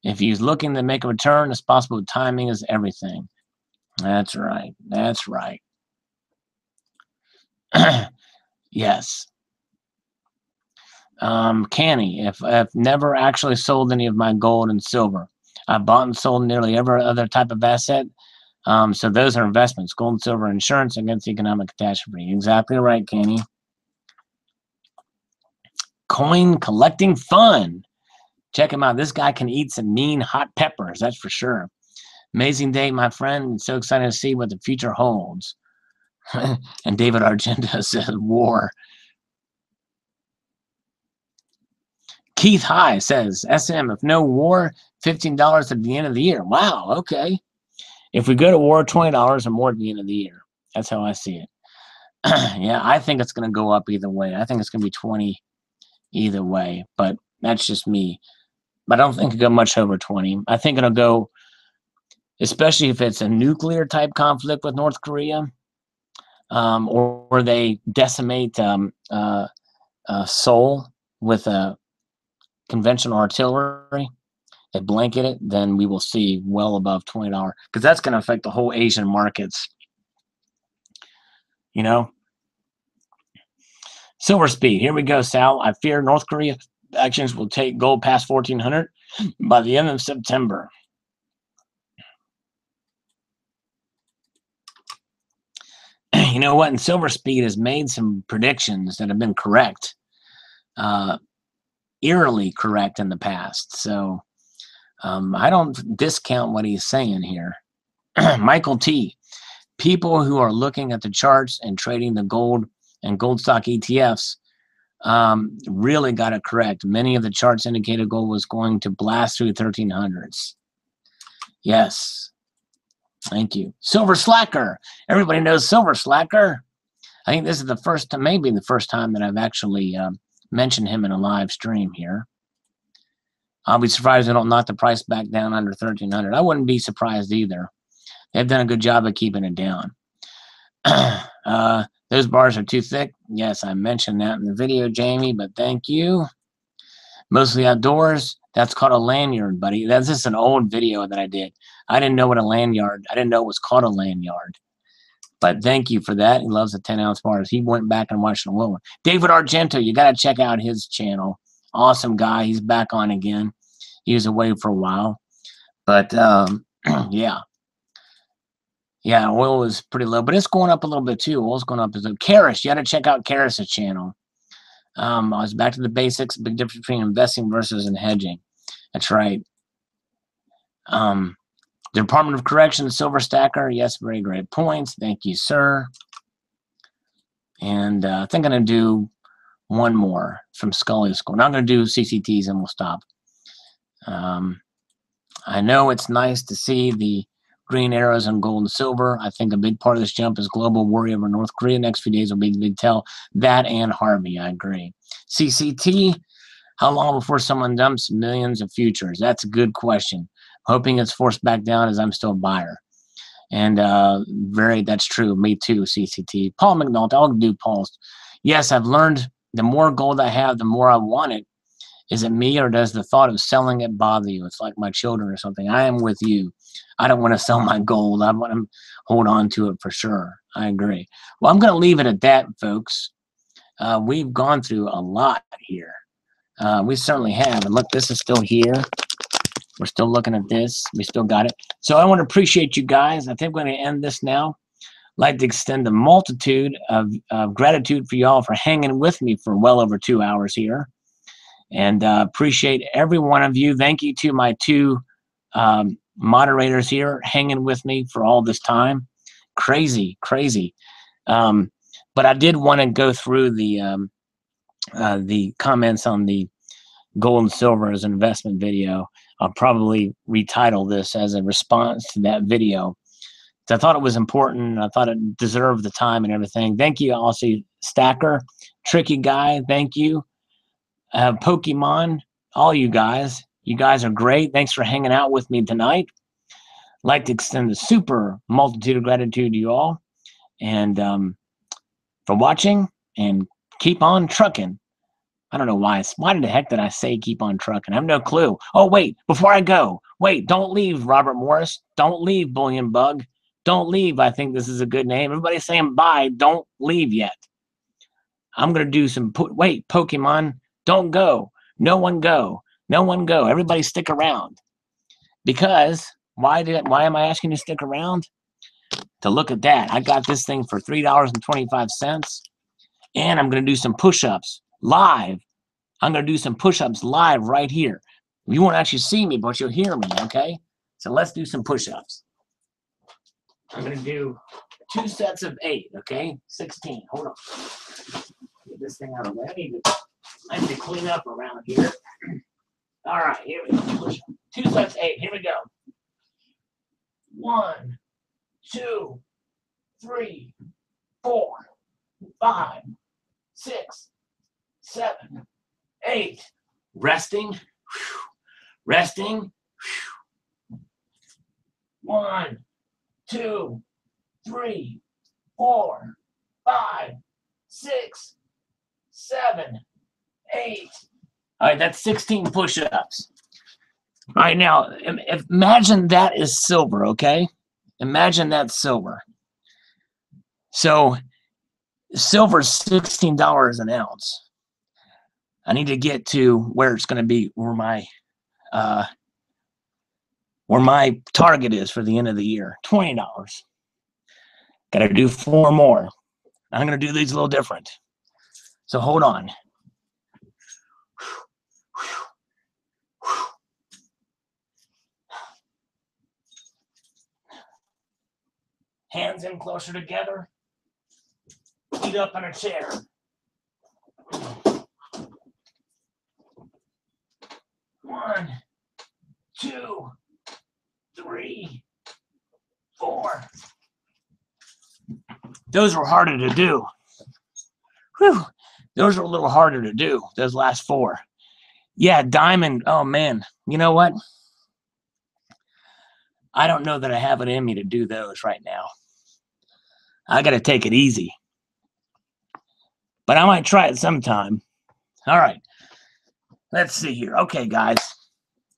If he's looking to make a return, it's possible timing is everything. That's right. That's right. Yes. Canny, if I've never actually sold any of my gold and silver. I've bought and sold nearly every other type of asset. So those are investments. Gold and silver insurance against economic catastrophe. Exactly right, Canny. Coin collecting fun. Check him out. This guy can eat some mean hot peppers, that's for sure. Amazing day, my friend. So excited to see what the future holds. And David Argento says war. Keith High says, SM, if no war, $15 at the end of the year. Wow, okay. If we go to war, $20 or more at the end of the year. That's how I see it. Yeah, I think it's going to go up either way. I think it's going to be 20 either way, but that's just me. But I don't think it'll go much over 20. I think it'll go, especially if it's a nuclear type conflict with North Korea, or they decimate Seoul with a conventional artillery, they blanket it, then we will see well above $20 because that's going to affect the whole Asian markets. You know, Silver Speed. Here we go, Sal. I fear North Korea actions will take gold past 1,400 by the end of September. You know what? And Silver Speed has made some predictions that have been correct, eerily correct in the past. So I don't discount what he's saying here. Michael T. People who are looking at the charts and trading the gold and gold stock ETFs really got it correct. Many of the charts indicated gold was going to blast through 1300s. Yes. Thank you. Silver Slacker. Everybody knows Silver Slacker. I think this is the first time, maybe the first time that I've actually mentioned him in a live stream here. I'll be surprised they don't knock the price back down under 1,300. I wouldn't be surprised either. They've done a good job of keeping it down. Those bars are too thick. Yes, I mentioned that in the video, Jamie, but thank you. Mostly outdoors. That's called a lanyard, buddy. That's just an old video that I did. I didn't know what a lanyard, I didn't know it was called a lanyard. But thank you for that. He loves the 10-ounce bars. He went back and watched the little one. David Argento, you got to check out his channel. Awesome guy. He's back on again. He was away for a while. But, yeah. Yeah, oil is pretty low. But it's going up a little bit, too. Oil's going up. Karis, you got to check out Karis' channel. I was back to the basics. Big difference between investing versus and hedging. That's right. The Department of Corrections, Silver Stacker. Yes, very great points. Thank you, sir. And I think I'm going to do one more from Scully School. Now I'm going to do CCTs and we'll stop. I know it's nice to see the green arrows on gold and silver. I think a big part of this jump is global worry over North Korea. Next few days will be the big tell. That and Harvey, I agree. CCT, how long before someone dumps millions of futures? That's a good question. Hoping it's forced back down as I'm still a buyer. And that's true. Me too, CCT. Paul McNaught, I'll do Paul's. Yes, I've learned the more gold I have, the more I want it. Is it me, or does the thought of selling it bother you? It's like my children or something. I am with you. I don't want to sell my gold. I want to hold on to it for sure. I agree. Well, I'm going to leave it at that, folks. We've gone through a lot here. We certainly have. And look, this is still here. We're still looking at this. We still got it. So I want to appreciate you guys. I think we're going to end this now. I'd like to extend a multitude of gratitude for y'all for hanging with me for well over 2 hours here. And appreciate every one of you. Thank you to my two moderators here hanging with me for all this time. Crazy. But I did want to go through the comments on the gold and silver as an investment video. I'll probably retitle this as a response to that video. So I thought it was important. I thought it deserved the time and everything. Thank you, also Stacker, Tricky Guy. Thank you. Pokemon, all you guys are great. Thanks for hanging out with me tonight. I'd like to extend a super multitude of gratitude to you all, and for watching, and keep on trucking. I don't know why the heck did I say keep on trucking? I have no clue. Oh wait, before I go, wait, don't leave, Robert Morris. Don't leave, Bullion Bug. Don't leave. I think this is a good name. Everybody's saying bye. Don't leave yet. I'm gonna do some wait, Pokemon. Don't go. No one go. No one go. Everybody stick around. Because why am I asking you to stick around? To look at that. I got this thing for $3.25. And I'm going to do some push-ups live. I'm going to do some push-ups live right here. You won't actually see me, but you'll hear me, okay? So let's do some push-ups. I'm going to do 2 sets of 8, okay? 16. Hold on. Get this thing out of the way. I need to clean up around here. All right, here we go. Push up. 2 sets, 8. Here we go. 1, 2, 3, 4, 5, 6, 7, 8. Resting. Resting. 1, 2, 3, 4, 5, 6, 7, 8. All right, that's 16 push-ups. All right, now imagine that is silver, okay? Imagine that's silver. So silver is $16 an ounce. I need to get to where it's going to be, where my target is for the end of the year, $20. Got to do 4 more. I'm going to do these a little different. So hold on. Hands in closer together. Feet up in a chair. 1, 2, 3, 4. Those were harder to do. Whew. Those are a little harder to do, those last 4. Yeah, diamond. Oh, man. You know what? I don't know that I have it in me to do those right now. I got to take it easy. But I might try it sometime. All right. Let's see here. Okay, guys.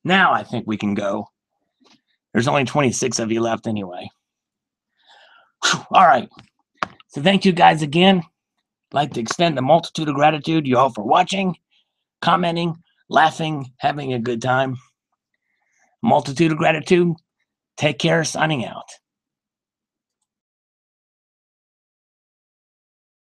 Now I think we can go. There's only 26 of you left anyway. Whew. All right. So thank you guys again. I'd like to extend a multitude of gratitude to you all for watching, commenting, laughing, having a good time. Multitude of gratitude. Take care. Signing out.